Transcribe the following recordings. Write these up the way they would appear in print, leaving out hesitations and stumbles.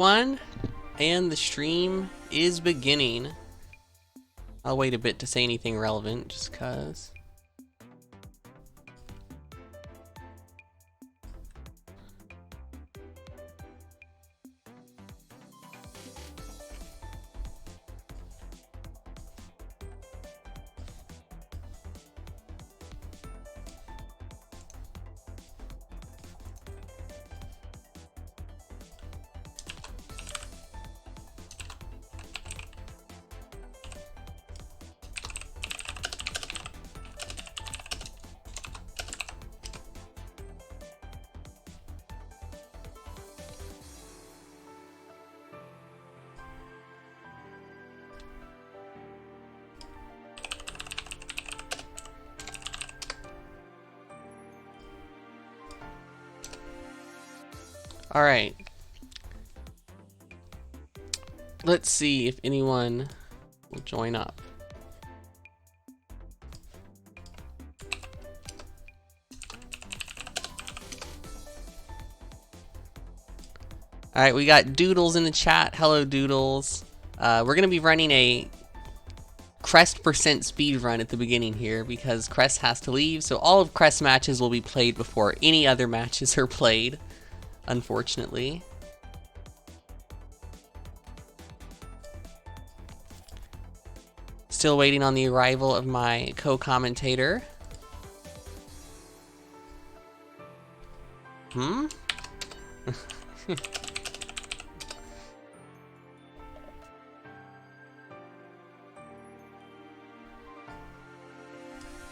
One, and the stream is beginning. I'll wait a bit to say anything relevant, just cause. Alright. Let's see if anyone will join up. Alright, we got Doodles in the chat. Hello, Doodles. We're going to be running a Crest % speed run at the beginning here because Crest has to leave, so all of Crest's matches will be played before any other matches are played, unfortunately. Still waiting on the arrival of my co-commentator.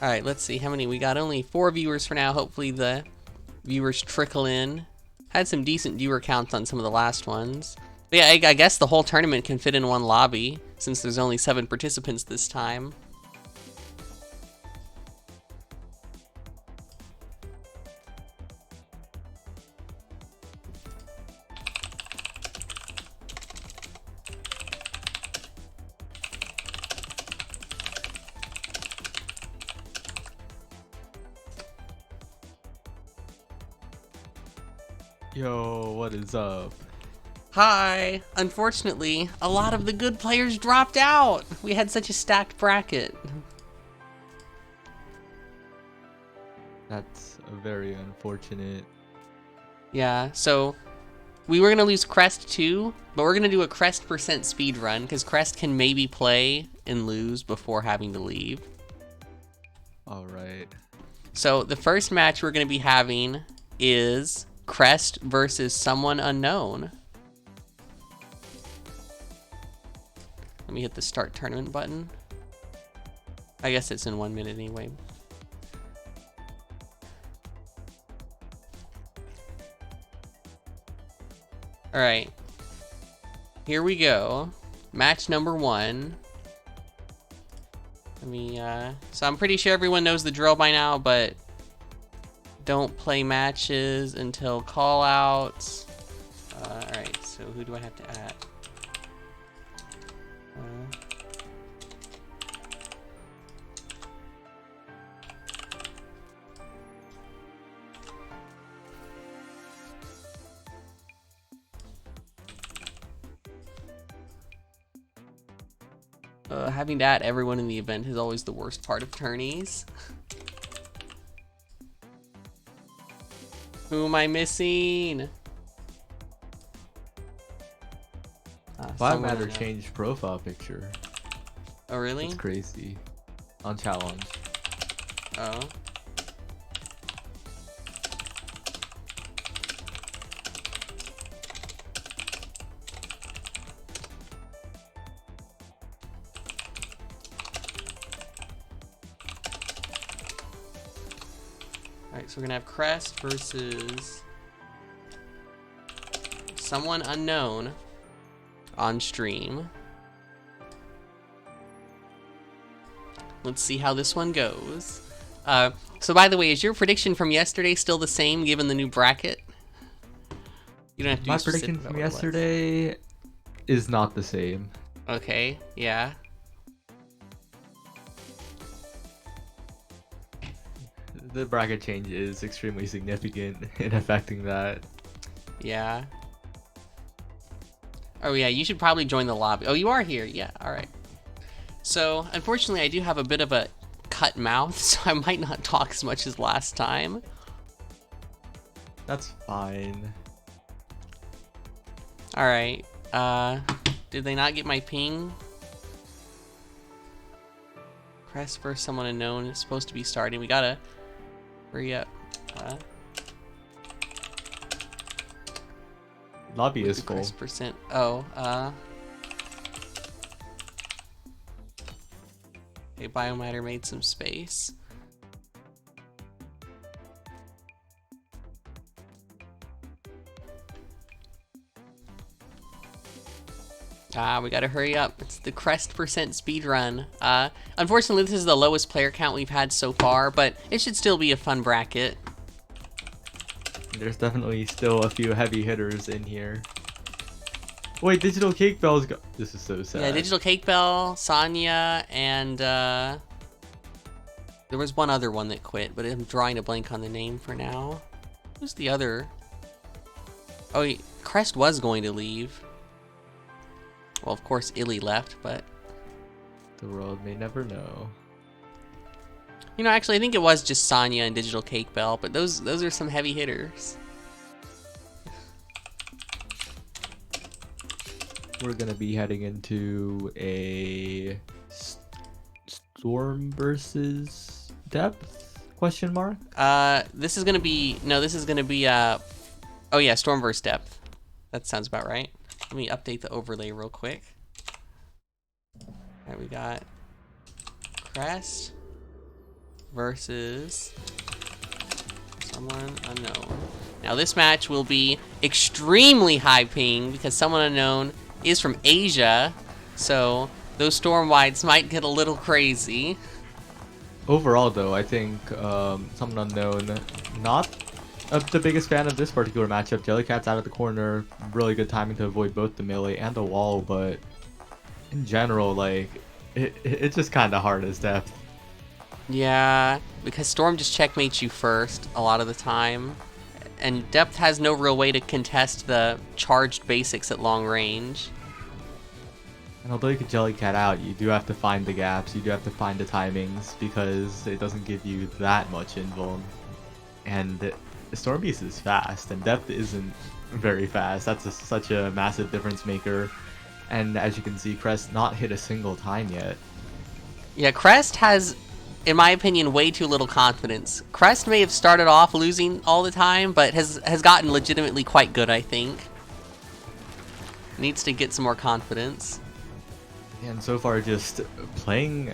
Alright, let's see how many. We got only 4 viewers for now. Hopefully the viewers trickle in. Had some decent viewer counts on some of the last ones. But yeah, I guess the whole tournament can fit in one lobby, since there's only 7 participants this time. Yo, what is up? Hi! Unfortunately, a lot of the good players dropped out! We had such a stacked bracket. That's a very unfortunate. Yeah, so we were gonna lose Crest too, but we're gonna do a Crest % speed run, because Crest can maybe play and lose before having to leave. Alright. So the first match we're gonna be having is Crest versus someone unknown. Let me hit the start tournament button. I guess it's in 1 minute anyway. Alright. Here we go. Match number 1. Let me, so I'm pretty sure everyone knows the drill by now, but don't play matches until call outs. Alright, so who do I have to add? Having to add everyone in the event is always the worst part of tourneys. Who am I missing? Five Matter changed profile picture. Oh, really? It's crazy. On challenge. Oh. Alright, so we're gonna have Crest versus someone unknown on stream. Let's see how this one goes. So by the way, is your prediction from yesterday still the same given the new bracket? You don't have to be My specific prediction about from what it was. yesterday is not the same. Okay, yeah. The bracket change is extremely significant in affecting that. Yeah. Oh yeah, you should probably join the lobby. Oh, you are here. Yeah, all right. So, unfortunately, I do have a bit of a cut mouth, so I might not talk as much as last time. That's fine. All right. Did they not get my ping? Press for someone unknown is supposed to be starting. We gotta hurry up. Lobby is full. Percent. Oh, okay, Biomatter made some space. We gotta hurry up. It's the Crest percent speed run. Unfortunately, this is the lowest player count we've had so far, but it should still be a fun bracket. There's definitely still a few heavy hitters in here. Wait, Digital Cake Bell's got... This is so sad. Yeah, Digital Cake Bell, Sonya, and there was one other one that quit, but I'm drawing a blank on the name for now. Who's the other? Oh, Crest was going to leave. Well, of course, Illy left, but... The world may never know. You know, actually, I think it was just Sonya and Digital Cake Bell, but those are some heavy hitters. We're gonna be heading into a Storm versus Depth? Question mark? This is gonna be... No, this is gonna be, oh yeah, Storm vs. Depth. That sounds about right. Let me update the overlay real quick. Alright, we got Crest versus someone unknown. Now this match will be extremely high ping because someone unknown is from Asia, so those storm wides might get a little crazy. Overall, though, I think someone unknown, not the biggest fan of this particular matchup. Jellycat's out of the corner, really good timing to avoid both the melee and the wall, but in general, like, it's just kind of hard as Depth. Yeah, because Storm just checkmates you first a lot of the time, and Depth has no real way to contest the charged basics at long range. And although you can Jellycat out, you do have to find the gaps, you do have to find the timings, because it doesn't give you that much invuln. And Storm Beast is fast, and Depth isn't very fast. That's such a massive difference maker. And as you can see, Crest not hit a single time yet. Yeah, Crest has, in my opinion, way too little confidence. Crest may have started off losing all the time, but has gotten legitimately quite good, I think. Needs to get some more confidence. And so far, just playing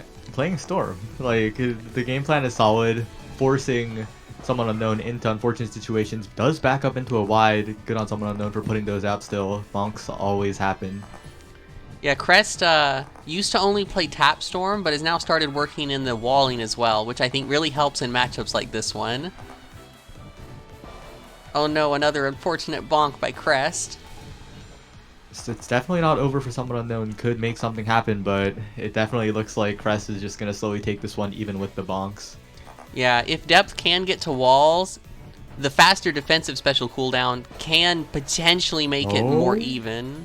Storm. Like, the game plan is solid, forcing someone unknown into unfortunate situations, does back up into a wide, good on someone unknown for putting those out still. Bonks always happen. Yeah, Crest used to only play Tap Storm, but has now started working in the walling as well, which I think really helps in matchups like this one. Oh no, another unfortunate bonk by Crest. It's definitely not over for someone unknown. Could make something happen, but it definitely looks like Crest is just going to slowly take this one even with the bonks. Yeah, if Depth can get to walls, the faster defensive special cooldown can potentially make it more even.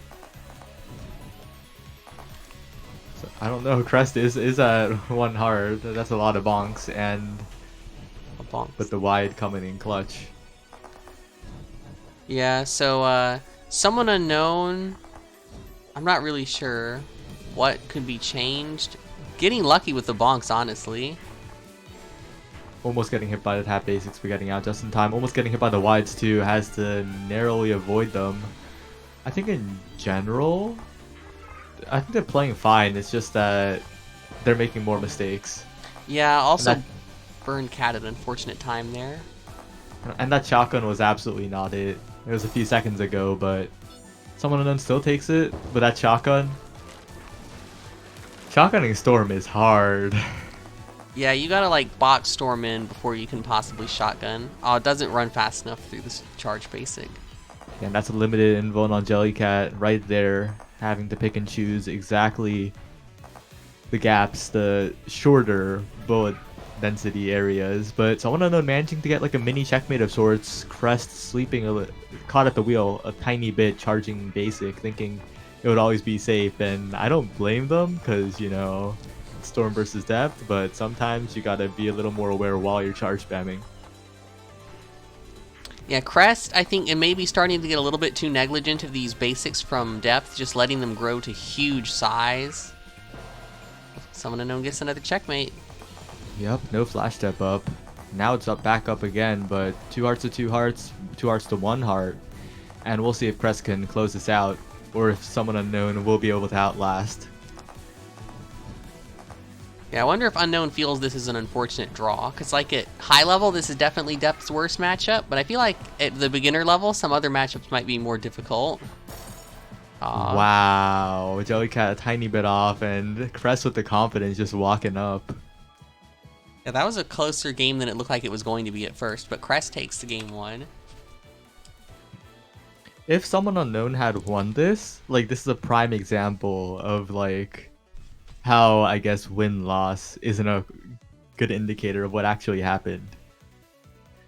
So, I don't know. Crest is at one hard. That's a lot of bonks, and with the wide coming in clutch. Yeah, so someone unknown, I'm not really sure what could be changed. Getting lucky with the bonks, honestly. Almost getting hit by the tap basics, but getting out just in time. Almost getting hit by the wides too. Has to narrowly avoid them. I think in general, I think they're playing fine. It's just that they're making more mistakes. Yeah, also burned Cat at an unfortunate time there. And that shotgun was absolutely not it. It was a few seconds ago, but someone unknown still takes it. But that shotgunning Storm is hard. Yeah, you gotta like box Storm in before you can possibly shotgun. Oh, it doesn't run fast enough through this charge basic. Yeah, and that's a limited invuln on Jellycat right there, having to pick and choose exactly the gaps, the shorter bullet density areas. But someone unknown managing to get like a mini checkmate of sorts. Crest sleeping caught at the wheel a tiny bit, charging basic, thinking it would always be safe, and I don't blame them because, you know, Storm versus Depth, but sometimes you gotta be a little more aware while you're charge spamming. Yeah, Crest, I think, and maybe starting to get a little bit too negligent of these basics from Depth, just letting them grow to huge size. Someone unknown gets another checkmate. Yep, no flash step up. Now it's up back up again, but 2 hearts to 2 hearts, 2 hearts to 1 heart. And we'll see if Crest can close this out, or if someone unknown will be able to outlast. Yeah, I wonder if Unknown feels this is an unfortunate draw, because like at high level, this is definitely Depth's worst matchup, but I feel like at the beginner level, some other matchups might be more difficult. Wow, Jellycat a tiny bit off, and Crest with the confidence just walking up. Yeah, that was a closer game than it looked like it was going to be at first, but Crest takes the game 1. If someone unknown had won this, like, this is a prime example of like how, I guess, win-loss isn't a good indicator of what actually happened.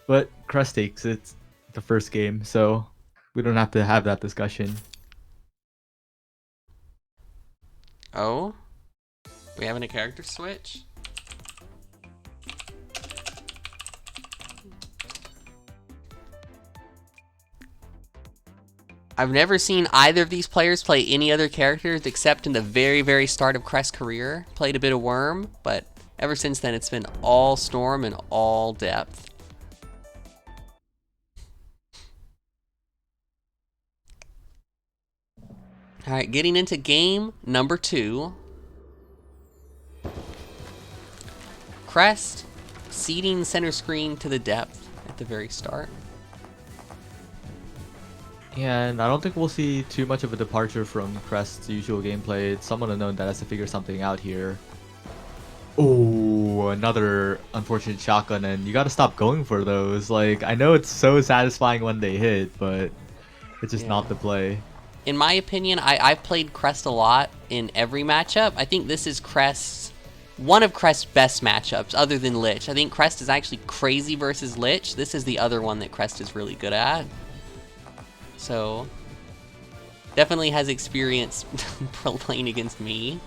But Crest takes it the first game, so we don't have to have that discussion. Oh? We having a character switch? I've never seen either of these players play any other characters except in the very, very start of Crest's career. Played a bit of Worm, but ever since then it's been all Storm and all Depth. Alright, getting into game number 2. Crest ceding center screen to the Depth at the very start. Yeah, and I don't think we'll see too much of a departure from Crest's usual gameplay. It's someone unknown that has to figure something out here. Oh, another unfortunate shotgun, and you gotta stop going for those. Like, I know it's so satisfying when they hit, but it's just not the play. In my opinion, I've played Crest a lot in every matchup. I think this is one of Crest's best matchups, other than Lich. I think Crest is actually crazy versus Lich. This is the other one that Crest is really good at. So, definitely has experience playing against me.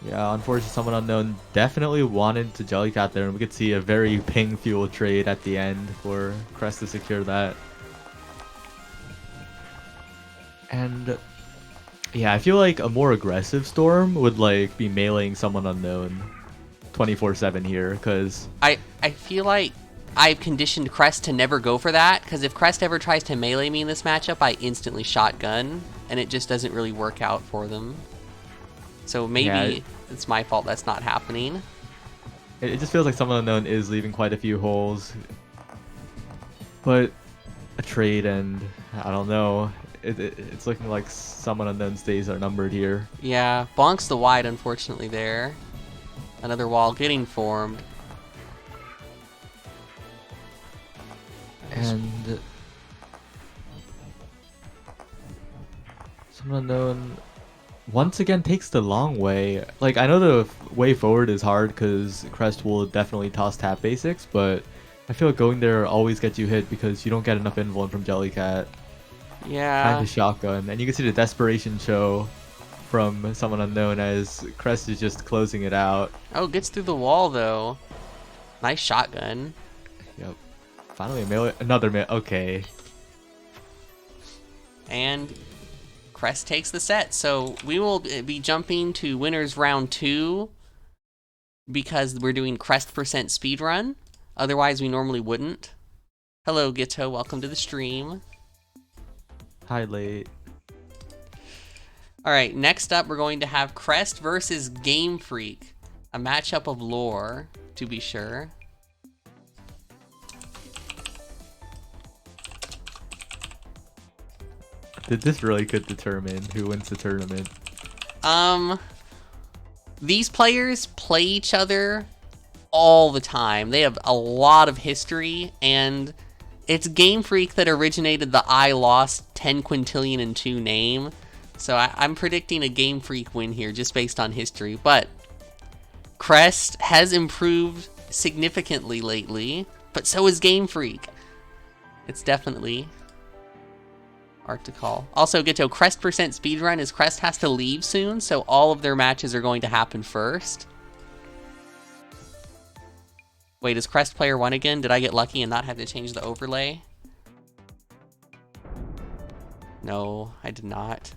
Yeah, unfortunately, someone unknown definitely wanted to Jellycat there, and we could see a very ping fuel trade at the end for Crest to secure that. And yeah, I feel like a more aggressive Storm would like be meleeing someone unknown 24/7 here, because I feel like I've conditioned Crest to never go for that, because if Crest ever tries to melee me in this matchup, I instantly shotgun, and it just doesn't really work out for them. So maybe it's my fault that's not happening. It just feels like someone unknown is leaving quite a few holes. But a trade, and I don't know. It's looking like someone unknown's days are numbered here. Yeah, bonks the wide, unfortunately, there. Another wall getting formed. And someone unknown once again takes the long way. Like, I know the way forward is hard because Crest will definitely toss tap basics, but I feel like going there always gets you hit because you don't get enough invuln from Jellycat. Yeah. Trying to shotgun, and you can see the desperation show from someone unknown as Crest is just closing it out. Oh, gets through the wall though. Nice shotgun. Yep. Finally a melee. Another melee. Okay. And Crest takes the set. So we will be jumping to winners round 2 because we're doing Crest percent speedrun. Otherwise, we normally wouldn't. Hello, Gitto. Welcome to the stream. Hi, late. All right, next up, we're going to have Crest versus Game Freak, a matchup of lore, to be sure. This really could determine who wins the tournament. These players play each other all the time. They have a lot of history, and it's Game Freak that originated the I lost 10 quintillion and 2 name. So I'm predicting a Game Freak win here just based on history. But Crest has improved significantly lately, but so is Game Freak. It's definitely Art to call. Also, Gitto, Crest percent speedrun is Crest has to leave soon, so all of their matches are going to happen first. Wait, is Crest player 1 again? Did I get lucky and not have to change the overlay? No, I did not.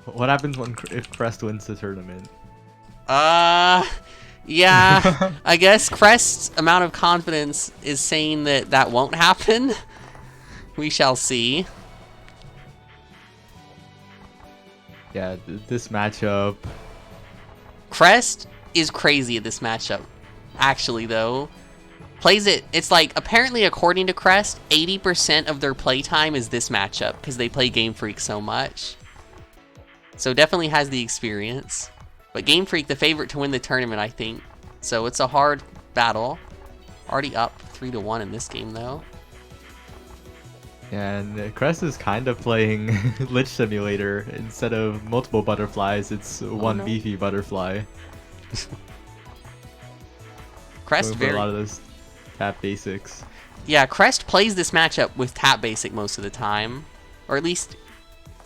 What happens if Crest wins the tournament? Yeah, I guess Crest's amount of confidence is saying that that won't happen. We shall see. Yeah, this matchup. Crest is crazy at this matchup. Actually, though. Plays it, it's like, apparently according to Crest, 80% of their playtime is this matchup, because they play Game Freak so much. So definitely has the experience. But Game Freak, the favorite to win the tournament, I think. So it's a hard battle. Already up 3-1 in this game, though. And Crest is kind of playing Lich Simulator. Instead of multiple butterflies, it's one beefy butterfly. Crest a lot of those tap basics. Yeah, Crest plays this matchup with tap basic most of the time. Or at least,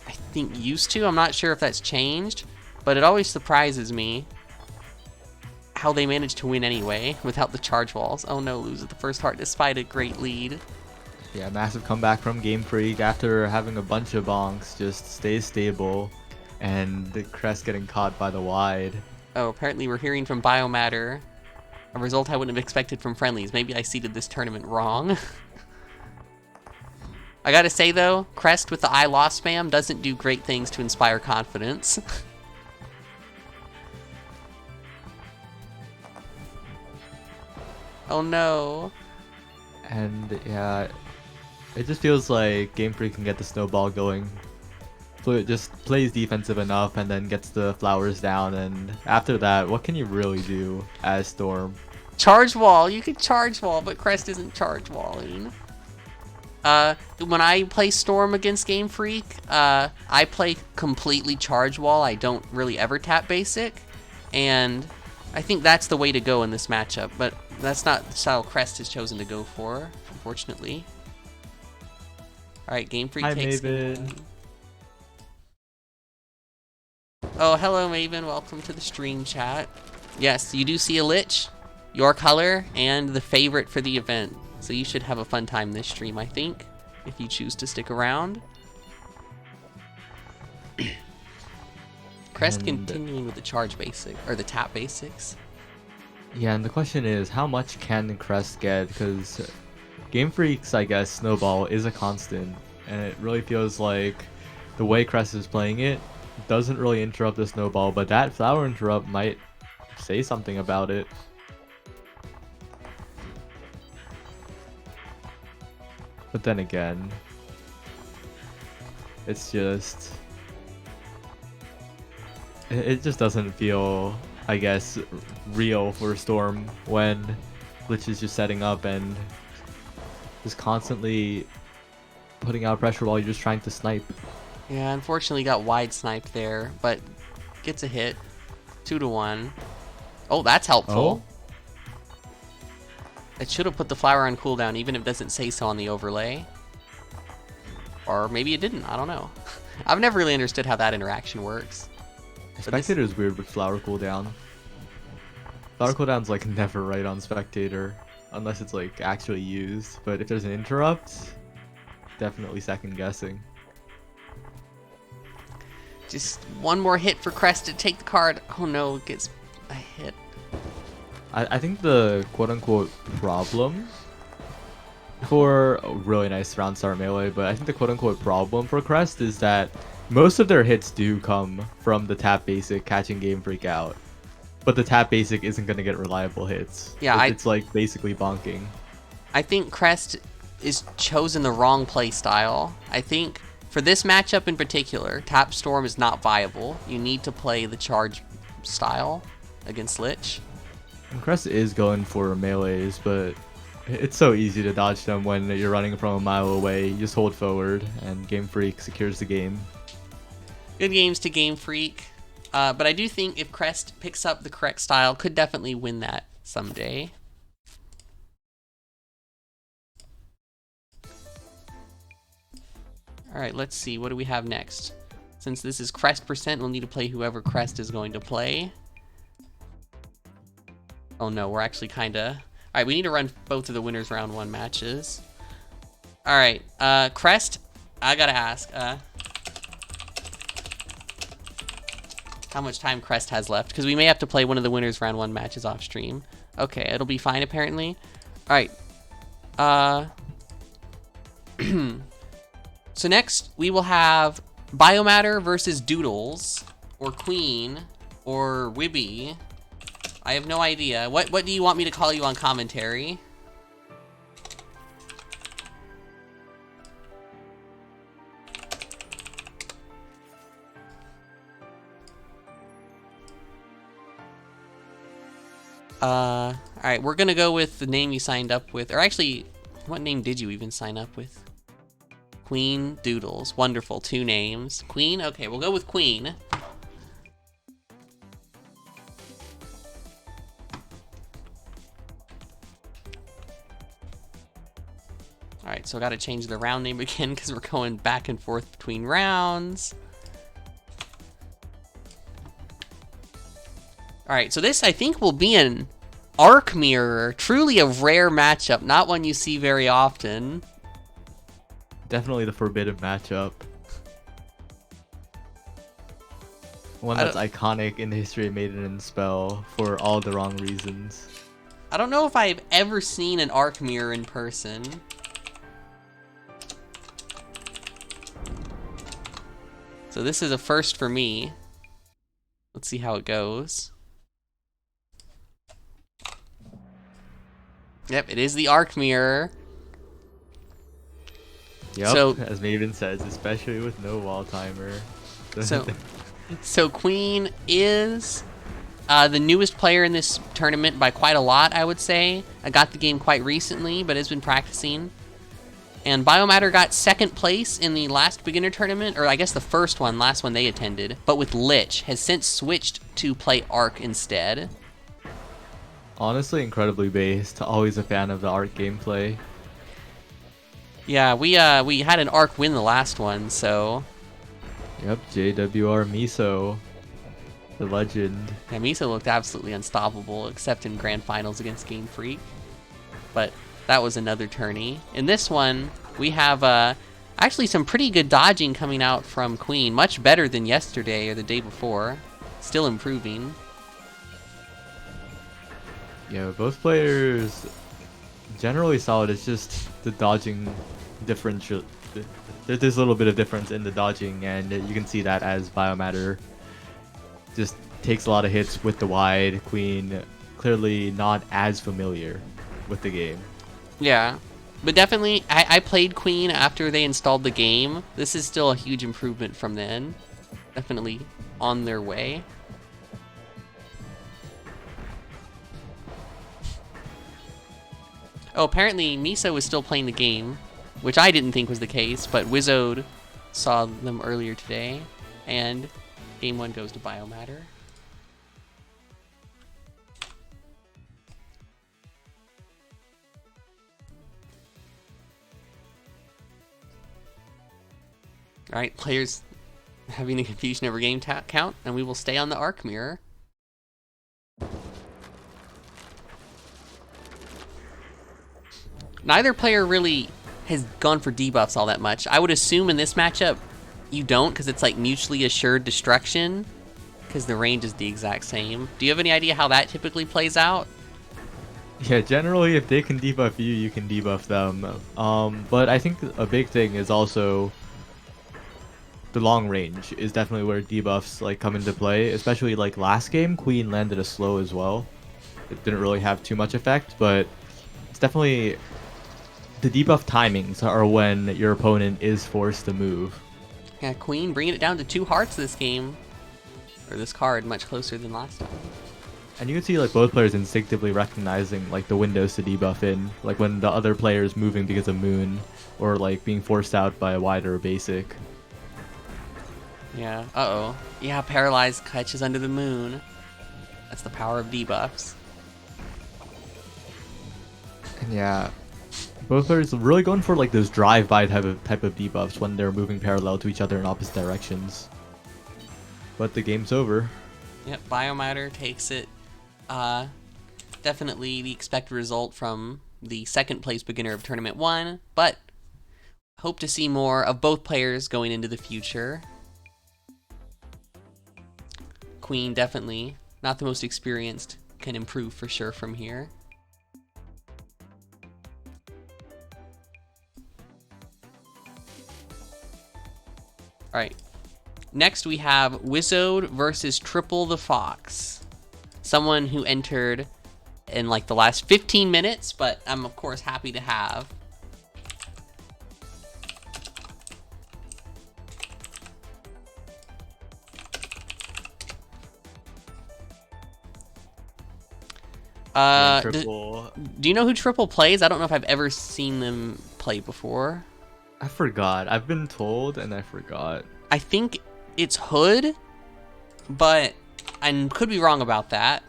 I think used to. I'm not sure if that's changed. But it always surprises me how they manage to win anyway without the charge walls. Oh no, lose at the first heart despite a great lead. Yeah, massive comeback from Game Freak after having a bunch of bonks. Just stays stable, and the Crest getting caught by the wide. Oh, apparently we're hearing from Biomatter. A result I wouldn't have expected from friendlies. Maybe I seeded this tournament wrong. I gotta say though, Crest with the I lost spam doesn't do great things to inspire confidence. Oh no. And yeah, it just feels like Game Freak can get the snowball going. Just plays defensive enough and then gets the flowers down, and after that, what can you really do as Storm? Charge wall, you could charge wall, but Crest isn't charge walling. When I play Storm against Game Freak, I play completely charge wall. I don't really ever tap basic, and I think that's the way to go in this matchup, but that's not the style Crest has chosen to go for, unfortunately. Alright, Game Freak takes Maiden. Oh, hello Maven, welcome to the stream chat. Yes, you do see a Lich, your color, and the favorite for the event. So you should have a fun time this stream, I think, if you choose to stick around. Crest continuing with the charge basic, or the tap basics. Yeah, and the question is, how much can Crest get? Because Game Freak's, I guess, snowball is a constant, and it really feels like the way Crest is playing it doesn't really interrupt the snowball, but that flower interrupt might say something about it. But then again, it's just... It just doesn't feel, I guess, real for Storm when Lich is just setting up and just constantly putting out pressure while you're just trying to snipe. Yeah, unfortunately got wide sniped there, but gets a hit. 2-1. Oh, that's helpful. Oh. It should have put the flower on cooldown, even if it doesn't say so on the overlay. Or maybe it didn't, I don't know. I've never really understood how that interaction works. Spectator is weird with flower cooldown. Flower cooldown's like never right on Spectator, unless it's like actually used. But if there's an interrupt, definitely second guessing. Just one more hit for Crest to take the card. Oh no, it gets a hit. I think the quote-unquote problem for a really nice round start melee, but I think the quote-unquote problem for Crest is that most of their hits do come from the tap basic catching Game Freak out. But the tap basic isn't going to get reliable hits. Yeah, it's like basically bonking. I think Crest is chosen the wrong play style. I think for this matchup in particular, Tap Storm is not viable. You need to play the charge style against Lich. And Crest is going for melees, but it's so easy to dodge them when you're running from a mile away. You just hold forward, and Game Freak secures the game. Good games to Game Freak. But I do think if Crest picks up the correct style, could definitely win that someday. Alright, let's see. What do we have next? Since this is Crest percent, we'll need to play whoever Crest is going to play. Oh no, we're actually kinda... Alright, we need to run both of the winners round 1 matches. Alright, Crest, I gotta ask, how much time Crest has left, because we may have to play one of the winners round 1 matches off stream. Okay, it'll be fine apparently. Alright, so next we will have Biomatter versus Doodles, or Queen, or Wibby. I have no idea. What do you want me to call you on commentary? Alright, we're gonna go with the name you signed up with. Or actually, what name did you even sign up with? Queen Doodles. Wonderful, 2 names. Queen? Okay, we'll go with Queen. Alright, so I gotta change the round name again because we're going back and forth between rounds. Alright, so this I think will be an Arc Mirror. Truly a rare matchup, not one you see very often. Definitely the forbidden matchup. One that's iconic in the history of Maiden and Spell for all the wrong reasons. I don't know if I've ever seen an Arc Mirror in person. So this is a first for me. Let's see how it goes. Yep, it is the Arc Mirror. Yep, so, as Maven says, especially with no wall timer. So Queen is the newest player in this tournament by quite a lot, I would say. I got the game quite recently, but has been practicing. And Biomatter got 2nd place in the last beginner tournament, or I guess the first one, last one they attended, but with Lich, has since switched to play Arc instead. Honestly, incredibly based. Always a fan of the Arc gameplay. Yeah, we had an Arc win the last one, so... Yep, JWR Miso, the legend. Yeah, Miso looked absolutely unstoppable, except in Grand Finals against Game Freak. But that was another tourney. In this one, we have actually some pretty good dodging coming out from Queen. Much better than yesterday or the day before. Still improving. Yeah, both players generally solid. It's just the dodging differential. There's a little bit of difference in the dodging, and you can see that as Biomatter just takes a lot of hits with the wide. Queen clearly not as familiar with the game. Yeah, but definitely I played Queen after they installed the game. This is still a huge improvement from then. Definitely on their way. Oh, apparently Miso was still playing the game, which I didn't think was the case, but Wizode saw them earlier today, and game 1 goes to Biomatter. Alright, players having a confusion over game count, and we will stay on the Arc Mirror. Neither player really has gone for debuffs all that much. I would assume in this matchup you don't, because it's like mutually assured destruction, because the range is the exact same. Do you have any idea how that typically plays out? Yeah, generally if they can debuff you, you can debuff them. But I think a big thing is also the long range is definitely where debuffs like come into play. Especially like last game, Queen landed a slow as well. It didn't really have too much effect, but it's definitely... The debuff timings are when your opponent is forced to move. Yeah, Queen bringing it down to 2 hearts this game. Or this card, much closer than last time. And you can see like both players instinctively recognizing like the windows to debuff in. Like when the other player is moving because of Moon. Or like being forced out by a wide or a basic. Yeah, uh-oh. Yeah, Paralyzed catches under the Moon. That's the power of debuffs. And yeah... Both players really going for like those drive-by type of debuffs when they're moving parallel to each other in opposite directions. But the game's over. Yep, Biomatter takes it. Definitely the expected result from the second place beginner of Tournament 1, but hope to see more of both players going into the future. Queen definitely not the most experienced, can improve for sure from here. Alright, next we have Wizode versus Triple the Fox. Someone who entered in like the last 15 minutes, but I'm of course happy to have. Triple. Do you know who Triple plays? I don't know if I've ever seen them play before. I forgot. I've been told and I forgot. I think it's Hood, but I could be wrong about that.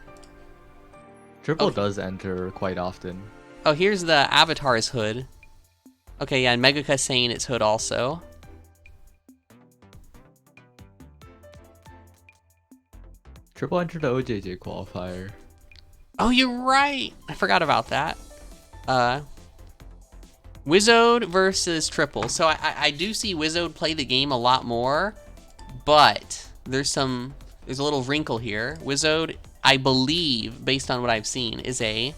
Triple Okay. does enter quite often. Oh, here's the avatar's Hood. Okay, yeah, and Megaka's saying it's Hood also. Triple entered the OJJ qualifier. Oh, you're right. I forgot about that. Wizode versus Triple. So I do see Wizode play the game a lot more, but there's a little wrinkle here. Wizode, I believe, based on what I've seen, is a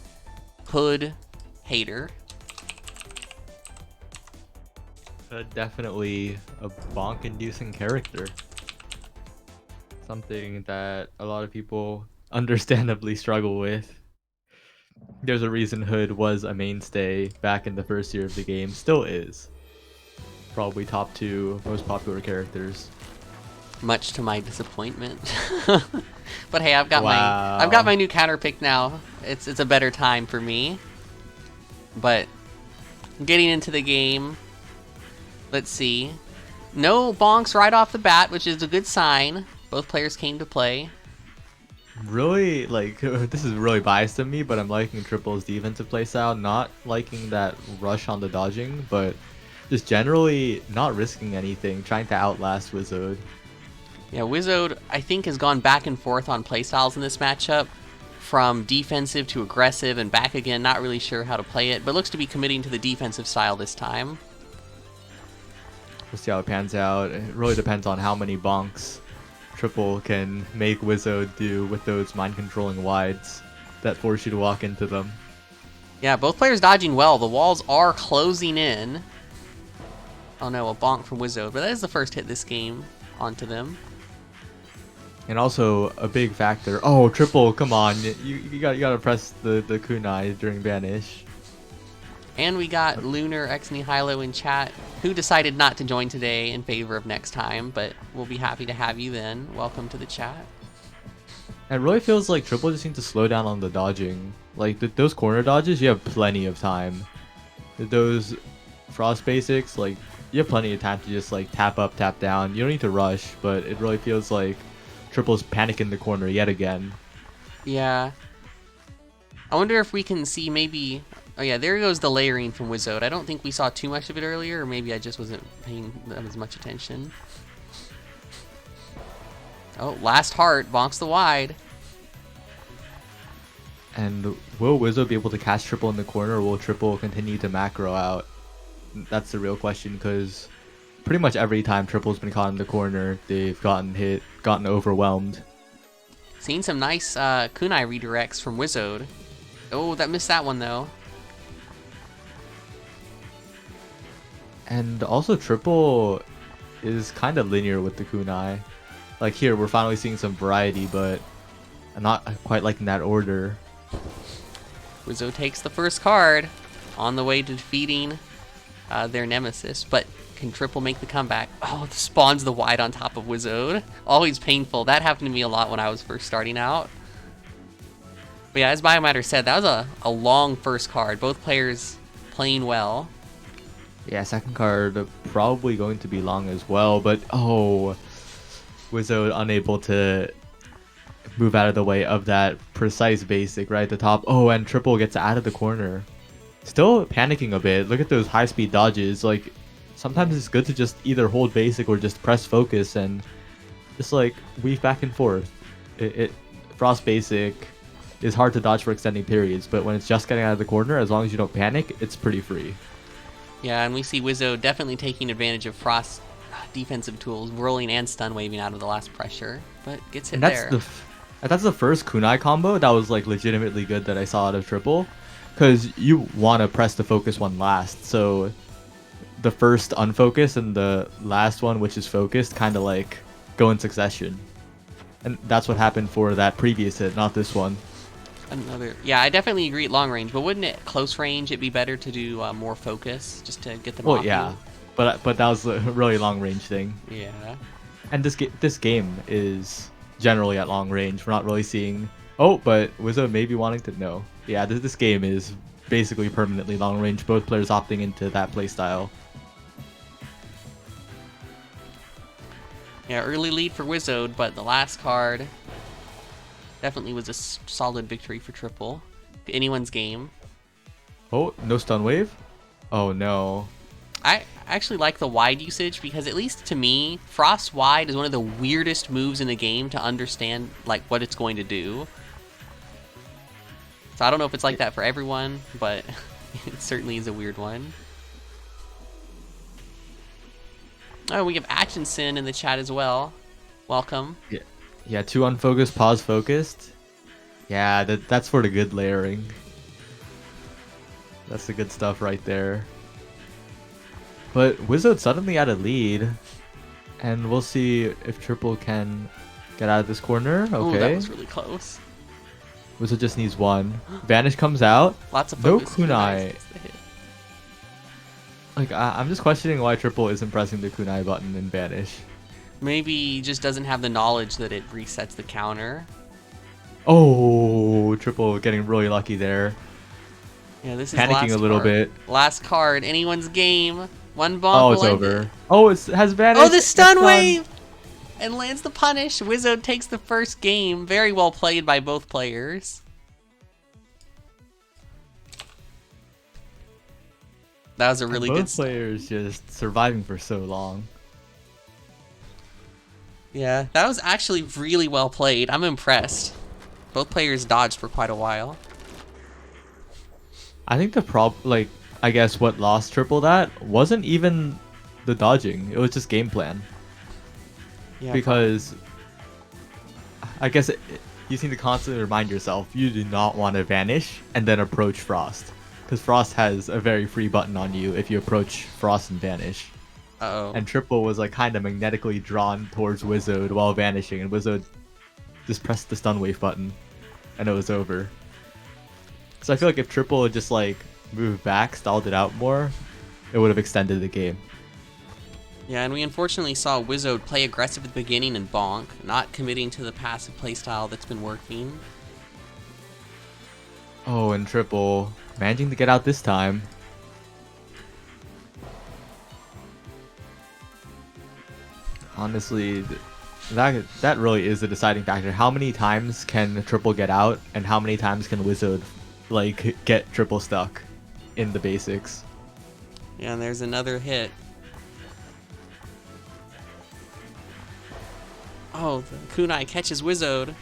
Hood hater. Definitely a bonk-inducing character. Something that a lot of people understandably struggle with. There's a reason Hood was a mainstay back in the first year of the game, still is. Probably top 2 most popular characters. Much to my disappointment. But hey, I've got Wow. my new counter pick now. It's a better time for me. But getting into the game, let's see. No bonks right off the bat, which is a good sign. Both players came to play. Really, like, this is really biased of me, but I'm liking Triple's defensive playstyle. Not liking that rush on the dodging, but just generally not risking anything, trying to outlast Wizode. Yeah, Wizode, I think, has gone back and forth on playstyles in this matchup. From defensive to aggressive and back again, not really sure how to play it, but looks to be committing to the defensive style this time. We'll see how it pans out. It really depends on how many bonks Triple can make Wizode do with those mind-controlling wides that force you to walk into them. Yeah, both players dodging well. The walls are closing in. Oh no, a bonk from Wizode, but that is the first hit this game onto them. And also a big factor. Oh, Triple, come on! You gotta press the kunai during banish. And we got Lunar X Nihilo in chat, who decided not to join today in favor of next time, but we'll be happy to have you then. Welcome to the chat. It really feels like Triple just needs to slow down on the dodging. Like those corner dodges, you have plenty of time. Those Frost basics, like you have plenty of time to just like tap up, tap down. You don't need to rush, but it really feels like Triple's panicking the corner yet again. Yeah. I wonder if we can see maybe... Oh yeah, there goes the layering from Wizode. I don't think we saw too much of it earlier, or maybe I just wasn't paying that as much attention. Oh, last heart, bonks the wide. And will Wizard be able to catch Triple in the corner, or will Triple continue to macro out? That's the real question, because pretty much every time Triple's been caught in the corner, they've gotten hit, gotten overwhelmed. Seen some nice kunai redirects from Wizode. Oh, that missed that one though. And also Triple is kind of linear with the kunai. Like here, we're finally seeing some variety, but I'm not quite liking that order. Wizode takes the first card on the way to defeating their nemesis, but can Triple make the comeback? Oh, it spawns the wide on top of Wizode. Always painful. That happened to me a lot when I was first starting out. But yeah, as Biomatter said, that was a long first card. Both players playing well. Yeah, second card probably going to be long as well, but oh, Wizard unable to move out of the way of that precise basic right at the top. Oh, and Triple gets out of the corner. Still panicking a bit. Look at those high-speed dodges. Like, sometimes it's good to just either hold basic or just press focus and just like weave back and forth. Frost basic is hard to dodge for extended periods, but when it's just getting out of the corner, as long as you don't panic, it's pretty free. Yeah, and we see Wizzo definitely taking advantage of Frost's defensive tools, whirling and stun waving out of the last pressure, but gets hit And that's there. that's the first kunai combo that was like legitimately good that I saw out of triple, because you want to press the focus one last. So the first unfocused and the last one, which is focused, kind of like go in succession. And that's what happened for that previous hit, not this one. Yeah, I definitely agree at long range, but wouldn't it close range it be better to do more focus just to get them Well, off yeah, you? but that was a really long range thing. Yeah. And this game is generally at long range. We're not really seeing. Oh, but Wizzo may be wanting to know. Yeah, this game is basically permanently long range. Both players opting into that playstyle. Yeah, early lead for Wizzo, but the last card definitely was a solid victory for Triple. Anyone's game. Oh, no stun wave? Oh no. I actually like the wide usage because at least to me, Frost wide is one of the weirdest moves in the game to understand like what it's going to do. So I don't know if it's like that for everyone, but it certainly is a weird one. Oh, we have Atchinson in the chat as well. Welcome. Yeah, two unfocused, pause focused. Yeah, that's for the good layering. That's the good stuff right there. But Wizard suddenly at a lead, and we'll see if Triple can get out of this corner. Okay. Ooh, that was really close. Wizard just needs one. Vanish comes out. Lots of No focus. kunai. Like, I'm just questioning why Triple isn't pressing the kunai button in Vanish. Maybe he just doesn't have the knowledge that it resets the counter. Oh, Triple getting really lucky there. Yeah, this is Panicking last a little card. bit. Last card. Anyone's game. One bonk. Oh, it's will end over. it. Oh, it has Vanish. Oh, the stun It's wave! And lands the punish. Wizzo takes the first game. Very well played by both players. That was a really good Both players just surviving for so long. Yeah, that was actually really well played. I'm impressed. Both players dodged for quite a while. I think I guess what lost Triple that wasn't even the dodging. It was just game plan. Yeah, because I guess you need to constantly remind yourself you do not want to Vanish and then approach Frost. Because Frost has a very free button on you if you approach Frost and Vanish. Uh-oh. And Triple was like kind of magnetically drawn towards Wizard while vanishing, and Wizard just pressed the stun wave button, and it was over. So I feel like if Triple had just like moved back, stalled it out more, it would have extended the game. Yeah, and we unfortunately saw Wizzo play aggressive at the beginning and bonk, not committing to the passive playstyle that's been working. Oh, and Triple managing to get out this time. Honestly, that really is the deciding factor. How many times can Triple get out, and how many times can Wizard like get Triple stuck in the basics? Yeah, and there's another hit. Oh, the kunai catches Wizard.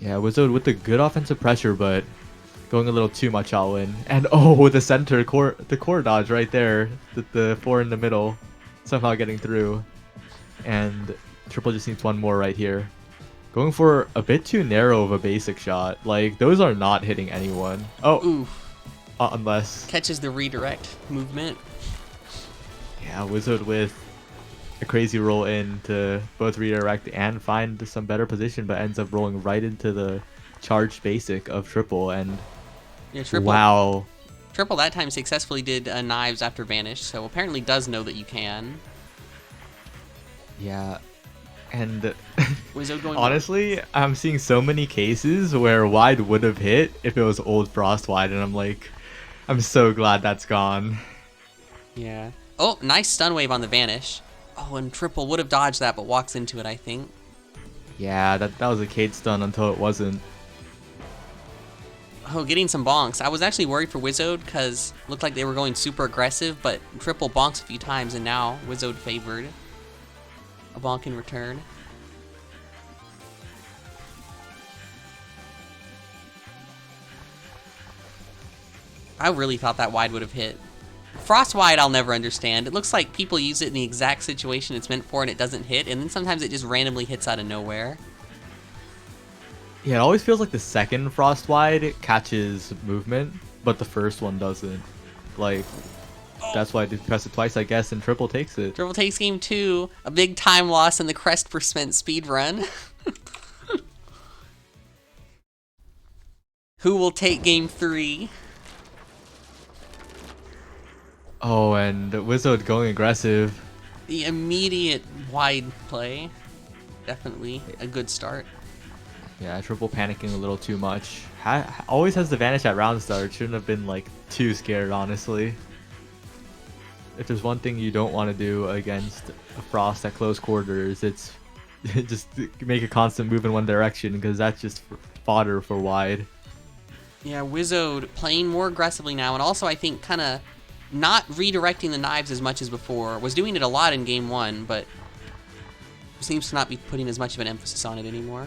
Yeah, Wizard with the good offensive pressure, but going a little too much all in. And oh, the center core dodge right there, the four in the middle, somehow getting through. And Triple just needs one more right here. Going for a bit too narrow of a basic shot. Like, those are not hitting anyone. Oh, Oof. Unless... Catches the redirect movement. Yeah, Wizard with a crazy roll in to both redirect and find some better position, but ends up rolling right into the charged basic of Triple. And Yeah, Triple. wow. Triple that time successfully did knives after Vanish, so apparently does know that you can. Yeah, and Wizzo going honestly, I'm seeing so many cases where wide would have hit if it was old Frost wide, and I'm like, I'm so glad that's gone. Yeah. Oh, nice stun wave on the Vanish. Oh, and Triple would have dodged that, but walks into it, I think. Yeah, that was a Cade stun until it wasn't. Oh, getting some bonks. I was actually worried for Wizode because looked like they were going super aggressive, but triple bonks a few times, and now Wizode favored a bonk in return. I really thought that wide would have hit. Frost wide I'll never understand. It looks like people use it in the exact situation it's meant for and it doesn't hit, and then sometimes it just randomly hits out of nowhere. Yeah, it always feels like the second frost wide catches movement, but the first one doesn't. Like, that's why they press it twice, I guess, and triple takes it. Triple takes game 2, a big time loss in the crest percent speed run. Who will take game 3? Oh, and Wizard going aggressive. The immediate wide play. Definitely a good start. Yeah, triple panicking a little too much. Always has the advantage at round start. Shouldn't have been like too scared, honestly. If there's one thing you don't want to do against a Frost at close quarters, it's just make a constant move in one direction, because that's just fodder for wide. Yeah, Wizode playing more aggressively now, and also I think kind of not redirecting the knives as much as before. Was doing it a lot in game 1, but seems to not be putting as much of an emphasis on it anymore.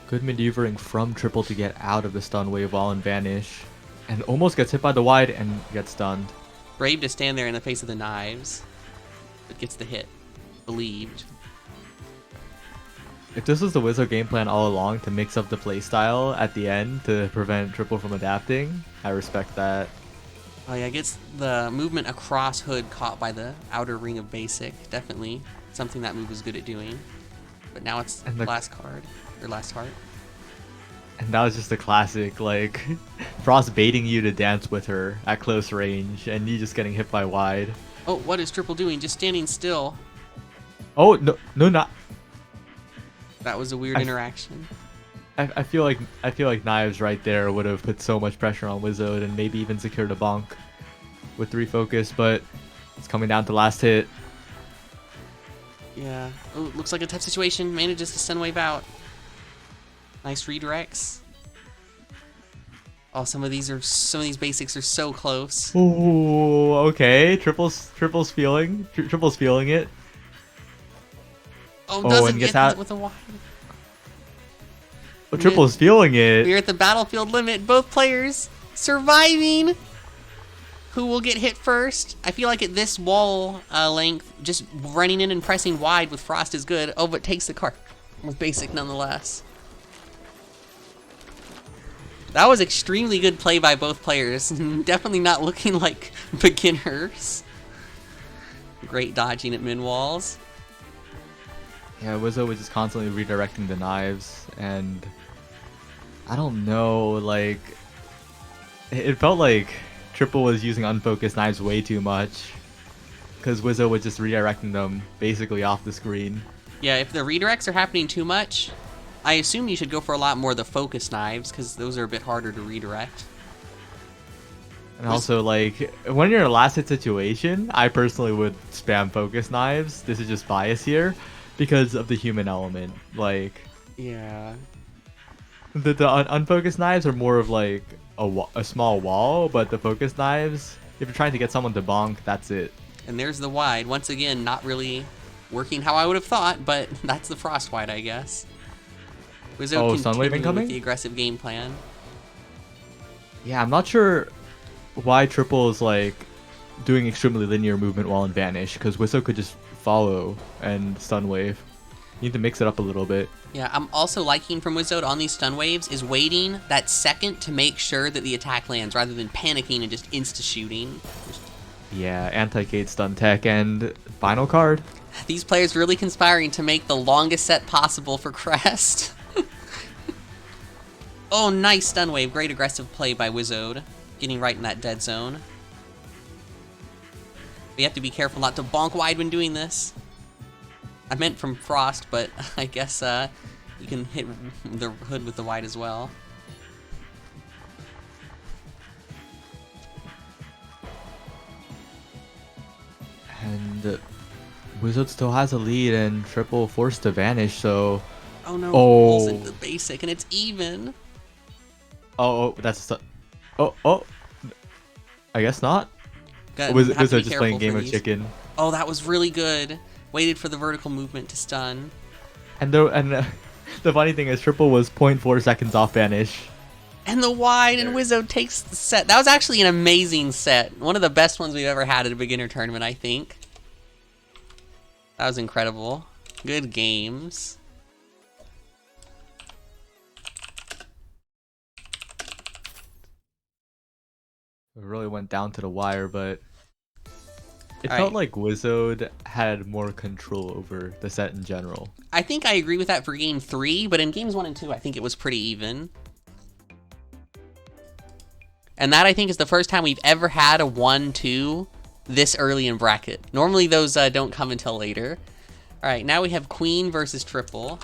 Good maneuvering from triple to get out of the stun wave while in vanish, and almost gets hit by the wide and gets stunned. Brave to stand there in the face of the knives, but gets the hit. Believed. If this was the Wizard game plan all along to mix up the playstyle at the end to prevent triple from adapting, I respect that. Oh yeah, gets the movement across hood caught by the outer ring of basic. Definitely something that move was good at doing. But now it's last card, or last heart. And that was just a classic, like, Frost baiting you to dance with her at close range, and you just getting hit by wide. Oh, what is triple doing? Just standing still. Oh, no, not. That was a weird interaction. I feel like knives right there would have put so much pressure on Wizard and maybe even secured a bonk with refocus, but it's coming down to last hit. Yeah. Oh, looks like a tough situation. Manages to stun wave out. Nice redirects. Oh, some of these basics are so close. Ooh, okay. Triple's feeling it. Oh, doesn't and gets get out with a wide. Oh, Triple's feeling it. We're at the battlefield limit. Both players surviving. Who will get hit first? I feel like at this wall length, just running in and pressing wide with Frost is good. Oh, but takes the card with basic nonetheless. That was extremely good play by both players. Definitely not looking like beginners. Great dodging at min walls. Yeah, Wizzo was just constantly redirecting the knives, and I don't know, like, it felt like Triple was using unfocused knives way too much, because Wizzo was just redirecting them basically off the screen. Yeah, if the redirects are happening too much, I assume you should go for a lot more of the focus knives, because those are a bit harder to redirect. And also, like, when you're in a last hit situation, I personally would spam focus knives. This is just bias here, because of the human element. Like, yeah, the unfocused knives are more of like a small wall, but the focus knives, if you're trying to get someone to bonk, that's it. And there's the wide. Once again, not really working how I would have thought, but that's the Frost wide, I guess. Wizzo Stun wave incoming? with the aggressive game plan. Yeah, I'm not sure why Triple is like doing extremely linear movement while in Vanish, because Wizzo could just follow and stun wave. You need to mix it up a little bit. Yeah, I'm also liking from Wizzo on these stun waves is waiting that second to make sure that the attack lands rather than panicking and just insta-shooting. Yeah, anti-Kate stun tech and final card. These players really conspiring to make the longest set possible for Crest. Oh, nice stun wave. Great aggressive play by Wizzo, getting right in that dead zone. We have to be careful not to bonk wide when doing this. I meant from Frost, but I guess you can hit the hood with the wide as well. And Wizard still has a lead and Triple forced to vanish, so... Oh no, pulls into the basic and it's even. Oh, that's... Oh, I guess not. Or Have was to I be just careful playing for Game of these. Chicken? Oh, that was really good. Waited for the vertical movement to stun. And the funny thing is, Triple was 0.4 seconds off Vanish. And the wide, and Wizzo takes the set. That was actually an amazing set. One of the best ones we've ever had at a beginner tournament, I think. That was incredible. Good games. It really went down to the wire, but it All felt right. like Wizard had more control over the set in general. I think I agree with that for game 3, but in games 1 and 2, I think it was pretty even. And that, I think, is the first time we've ever had a 1-2 this early in bracket. Normally, those don't come until later. All right, now we have Queen versus Triple.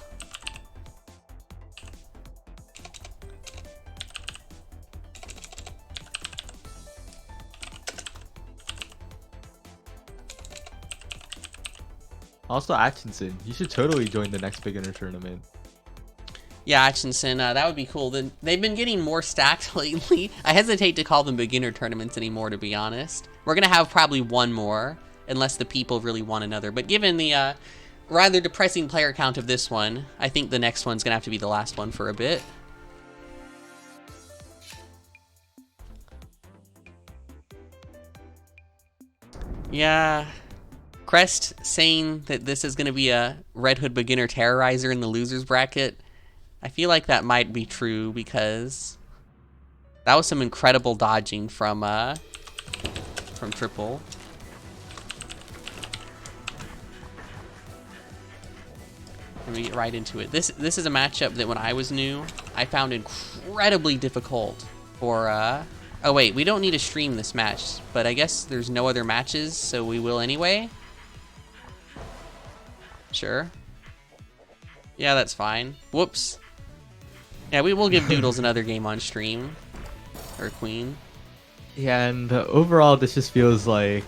Also, Atkinson, you should totally join the next beginner tournament. Yeah, Atkinson, that would be cool. They've been getting more stacked lately. I hesitate to call them beginner tournaments anymore, to be honest. We're going to have probably one more, unless the people really want another. But given the rather depressing player count of this one, I think the next one's going to have to be the last one for a bit. Yeah, Crest saying that this is going to be a Red Hood beginner terrorizer in the losers bracket. I feel like that might be true because that was some incredible dodging from Triple. Let me get right into it. This is a matchup that when I was new, I found incredibly difficult for oh wait, we don't need to stream this match, but I guess there's no other matches, so we will anyway. Sure. Yeah, that's fine. Whoops. Yeah, we will give Doodles another game on stream. Or Queen. Yeah, and overall, this just feels like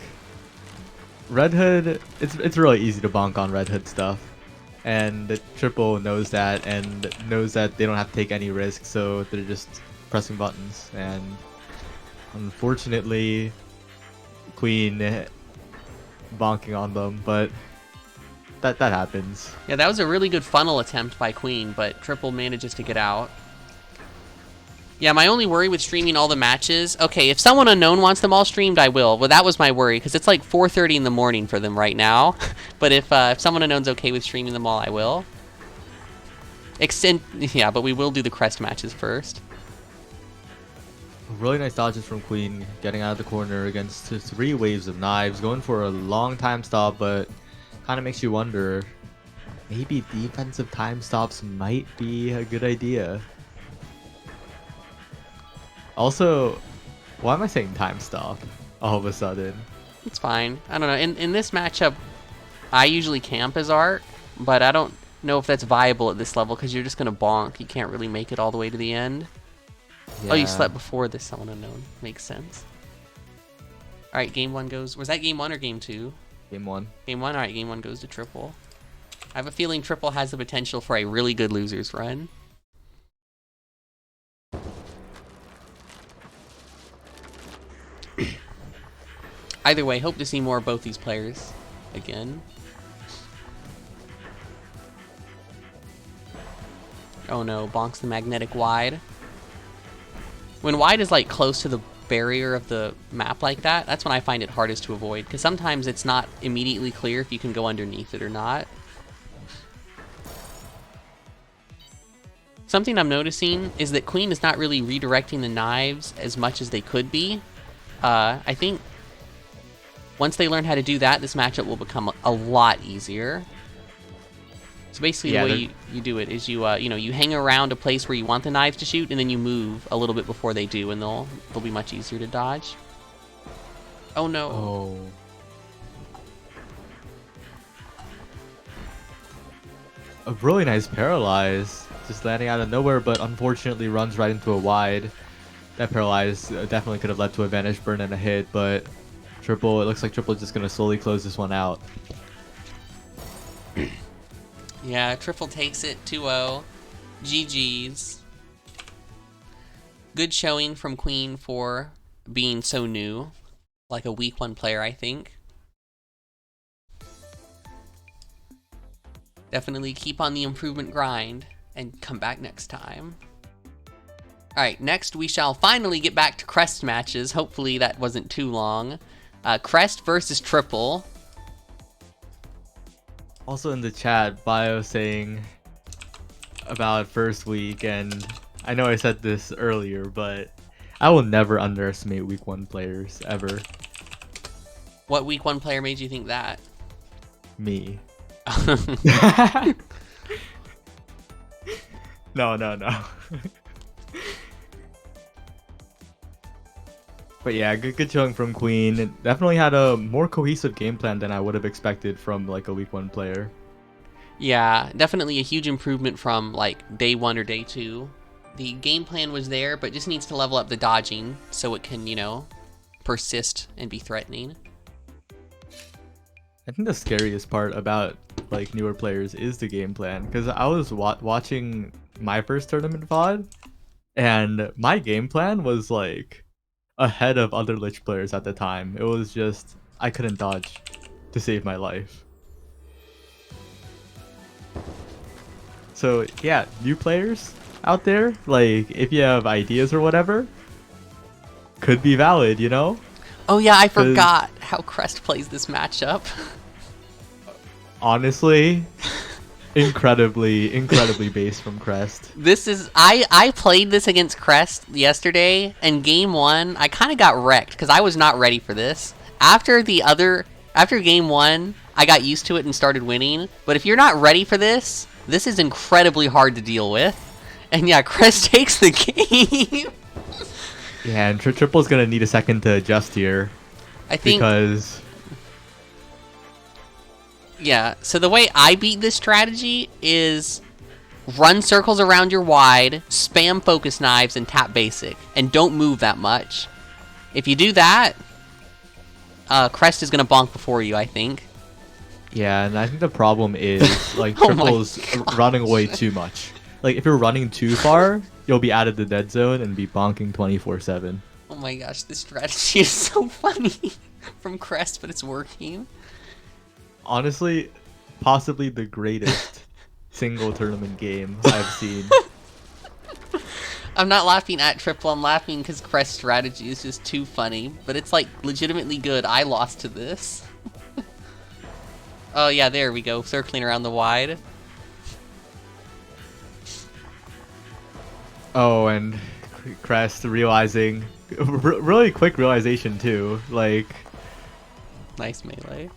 Red Hood. It's really easy to bonk on Red Hood stuff, and the Triple knows that and knows that they don't have to take any risk, so they're just pressing buttons. And unfortunately, Queen bonking on them, but that happens. Yeah, that was a really good funnel attempt by Queen, but Triple manages to get out. Yeah, my only worry with streaming all the matches... Okay, if someone unknown wants them all streamed, I will. Well, that was my worry, because it's like 4:30 in the morning for them right now. But if someone unknown's okay with streaming them all, I will. Yeah, but we will do the Crest matches first. Really nice dodges from Queen, getting out of the corner against 3 waves of knives, going for a long time stop, but kind of makes you wonder, maybe defensive time stops might be a good idea. Also, why am I saying time stop all of a sudden? It's fine. I don't know. In this matchup, I usually camp as Art, but I don't know if that's viable at this level because you're just going to bonk. You can't really make it all the way to the end. Yeah. Oh, you slept before this someone unknown. Makes sense. All right, game 1 goes... Was that game 1 or game 2? Game 1. Game 1? All right, game 1 goes to Triple. I have a feeling Triple has the potential for a really good losers run. Either way, hope to see more of both these players again. Oh no, bonks the magnetic wide. When wide is like close to the barrier of the map like that, that's when I find it hardest to avoid, because sometimes it's not immediately clear if you can go underneath it or not. Something I'm noticing is that Queen is not really redirecting the knives as much as they could be. I think once they learn how to do that, this matchup will become a lot easier. So basically, the way you do it is you you hang around a place where you want the knives to shoot, and then you move a little bit before they do, and they'll be much easier to dodge. Oh no! Oh. A really nice paralyze, just landing out of nowhere, but unfortunately runs right into a wide. That paralyze definitely could have led to a vanish burn and a hit, but Triple, it looks like Triple is just gonna slowly close this one out. Yeah, Triple takes it 2-0. GG's. Good showing from Queen for being so new. Like a week 1 player, I think. Definitely keep on the improvement grind and come back next time. Alright, next we shall finally get back to Crest matches. Hopefully that wasn't too long. Crest versus Triple. Also in the chat, Bio saying about first week, and I know I said this earlier, but I will never underestimate week 1 players, ever. What week 1 player made you think that? Me. No. But yeah, good showing from Queen. It definitely had a more cohesive game plan than I would have expected from like a week 1 player. Yeah, definitely a huge improvement from like day 1 or day 2. The game plan was there, but just needs to level up the dodging so it can, you know, persist and be threatening. I think the scariest part about like newer players is the game plan, because I was watching my first tournament VOD, and my game plan was like ahead of other Lich players at the time. It was just I couldn't dodge to save my life. So yeah, new players out there, like if you have ideas or whatever, could be valid, you know? Oh yeah, I forgot how Crest plays this matchup. Honestly, incredibly based from Crest. This is I played this against Crest yesterday, and game 1 I kind of got wrecked because I was not ready for this. After game 1, I got used to it and started winning. But if you're not ready for this, this is incredibly hard to deal with. And yeah, Crest takes the game. Yeah, and Triple's gonna need a second to adjust here. I think because yeah, so the way I beat this strategy is run circles around your wide, spam focus knives, and tap basic. And don't move that much. If you do that, Crest is going to bonk before you, I think. Yeah, and I think the problem is like Oh Triple's running away too much. Like if you're running too far, you'll be out of the dead zone and be bonking 24/7. Oh my gosh, this strategy is so funny from Crest, but it's working. Honestly, possibly the greatest single tournament game I've seen. I'm not laughing at Triple, I'm laughing because Crest strategy is just too funny, but it's like legitimately good. I lost to this. Oh yeah, there we go, circling around the wide. Oh, and Crest realizing, really quick realization too, like Nice melee.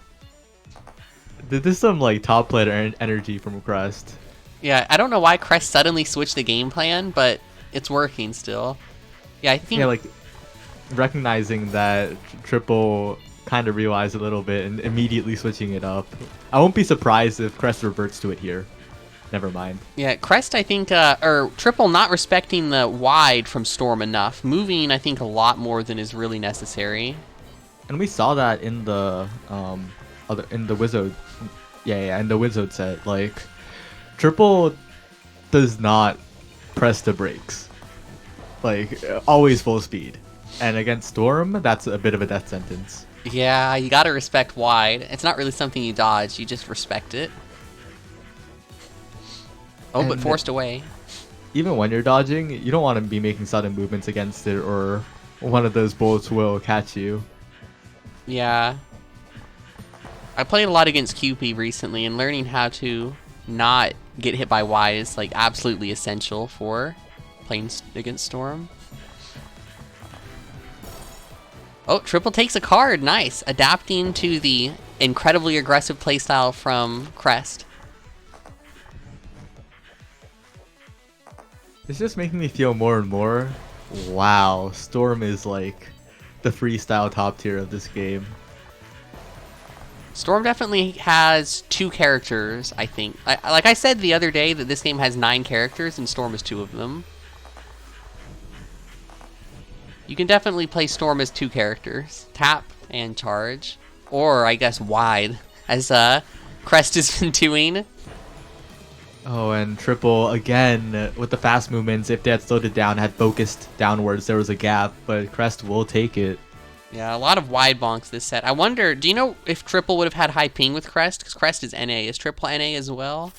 this is some like top player energy from Crest. Yeah, I don't know why Crest suddenly switched the game plan, but it's working still. Yeah, I think... Yeah, like recognizing that Triple kind of realized a little bit and immediately switching it up. I won't be surprised if Crest reverts to it here. Never mind. Yeah, Crest, I think, or Triple not respecting the wide from Storm enough. Moving, I think, a lot more than is really necessary. And we saw that in the in the Wizard, in the Wizard set. Like, Triple does not press the brakes. Like, always full speed. And against Storm, that's a bit of a death sentence. Yeah, you gotta respect wide. It's not really something you dodge, you just respect it. Oh, but forced away. Even when you're dodging, you don't want to be making sudden movements against it, or one of those bullets will catch you. Yeah. I played a lot against QP recently, and learning how to not get hit by wide is like absolutely essential for playing against Storm. Oh, Triple takes a card. Nice. Adapting to the incredibly aggressive playstyle from Crest. It's just making me feel more and more, wow, Storm is like the freestyle top tier of this game. Storm definitely has two characters, I think. Like I said the other day that this game has 9 characters and Storm is 2 of them. You can definitely play Storm as 2 characters, tap and charge, or I guess wide, as Crest has been doing. Oh, and triple again with the fast movements. If they had slowed it down, had focused downwards, there was a gap, but Crest will take it. Yeah, a lot of wide bonks this set. I wonder, do you know if triple would have had high ping with Crest? Because Crest is NA. Is triple NA as well?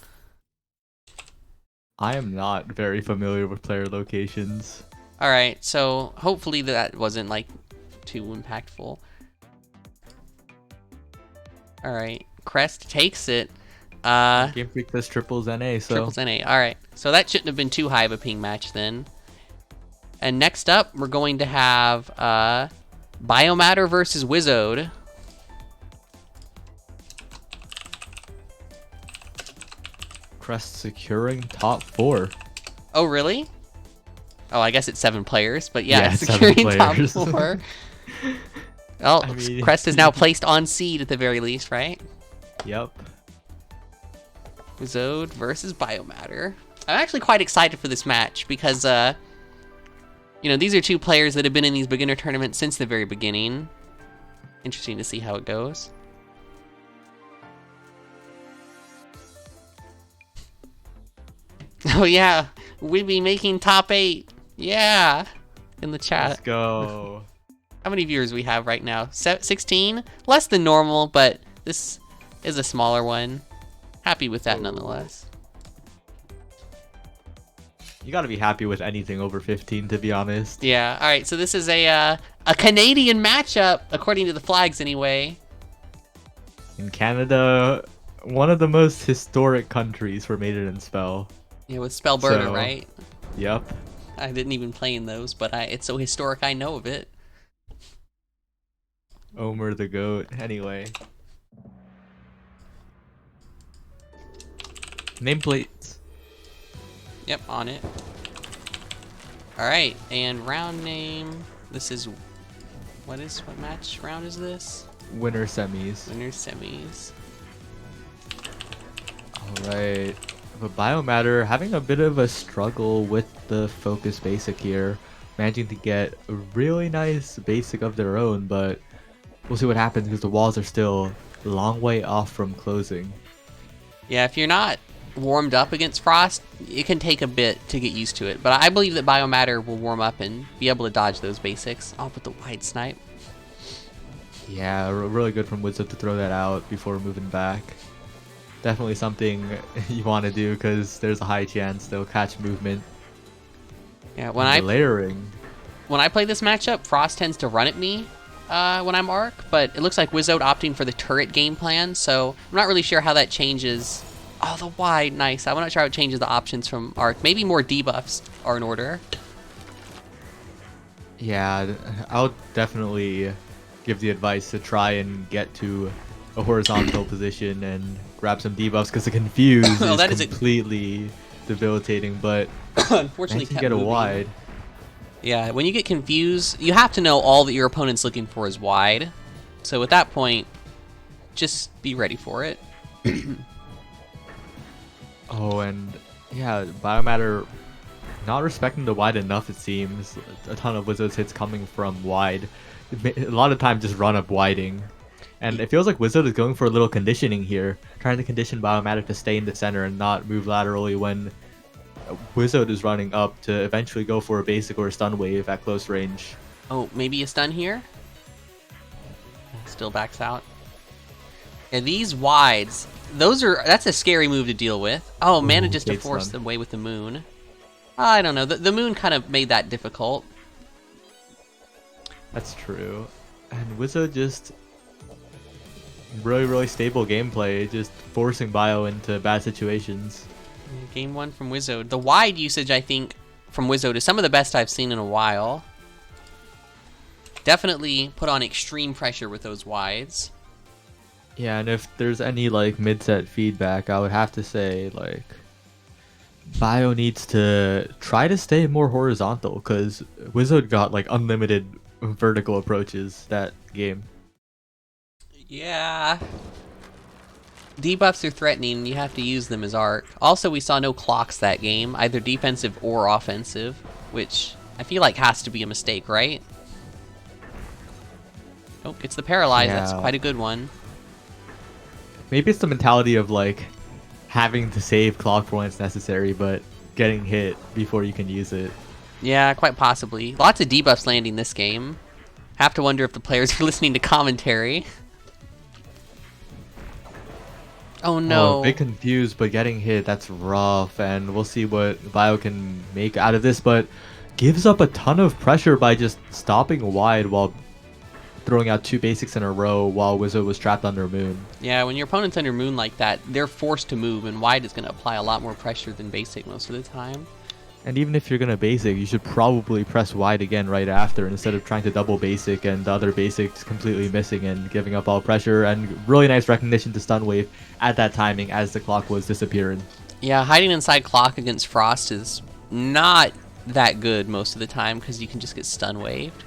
I am not very familiar with player locations. All right, so hopefully that wasn't like too impactful. All right, Crest takes it. Game Freak says triples NA, so Triples NA. All right, so that shouldn't have been too high of a ping match then. And next up, we're going to have Biomatter versus Wizode. Crest securing top 4. Oh, really? Oh, I guess it's 7 players, but yeah, it's securing 7 top players. 4. Well, I mean- Crest is now placed on seed at the very least, right? Yep. Wizode versus Biomatter. I'm actually quite excited for this match because, you know, these are 2 players that have been in these beginner tournaments since the very beginning. Interesting to see how it goes. Oh yeah, we'd be making top 8. Yeah, in the chat. Let's go. How many viewers we have right now? 16? Less than normal, but this is a smaller one. Happy with that nonetheless. You gotta be happy with anything over 15, to be honest. Yeah. All right. So this is a Canadian matchup, according to the flags, anyway. In Canada, one of the most historic countries for Maiden and Spell. Yeah, with Spellburner, So- right? Yep. I didn't even play in those, but it's so historic. I know of it. Omer the goat. Anyway. Nameplates. Yep, on it. All right, and round name. This is what match round is this? Winner semis. Winner semis. Alright. But Biomatter having a bit of a struggle with the focus basic here. Managing to get a really nice basic of their own, but we'll see what happens because the walls are still a long way off from closing. Yeah, if you're not warmed up against Frost, it can take a bit to get used to it. But I believe that Biomatter will warm up and be able to dodge those basics. Off with the wide snipe. Yeah, really good from Wizard to throw that out before moving back. Definitely something you want to do because there's a high chance they'll catch movement. Yeah, The layering. when I play this matchup, Frost tends to run at me when I'm Arc, but it looks like Wizode opting for the turret game plan, so I'm not really sure how that changes. Oh, the wide, nice. I'm not sure how it changes the options from Arc. Maybe more debuffs are in order. Yeah, I'll definitely give the advice to try and get to a horizontal position and grab some debuffs because the confuse Oh, that is is completely debilitating, but Unfortunately, once you kept get a moving. wide, Yeah, when you get confused, you have to know all that your opponent's looking for is wide. So at that point, just be ready for it. oh, and yeah, Biomatter not respecting the wide enough, it seems. A ton of Wizards hits coming from wide. A lot of times just run up widing. And it feels like Wizard is going for a little conditioning here, trying to condition Biomatter to stay in the center and not move laterally when Wizard is running up to eventually go for a basic or a stun wave at close range. Oh, maybe a stun here? Still backs out. Yeah, these wides, that's a scary move to deal with. Oh, manages to gate force stun. the way with the moon. I don't know, the moon kind of made that difficult. That's true. And Wizard just really stable gameplay, just forcing Bio into bad situations. Game 1 from Wizode. The wide usage, I think, from Wizode is some of the best I've seen in a while. Definitely put on extreme pressure with those wides. Yeah, and if there's any like mid-set feedback, I would have to say like Bio needs to try to stay more horizontal because Wizard got like unlimited vertical approaches that game. Yeah. Debuffs are threatening, you have to use them as Arc. Also, we saw no clocks that game, either defensive or offensive, which I feel like has to be a mistake, right? Oh, gets the paralyze, that's Yeah. quite a good one. Maybe it's the mentality of like having to save clock when it's necessary, but getting hit before you can use it. Yeah, quite possibly. Lots of debuffs landing this game. Have to wonder if the players are listening to commentary. Oh Oh, a no. bit confused, but getting hit, that's rough, and we'll see what Bio can make out of this, but gives up a ton of pressure by just stopping wide while throwing out 2 basics in a row while Wizzo was trapped under Moon. Yeah, when your opponent's under Moon like that, they're forced to move, and wide is going to apply a lot more pressure than basic most of the time. And even if you're gonna basic, you should probably press wide again right after instead of trying to double basic and the other basics completely missing and giving up all pressure. And really nice recognition to stun wave at that timing as the clock was disappearing. Yeah, hiding inside clock against Frost is not that good most of the time because you can just get stun waved.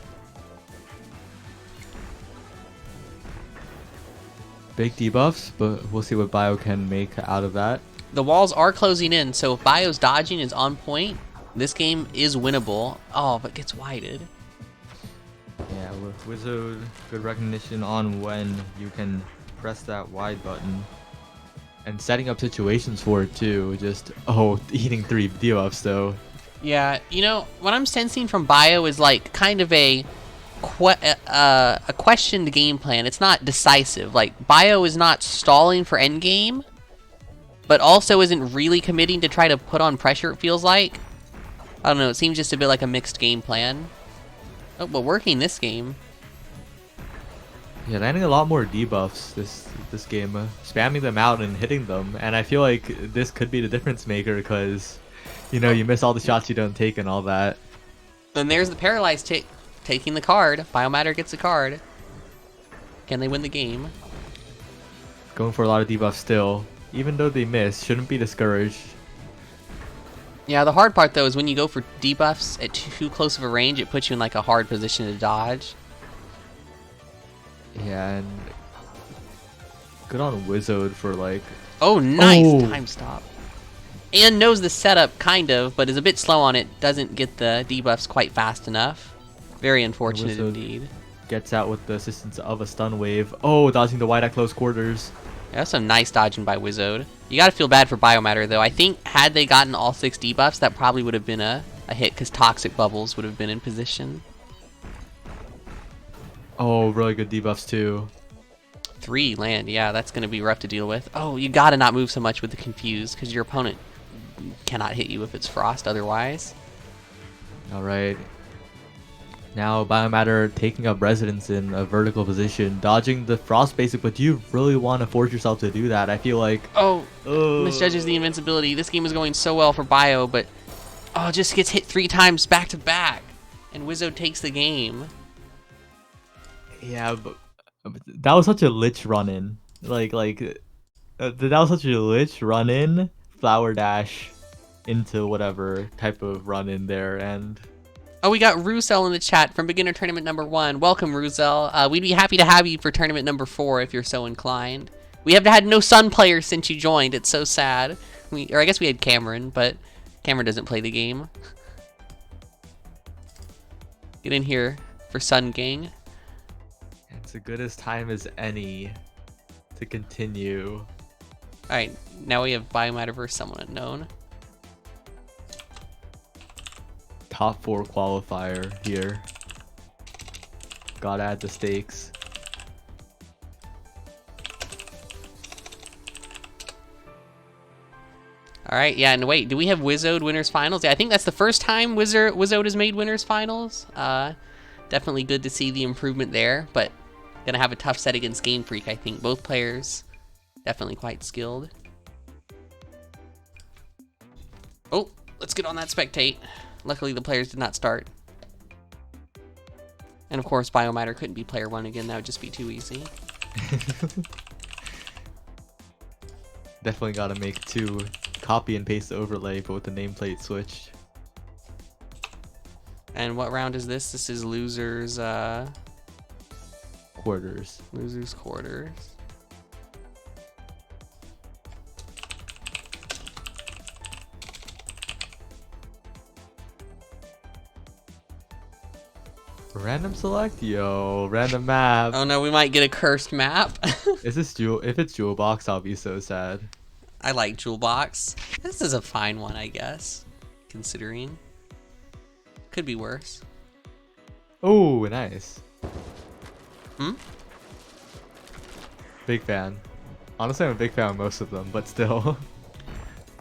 Big debuffs, but we'll see what Bio can make out of that. The walls are closing in, so if Bio's dodging is on point, this game is winnable. Oh, but gets wided. Yeah, with Wizard, good recognition on when you can press that wide button. And setting up situations for it too, just, eating 3 debuffs though. Yeah, you know, what I'm sensing from Bio is like kind of a questioned game plan. It's not decisive. Like, Bio is not stalling for endgame, but also isn't really committing to try to put on pressure, it feels like. I don't know, it seems just a bit like a mixed game plan. Oh, but working this game. Yeah, landing a lot more debuffs this game, spamming them out and hitting them, and I feel like this could be the difference maker because, you miss all the shots you don't take and all that. And there's the Paralyzed taking the card. Biomatter gets a card. Can they win the game? Going for a lot of debuffs still, even though they miss, shouldn't be discouraged. Yeah, the hard part though is when you go for debuffs at too close of a range, it puts you in like a hard position to dodge. Yeah, and good on Wizard for like... Oh, nice time stop. And knows the setup kind of, but is a bit slow on it. Doesn't get the debuffs quite fast enough. Very unfortunate indeed. Gets out with the assistance of a stun wave. Oh, dodging the wide at close quarters. Yeah, that's some nice dodging by Wizard. You gotta feel bad for Biomatter though. I think had they gotten all 6 debuffs, that probably would have been a hit because Toxic Bubbles would have been in position. Oh, really good debuffs too. 3 land, yeah, that's gonna be rough to deal with. Oh, you gotta not move so much with the Confuse because your opponent cannot hit you if it's Frost otherwise. Alright. Now Biomatter taking up residence in a vertical position, dodging the Frost basic, but do you really want to force yourself to do that? I feel like... Oh, misjudges the invincibility. This game is going so well for Bio, but... Oh, just gets hit 3 times back to back. And Wizzo takes the game. Yeah, but that was such a lich run-in. That was such a lich run-in, flower dash into whatever type of run-in there, and... Oh, we got Ruzel in the chat from beginner tournament number 1. Welcome, Ruzel. We'd be happy to have you for tournament number 4 if you're so inclined. We have had no Sun players since you joined. It's so sad. Or I guess we had Cameron, but Cameron doesn't play the game. Get in here for Sun Gang. It's as good as time as any to continue. Alright, now we have Biomatter versus someone unknown. Top 4 qualifier here. Gotta add the stakes. Alright, yeah, and wait, do we have Wizode Winners Finals? Yeah, I think that's the first time Wizode has made Winners Finals. Definitely good to see the improvement there, but gonna have a tough set against Game Freak, I think. Both players definitely quite skilled. Oh, let's get on that spectate. Luckily, the players did not start. And of course, Biomatter couldn't be player 1 again. That would just be too easy. Definitely gotta make 2 copy and paste the overlay, but with the nameplate switched. And what round is this? This is losers, Quarters. Losers quarters. Random select? Yo, random map. Oh no, we might get a cursed map. Is this Jewel? If it's Jewel Box, I'll be so sad. I like Jewel Box. This is a fine one, I guess, considering. Could be worse. Oh, nice. Hmm? Big fan. Honestly, I'm a big fan of most of them, but still.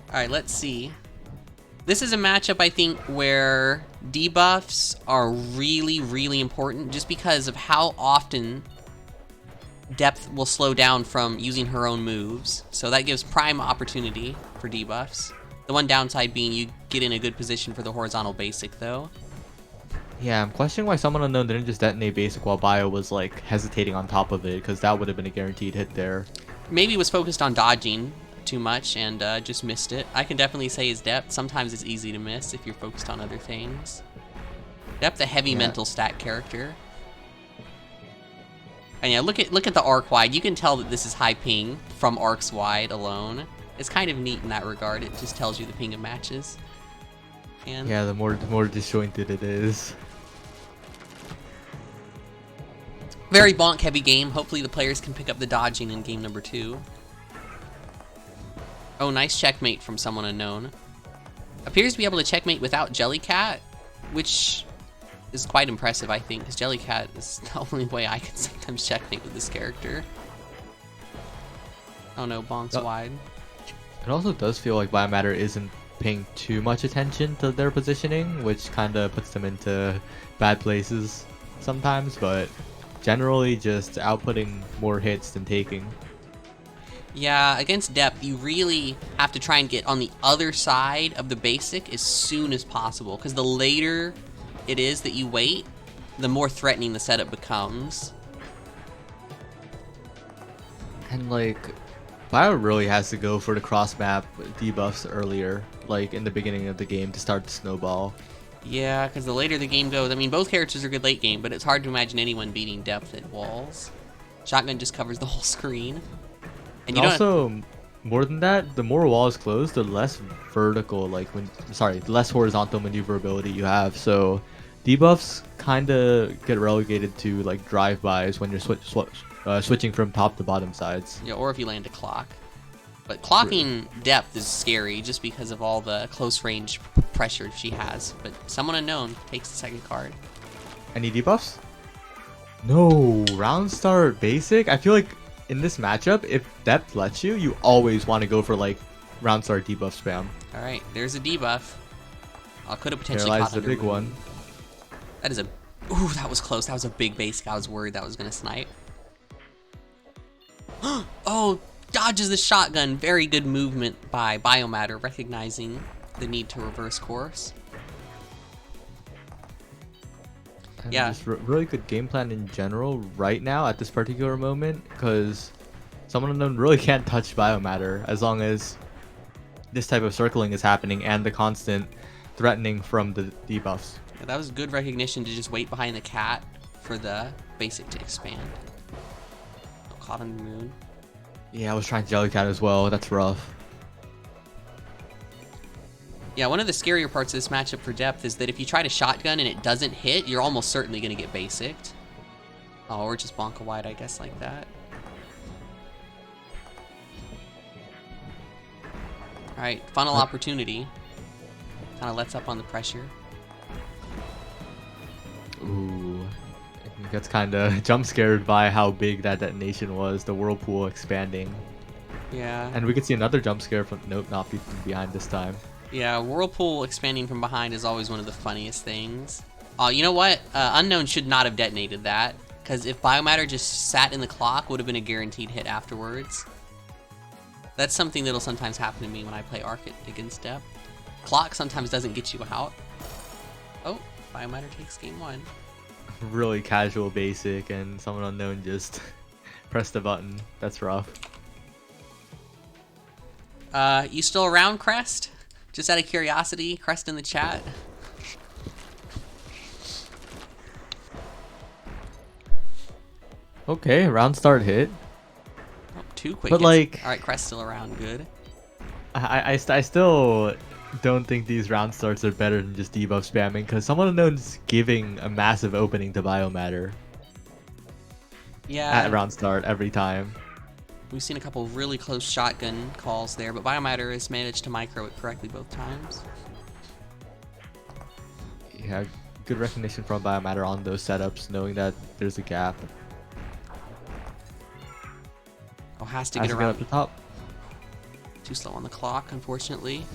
Alright, let's see. This is a matchup, I think, where debuffs are really, really important just because of how often Depth will slow down from using her own moves. So that gives prime opportunity for debuffs. The one downside being you get in a good position for the horizontal basic, though. Yeah, I'm questioning why Someone Unknown didn't just detonate basic while Bio was like hesitating on top of it, because that would have been a guaranteed hit there. Maybe was focused on dodging too much and just missed it. I can definitely say his Depth. Sometimes it's easy to miss if you're focused on other things. Depth, a heavy mental stat character. And yeah, look at the arc wide. You can tell that this is high ping from arcs wide alone. It's kind of neat in that regard. It just tells you the ping of matches. And yeah, the more disjointed it is. Very bonk heavy game. Hopefully the players can pick up the dodging in game number 2. Oh, nice checkmate from Someone Unknown. Appears to be able to checkmate without Jellycat, which is quite impressive, I think, because Jellycat is the only way I can sometimes checkmate with this character. Oh no, bonk's wide. It also does feel like Biomatter isn't paying too much attention to their positioning, which kind of puts them into bad places sometimes, but generally just outputting more hits than taking. Yeah, against Depth, you really have to try and get on the other side of the basic as soon as possible, because the later it is that you wait, the more threatening the setup becomes. And like, Bio really has to go for the cross map debuffs earlier, like in the beginning of the game to start the snowball. Yeah, because the later the game goes, I mean, both characters are good late game, but it's hard to imagine anyone beating Depth at walls. Shotgun just covers the whole screen. And you also, more than that, the more walls close, the less vertical, the less horizontal maneuverability you have. So debuffs kind of get relegated to like drive-bys when you're switching from top to bottom sides. Yeah, or if you land a clock. But clocking Depth is scary just because of all the close range pressure she has. But Someone Unknown takes the second card. Any debuffs? No, round start basic. I feel like in this matchup, if Depth lets you, you always want to go for like round start debuff spam. All right, there's a debuff. I could have potentially Paralyze caught the big one. That is a... Ooh, that was close. That was a big basic. I was worried that was going to snipe. Oh, dodges the shotgun. Very good movement by Biomatter, recognizing the need to reverse course. And yeah. Just really good game plan in general right now at this particular moment, because Someone Unknown really can't touch Biomatter as long as this type of circling is happening and the constant threatening from the debuffs. Yeah, that was good recognition to just wait behind the cat for the basic to expand. Oh, caught on the moon. Yeah, I was trying Jellycat as well. That's rough. Yeah, one of the scarier parts of this matchup for Depth is that if you try to shotgun and it doesn't hit, you're almost certainly going to get basicked. Oh, or just bonk a wide, I guess, like that. Alright, funnel opportunity. Kind of lets up on the pressure. Ooh. I think that's kind of jump scared by how big that detonation was, the whirlpool expanding. Yeah. And we could see another jump scare from, nope, not from behind this time. Yeah, whirlpool expanding from behind is always one of the funniest things. Oh, you know what? Unknown should not have detonated that, because if Biomatter just sat in the clock, would have been a guaranteed hit afterwards. That's something that'll sometimes happen to me when I play Arc against Depth. Clock sometimes doesn't get you out. Oh, Biomatter takes game 1. Really casual basic, and Someone Unknown just pressed the button. That's rough. You still around, Crest? Just out of curiosity, Crest in the chat. Okay, round start hit. Oh, 2 quick But hits. like, All right, Crest still around. Good. I still don't think these round starts are better than just debuff spamming, because Someone Unknown's giving a massive opening to Biomatter Yeah. at round start every time. We've seen a couple really close shotgun calls there, but Biomatter has managed to micro it correctly both times. Yeah, good recognition from Biomatter on those setups, knowing that there's a gap. Oh, has to get around. Up the top. Too slow on the clock, unfortunately.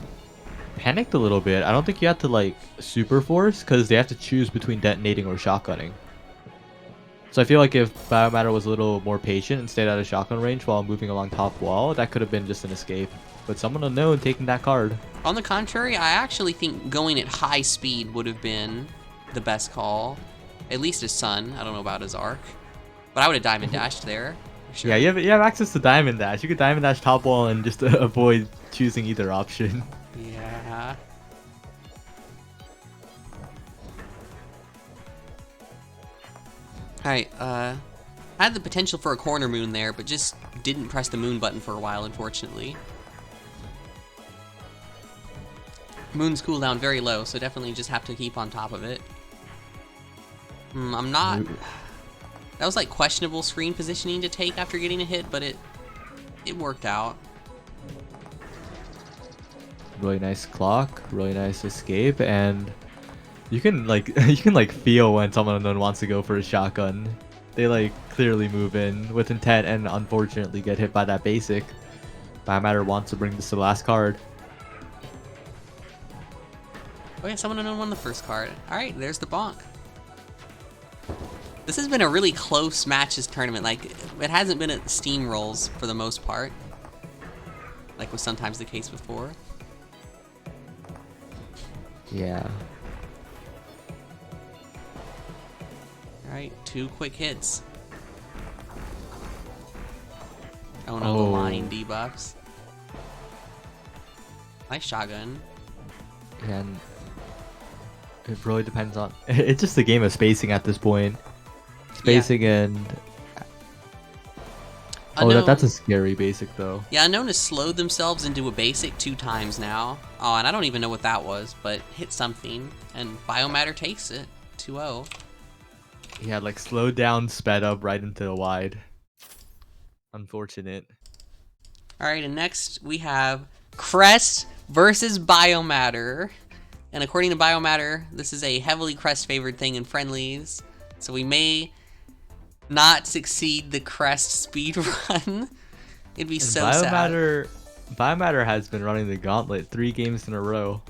Panicked a little bit. I don't think you have to like super force because they have to choose between detonating or shotgunning. So I feel like if Biomatter was a little more patient and stayed out of shotgun range while moving along top wall, that could have been just an escape. But someone unknown taking that card. On the contrary, I actually think going at high speed would have been the best call. At least his Sun. I don't know about his Arc. But I would have diamond dashed there. Sure. Yeah, you have access to diamond dash. You could diamond dash top wall and just avoid choosing either option. Yeah. Alright, had the potential for a corner moon there, but just didn't press the moon button for a while, unfortunately. Moon's cooldown very low, so definitely just have to keep on top of it. I'm not... That was like questionable screen positioning to take after getting a hit, but it worked out. Really nice clock, really nice escape, and you can like feel when someone unknown wants to go for a shotgun. They like clearly move in with intent and unfortunately get hit by that basic. Biomatter wants to bring this to the last card. Oh yeah, someone unknown won the first card. Alright, there's the bonk. This has been a really close matches tournament. Like, it hasn't been at steamrolls for the most part, like was sometimes the case before. Yeah. Alright, 2 quick hits. Oh no, the line debuffs. Nice shotgun. And it really depends on... It's just a game of spacing at this point. Spacing and... Oh, that's a scary basic though. Yeah, Unknown has slowed themselves into a basic 2 times now. Oh, and I don't even know what that was, but hit something. And Biomatter takes it. 2-0. He had like slowed down, sped up right into the wide. Unfortunate. Alright, and next we have Crest versus Biomatter. And according to Biomatter, this is a heavily Crest favored thing in friendlies. So we may not succeed the Crest speed run. It'd be so sad. Biomatter has been running the gauntlet 3 games in a row.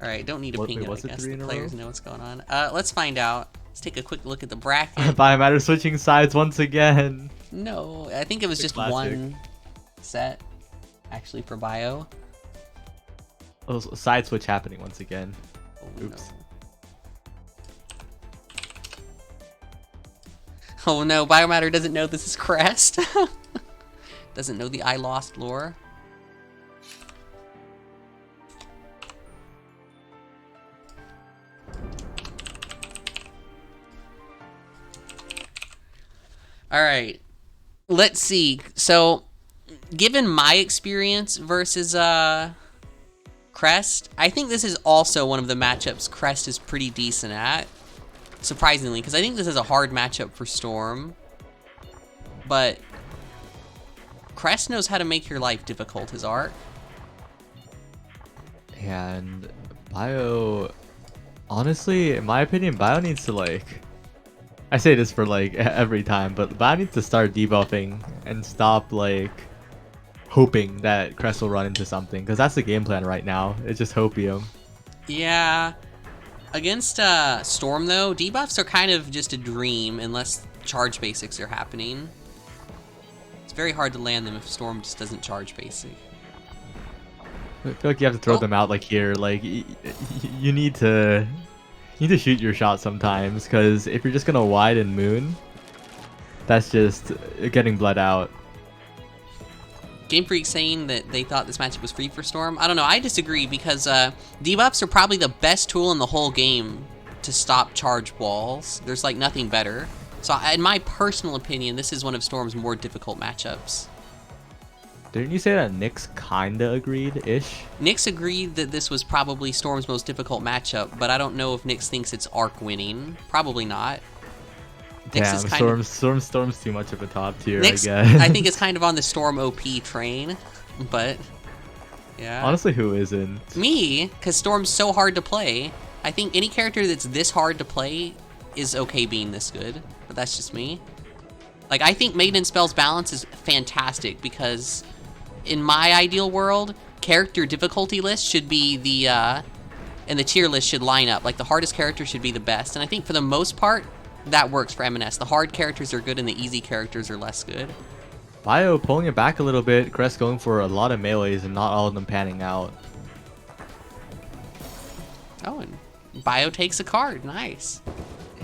Alright, don't need to ping it, I guess. The players know what's going on. Let's find out. Let's take a quick look at the bracket. Biomatter switching sides once again. No, I think it was just one set, actually, for Bio. Oh, side switch happening once again. Oh, oops. No. Oh no, Biomatter doesn't know this is Crest. Doesn't know the I Lost lore. Alright, let's see. So, given my experience versus Crest, I think this is also one of the matchups Crest is pretty decent at. Surprisingly, because I think this is a hard matchup for Storm. But Crest knows how to make your life difficult, his Arc. Yeah, and Bio... Honestly, in my opinion, Bio needs to like... I say this for like every time, but Bio needs to start debuffing and stop like hoping that Crest will run into something, because that's the game plan right now. It's just hopium. Yeah. Against Storm though, debuffs are kind of just a dream unless charge basics are happening. It's very hard to land them if Storm just doesn't charge basic. I feel like you have to throw them out like here. Like you need to shoot your shot sometimes, because if you're just gonna wide and moon, that's just getting bled out. Game Freak saying that they thought this matchup was free for Storm. I don't know, I disagree, because debuffs are probably the best tool in the whole game to stop charge walls. There's like nothing better. So in my personal opinion, this is one of Storm's more difficult matchups. Didn't you say that Nyx kinda agreed-ish? Nyx agreed that this was probably Storm's most difficult matchup, but I don't know if Nyx thinks it's Arc winning. Probably not. Nyx Damn, is kind of Storm's too much of a top tier, Nyx, I guess. I think is kind of on the Storm OP train, but yeah. Honestly, who isn't? Me, because Storm's so hard to play. I think any character that's this hard to play is okay being this good, but that's just me. Like, I think Maiden Spell's balance is fantastic because in my ideal world, character difficulty list should be the, and the tier list should line up. Like, the hardest character should be the best, and I think for the most part, that works for MnS. The hard characters are good and the easy characters are less good. Bio pulling it back a little bit. Crest going for a lot of melees and not all of them panning out. Oh, and Bio takes a card. Nice.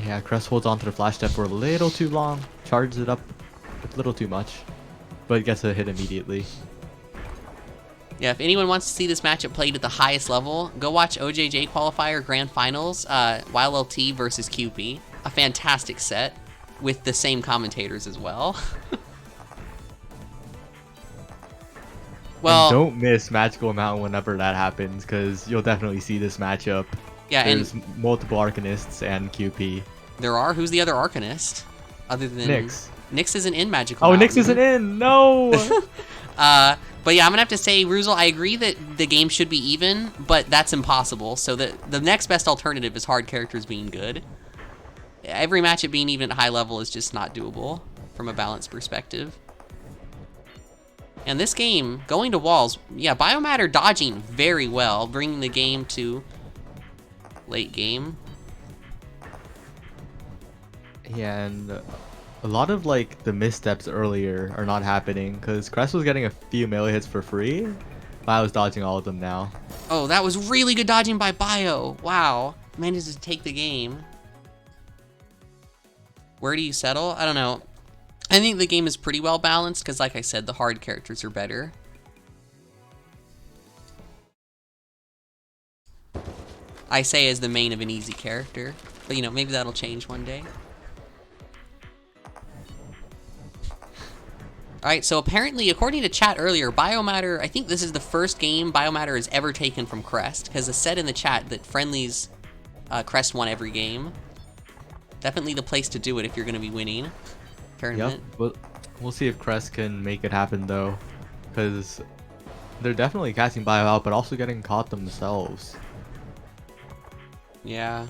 Yeah, Crest holds onto the flash step for a little too long. Charges it up a little too much. But gets a hit immediately. Yeah, if anyone wants to see this matchup played at the highest level, go watch OJJ Qualifier Grand Finals, Wild LT versus QP. A fantastic set with the same commentators as well. Well, and don't miss Magical Mountain whenever that happens, because you'll definitely see this matchup. yeah, There's and multiple Arcanists and QP. there are. Who's the other Arcanist? Other than Nyx. Nyx isn't in Magical Oh, Mountain. Nyx isn't in! No! But yeah, I'm gonna have to say, Ruzel, I agree that the game should be even, but that's impossible. So the next best alternative is hard characters being good. Every matchup being even at high level is just not doable from a balance perspective. And this game, going to walls, yeah, Biomatter dodging very well, bringing the game to late game. Yeah, and a lot of like the missteps earlier are not happening, because Crest was getting a few melee hits for free. Bio's dodging all of them now. Oh, that was really good dodging by Bio. Wow, managed to take the game. Where do you settle? I don't know. I think the game is pretty well balanced because, like I said, the hard characters are better. I say as the main of an easy character, but you know, maybe that'll change one day. Alright, so apparently, according to chat earlier, Biomatter, I think this is the first game Biomatter has ever taken from Crest, because it said in the chat that friendlies, Crest won every game. Definitely the place to do it if you're going to be winning tournament. Yep, but we'll see if Crest can make it happen though, because they're definitely casting Bio out, but also getting caught themselves. Yeah.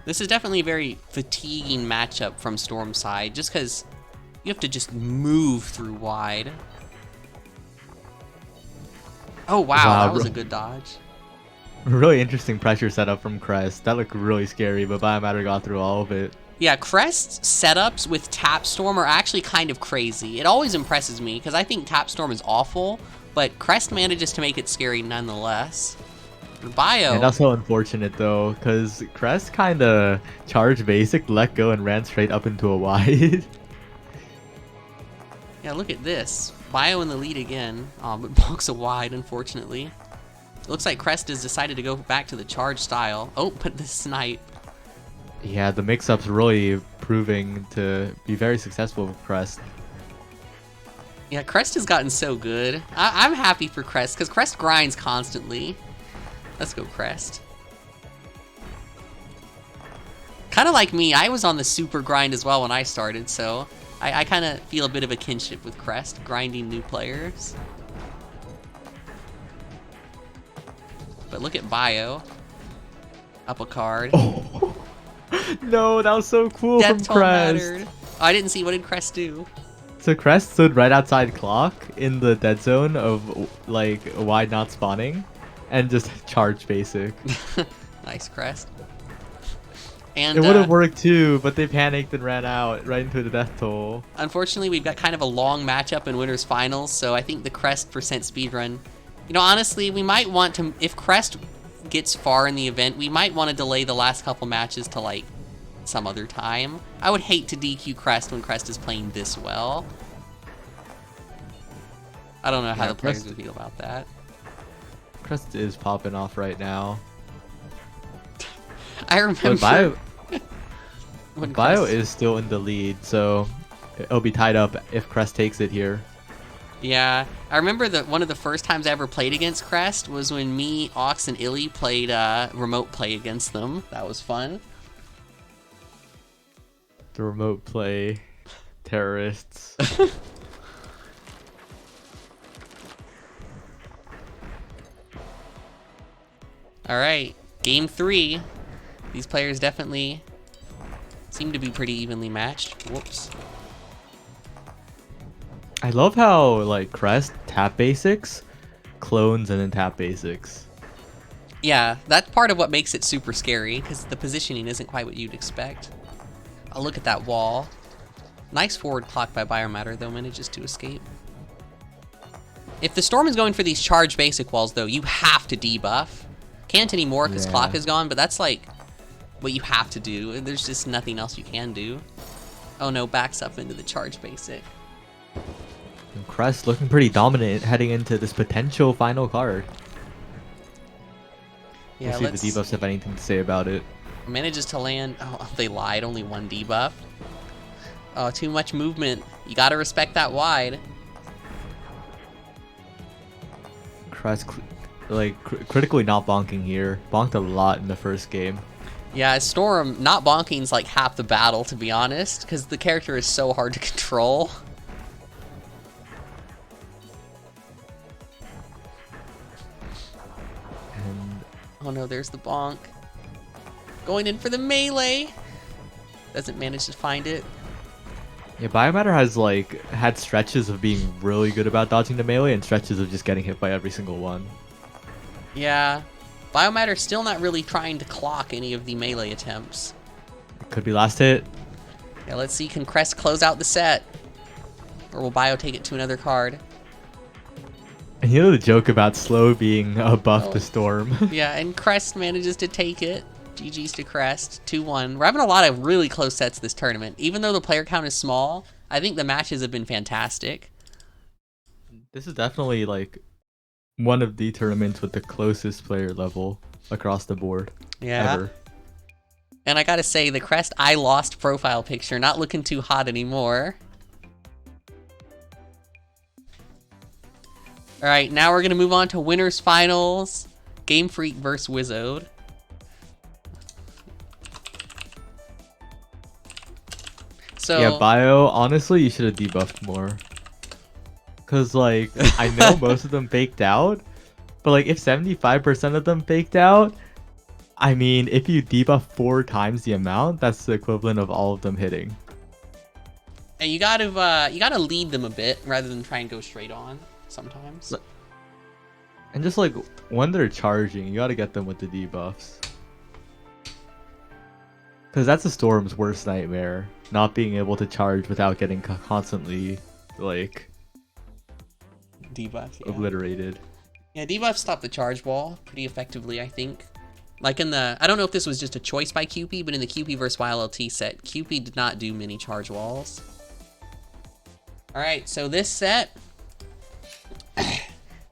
This is definitely a very fatiguing matchup from Storm's side, just because you have to just move through wide. Oh wow, that was a good dodge. Really interesting pressure setup from Crest. That looked really scary, but Biomatter got through all of it. Yeah, Crest's setups with Tap Storm are actually kind of crazy. It always impresses me, because I think Tap Storm is awful, but Crest manages to make it scary nonetheless. Bio. And that's so unfortunate though, because Crest kind of charged basic, let go, and ran straight up into a wide. Yeah, look at this. Bio in the lead again, but blocks a wide, unfortunately. It looks like Crest has decided to go back to the charge style. Oh, but the snipe. Yeah, the mix-up's really proving to be very successful with Crest. Yeah, Crest has gotten so good. I'm happy for Crest, because Crest grinds constantly. Let's go, Crest. Kind of like me, I was on the super grind as well when I started, so I kind of feel a bit of a kinship with Crest, grinding new players. But look at Bio. Up a card. Oh. No, that was so cool Death from toll Crest. mattered. Oh, I didn't see. What did Crest do? So Crest stood right outside clock in the dead zone of like wide not spawning, and just charged basic. Nice, Crest. And it would have worked too, but they panicked and ran out right into the death toll. Unfortunately, we've got kind of a long matchup in Winners Finals, so I think the Crest percent speedrun. You know, honestly, we might want to, if Crest gets far in the event, we might want to delay the last couple matches to like some other time. I would hate to DQ Crest when Crest is playing this well. I don't know how the players would feel about that. Crest is popping off right now. I remember But Bio is still in the lead, so it'll be tied up if Crest takes it here. Yeah, I remember that one of the first times I ever played against Crest was when me, Ox, and Illy played remote play against them. That was fun. The remote play terrorists. Alright, game 3. These players definitely seem to be pretty evenly matched. Whoops. I love how like Crest tap basics, clones, and then tap basics. Yeah, that's part of what makes it super scary, because the positioning isn't quite what you'd expect. Oh, look at that wall. Nice forward clock by Biomatter, though, manages to escape. If the Storm is going for these charge basic walls, though, you have to debuff. Can't anymore because clock is gone, but that's like what you have to do. There's just nothing else you can do. Oh no, backs up into the charge basic. And Crest looking pretty dominant heading into this potential final card. Yeah, we'll see if the debuffs have anything to say about it. Manages to land. Oh, they lied. Only one debuff. Oh, too much movement. You gotta respect that wide. Crest, critically not bonking here. Bonked a lot in the first game. Yeah, Storm not bonking's like half the battle, to be honest, because the character is so hard to control. And oh no, there's the bonk. Going in for the melee. Doesn't manage to find it. yeah, Biomatter has like had stretches of being really good about dodging the melee and stretches of just getting hit by every single one. Yeah, Biomatter's still not really trying to clock any of the melee attempts. It could be last hit. Yeah, let's see, can Crest close out the set? Or will Bio take it to another card? And you know the joke about slow being a buff to Storm? Yeah, and Crest manages to take it. GG's to Crest, 2-1. We're having a lot of really close sets this tournament. Even though the player count is small, I think the matches have been fantastic. This is definitely like one of the tournaments with the closest player level across the board. Yeah. Ever. And I gotta say, the Crest I lost profile picture, not looking too hot anymore. Alright, now we're gonna move on to winners finals. Game Freak versus Wizode. So yeah, Bio, honestly, you should have debuffed more. Cause like, I know most of them baked out, but like if 75% of them baked out, I mean, if you debuff 4 times the amount, that's the equivalent of all of them hitting. and you gotta lead them a bit rather than try and go straight on sometimes. And just like when they're charging, you gotta get them with the debuffs. Cause that's a Storm's worst nightmare, not being able to charge without getting constantly like Debuff, yeah. obliterated. Yeah, debuff stopped the charge wall pretty effectively, I think. Like in the, I don't know if this was just a choice by QP, but in the QP versus YLT set, QP did not do many charge walls. Alright, so this set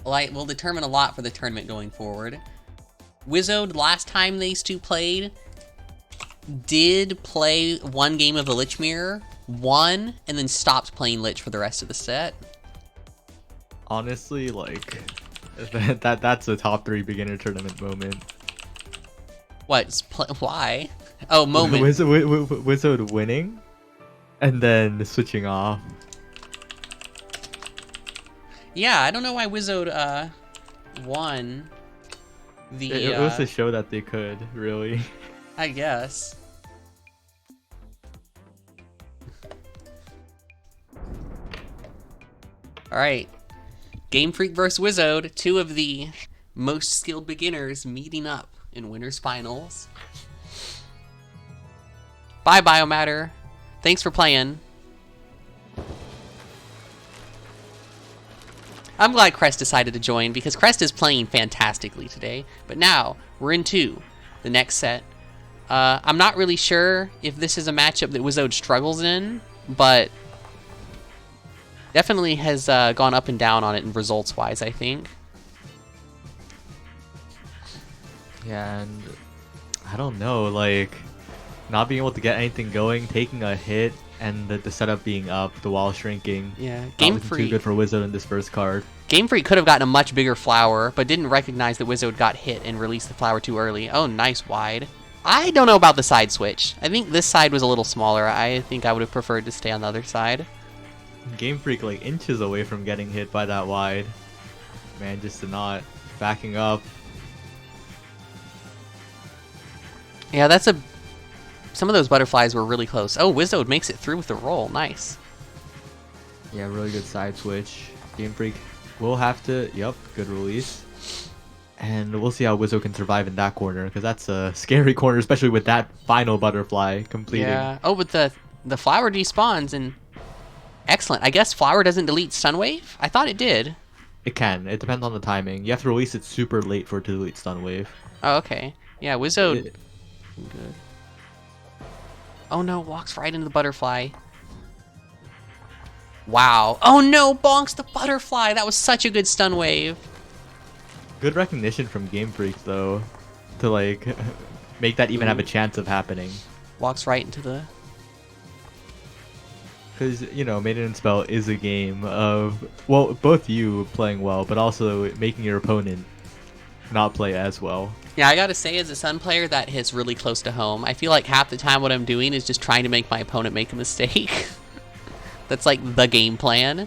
will determine a lot for the tournament going forward. Wizode, last time these two played, did play one game of the Lich Mirror, won, and then stopped playing Lich for the rest of the set. Honestly, like that's a top 3 beginner tournament moment. What? Why? Oh, moment. Wizard winning, and then switching off. Yeah, I don't know why Wizode won the. It was to show that they could, really. I guess. All right, Game Freak versus Wizode, 2 of the most skilled beginners meeting up in winners finals. Bye, Biomatter. Thanks for playing. I'm glad Crest decided to join because Crest is playing fantastically today. But now we're into the next set. I'm not really sure if this is a matchup that Wizode struggles in, but definitely has gone up and down on it in results-wise, I think. Yeah, and I don't know, like not being able to get anything going, taking a hit, and the setup being up, the wall shrinking. Yeah, Game Freak too good for Wizard in this first card. Game Freak could have gotten a much bigger flower, but didn't recognize that Wizode got hit and released the flower too early. Oh, nice wide. I don't know about the side switch. I think this side was a little smaller. I think I would have preferred to stay on the other side. Game Freak like inches away from getting hit by that wide. Man, just not backing up. Yeah, some of those butterflies were really close. Oh, Wizard makes it through with the roll. Nice. Yeah, really good side switch. Game Freak will have to, yep, good release. And we'll see how Wizzo can survive in that corner, because that's a scary corner, especially with that final butterfly completing. Yeah. Oh, but the flower despawns and excellent. I guess flower doesn't delete stun wave? I thought it did. It can. It depends on the timing. You have to release it super late for it to delete stun wave. Oh, okay. Yeah, Wizzo. Good. Oh no, walks right into the butterfly. Wow. Oh no, bonks the butterfly. That was such a good stun wave. Good recognition from Game Freak though, to like make that even have a chance of happening. Walks right into the... Because, you know, Maiden and Spell is a game of, well, both you playing well, but also making your opponent not play as well. Yeah, I gotta say, as a Sun player, that hits really close to home. I feel like half the time what I'm doing is just trying to make my opponent make a mistake. That's like the game plan.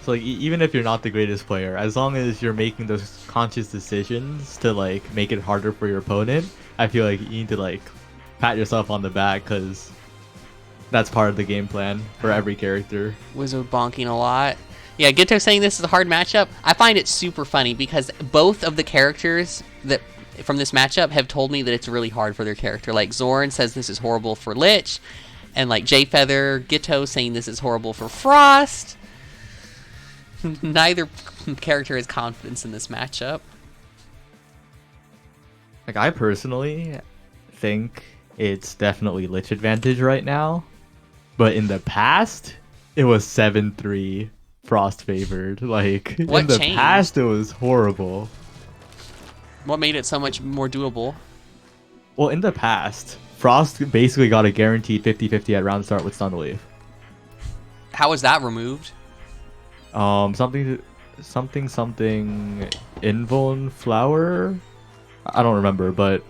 So like, even if you're not the greatest player, as long as you're making those conscious decisions to like make it harder for your opponent, I feel like you need to like pat yourself on the back, because that's part of the game plan for every character. Wizard bonking a lot. Yeah, Gito saying this is a hard matchup. I find it super funny because both of the characters that from this matchup have told me that it's really hard for their character. Like Zorn says this is horrible for Lich, and like J Feather, Gito saying this is horrible for Frost. Neither character has confidence in this matchup. Like, I personally think it's definitely Lich advantage right now, but in the past it was 7-3 Frost favored. Like, What in the changed? past it was horrible. What made it so much more doable? Well, in the past, Frost basically got a guaranteed 50-50 at round start with Stun Wave. How was that removed? Something Invuln Flower? I don't remember, but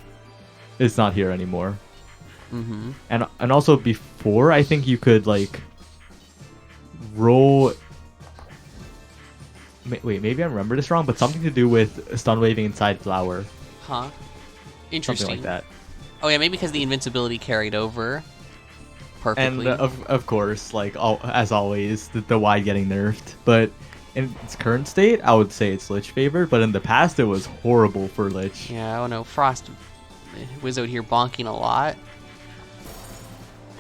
it's not here anymore. Mm-hmm. And also before, I think you could like roll. Wait, maybe I remember this wrong, but something to do with stun waving inside Flower. Huh. Interesting. Something like that. Oh yeah, maybe because the invincibility carried over perfectly. And of course, like as always, the wide getting nerfed. But in its current state, I would say it's Lich favored. But in the past, it was horrible for Lich. Yeah, oh no, Frost Wizard here bonking a lot.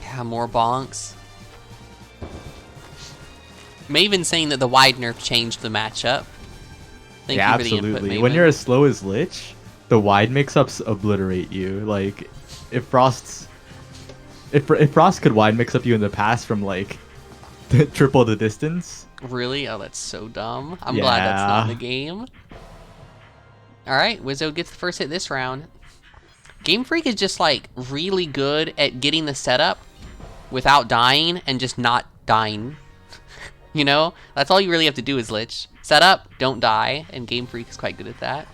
Yeah, more bonks. Maven saying that the wide nerf changed the matchup. Thank Yeah, you for the input, absolutely. Maven. When you're as slow as Lich, the wide mix-ups obliterate you. Like, if Frost could wide mix up you in the past from like triple the distance. Really? Oh, that's so dumb. I'm glad that's not in the game. Alright, Wizzo gets the first hit this round. Game Freak is just like really good at getting the setup without dying and just not dying. You know? That's all you really have to do is Lich. Set up, don't die, and Game Freak is quite good at that.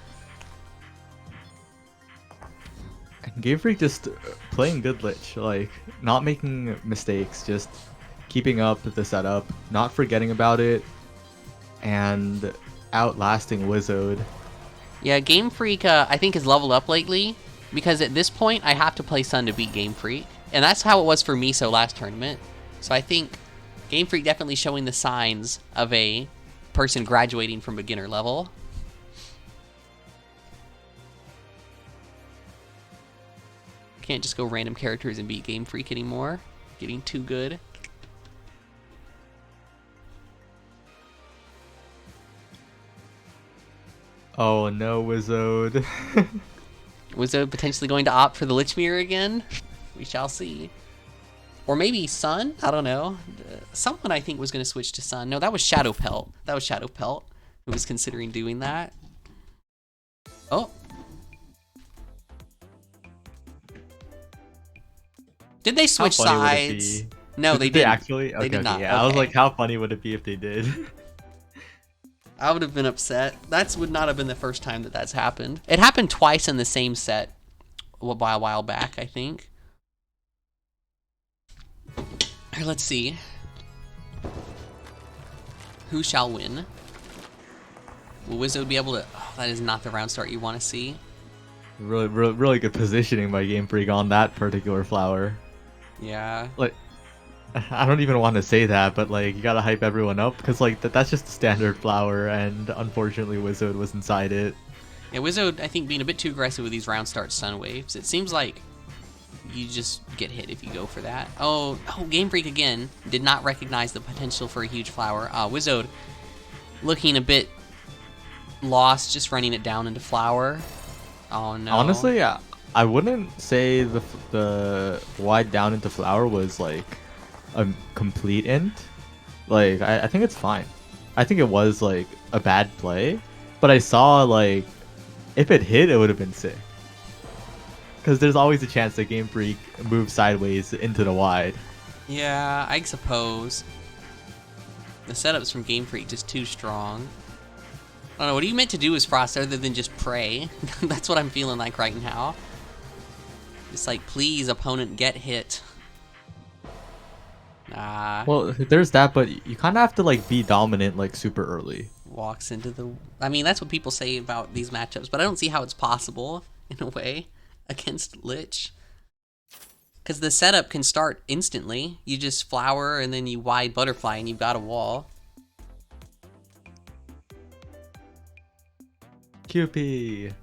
Game Freak just playing good Lich, like not making mistakes, just keeping up the setup, not forgetting about it, and outlasting Wizard. Yeah, Game Freak I think has leveled up lately because at this point I have to play Sun to beat Game Freak, and that's how it was for Miso last tournament. So I think Game Freak definitely showing the signs of a person graduating from beginner level. Can't just go random characters and beat Game Freak anymore. Getting too good. Oh no, Wizard. Wizzo potentially going to opt for the Lich Mirror again? We shall see. Or maybe Sun? I don't know. Someone I think was going to switch to Sun. No, that was Shadow Pelt. That was Shadow Pelt who was considering doing that. Oh. Did they switch sides? No, they didn't. Actually? Okay, they did not. Yeah, okay. I was like, how funny would it be if they did? I would have been upset. That would not have been the first time that that's happened. It happened twice in the same set. by a while back, I think. Alright, let's see. Who shall win? Will Wizzo be able to... Oh, that is not the round start you want to see. Really good positioning by Game Freak on that particular flower. Yeah. Like, I don't even want to say that, but like, you gotta hype everyone up because like that's just a standard flower, and unfortunately, Wizard was inside it. Yeah, Wizzo, I think, being a bit too aggressive with these round start stun waves. It seems like you just get hit if you go for that. Oh, Game Freak again did not recognize the potential for a huge flower. Wizzo looking a bit lost, just running it down into flower. Oh no. Honestly, I wouldn't say the wide down into flower was like a complete int. Like I think it's fine. I think it was like a bad play, but I saw like if it hit, it would have been sick. Because there's always a chance that Game Freak moves sideways into the wide. Yeah, I suppose. The setups from Game Freak just too strong. I don't know, what are you meant to do as Frost other than just pray? That's what I'm feeling like right now. Just like, please, opponent, get hit. Nah. Well, there's that, but you kind of have to like be dominant like super early. Walks into the... I mean, that's what people say about these matchups, but I don't see how it's possible, in a way, against Lich. Because the setup can start instantly. You just flower, and then you wide butterfly, and you've got a wall. QP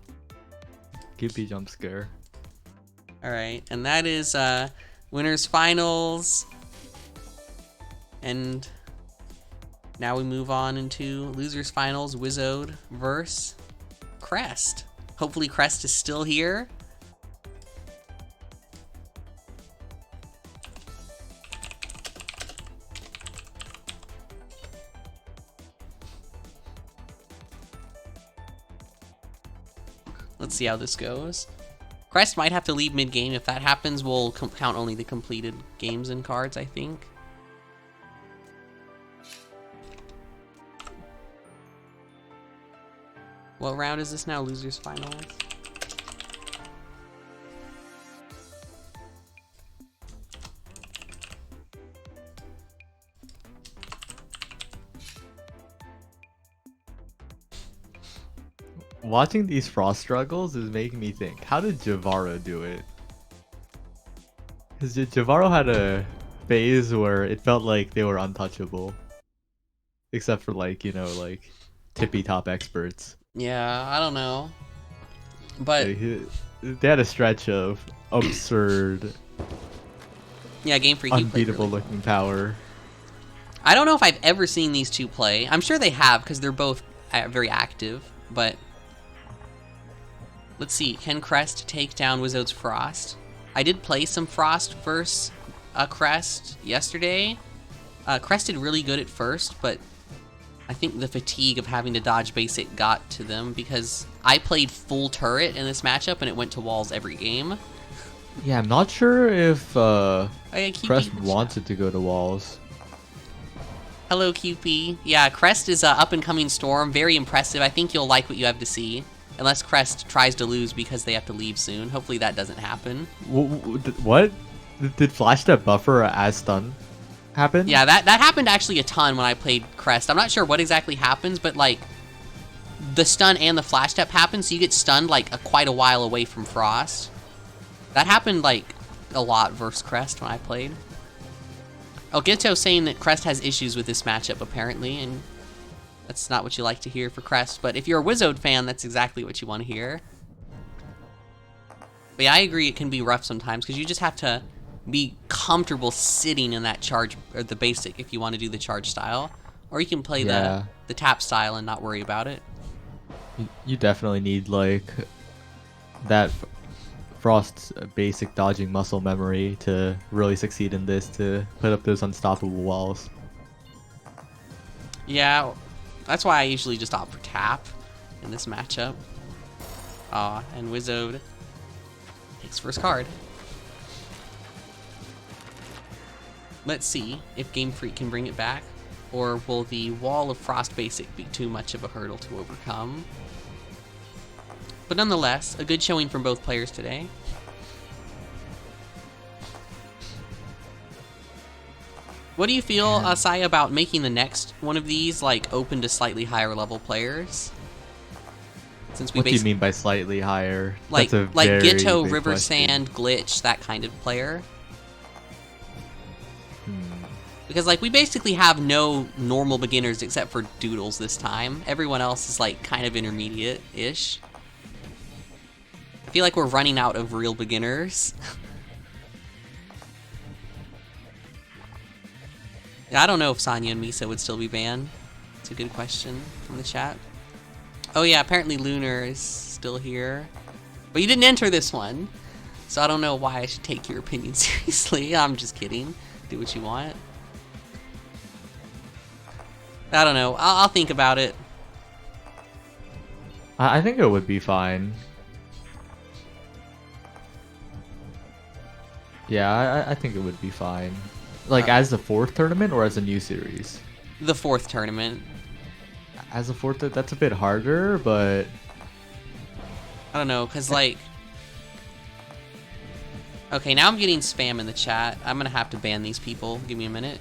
jump scare. Alright, and that is winners finals. And now we move on into losers finals, Wizode versus Crest. Hopefully Crest is still here. Let's see how this goes. Crest might have to leave mid-game. If that happens, we'll count only the completed games and cards, I think. What round is this now? Losers finals? Watching these Frost struggles is making me think, how did Javaro do it? Because Javaro had a phase where it felt like they were untouchable. Except for like, you know, like tippy top experts. Yeah, I don't know. But they had a stretch of absurd, yeah, Game Freak, you played unbeatable really looking power. I don't know if I've ever seen these two play. I'm sure they have because they're both very active, but let's see. Can Crest take down Wizode's Frost? I did play some Frost versus Crest yesterday. Crest did really good at first, but I think the fatigue of having to dodge basic got to them because I played full turret in this matchup and it went to walls every game. Yeah, I'm not sure if Crest QP wanted to go to walls. Hello, QP. Yeah, Crest is up and coming Storm. Very impressive. I think you'll like what you have to see. Unless Crest tries to lose because they have to leave soon. Hopefully that doesn't happen. What? Did Flash Step buffer as stun happen? Yeah, that happened actually a ton when I played Crest. I'm not sure what exactly happens, but like the stun and the flash step happen, so you get stunned like quite a while away from Frost. That happened like a lot versus Crest when I played. Elgito saying that Crest has issues with this matchup apparently, and that's not what you like to hear for Crest, but if you're a Wizode fan, that's exactly what you want to hear. But yeah, I agree it can be rough sometimes, because you just have to be comfortable sitting in that charge, or the basic, if you want to do the charge style. Or you can play the tap style and not worry about it. You definitely need, like, that Frost's basic dodging muscle memory to really succeed in this, to put up those unstoppable walls. Yeah, that's why I usually just opt for tap in this matchup. And Wizode takes first card. Let's see if Game Freak can bring it back, or will the wall of Frost Basic be too much of a hurdle to overcome? But nonetheless, a good showing from both players today. What do you feel, And Sai, about making the next one of these like open to slightly higher level players? Since we what do you mean by slightly higher? like That's a like very Gitto, big River question. Sand, Glitch, that kind of player. Hmm. Because like we basically have no normal beginners except for Doodles this time. Everyone else is like kind of intermediate-ish. I feel like we're running out of real beginners. Yeah, I don't know if Sonya and Misa would still be banned. It's a good question from the chat. Oh yeah, apparently Lunar is still here. But you didn't enter this one. So I don't know why I should take your opinion seriously. I'm just kidding. Do what you want. I don't know. I'll think about it. I think it would be fine. Yeah, I think it would be fine. Like as the fourth tournament or as a new series? The fourth tournament. As a fourth, that's a bit harder, but I don't know, cause like... Okay, now I'm getting spam in the chat. I'm gonna have to ban these people. Give me a minute.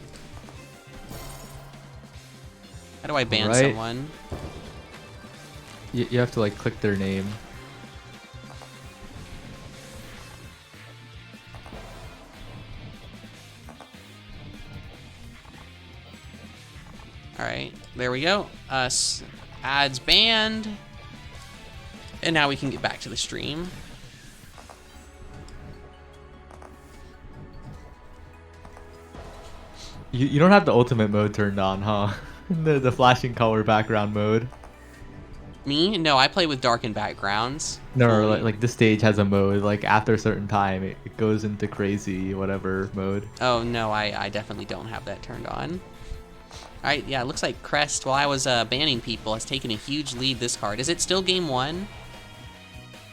How do I ban Alright. someone? you have to like click their name. Alright, there we go. Ads banned. And now we can get back to the stream. You don't have the ultimate mode turned on, huh? the flashing color background mode. Me? No, I play with darkened backgrounds. No, fully. like this stage has a mode. Like after a certain time, it goes into crazy whatever mode. Oh, no, I definitely don't have that turned on. Alright, yeah, it looks like Crest, while I was banning people, has taken a huge lead this card. Is it still game 1?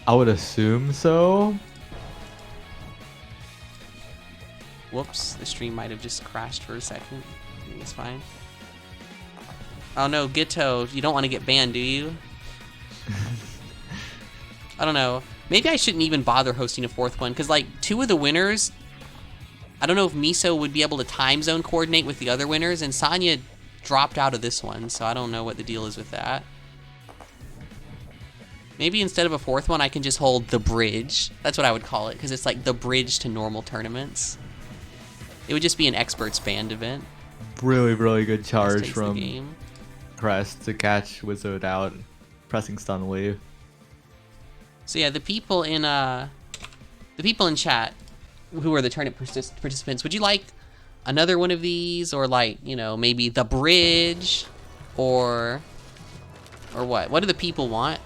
I would assume so. Whoops, the stream might have just crashed for a second. I think it's fine. Oh no, Gitto, you don't want to get banned, do you? I don't know. Maybe I shouldn't even bother hosting a fourth one, because like 2 of the winners, I don't know if Miso would be able to time zone coordinate with the other winners, and Sonya dropped out of this one, so I don't know what the deal is with that. Maybe instead of a fourth one, I can just hold the bridge. That's what I would call it, because it's like the bridge to normal tournaments. It would just be an experts band event. Really, really good charge Takes from the game. Crest to catch Wizard out, pressing stun wave. So yeah, the people in chat, who are the tournament participants, would you like another one of these, or like, you know, maybe the bridge, or what? What do the people want?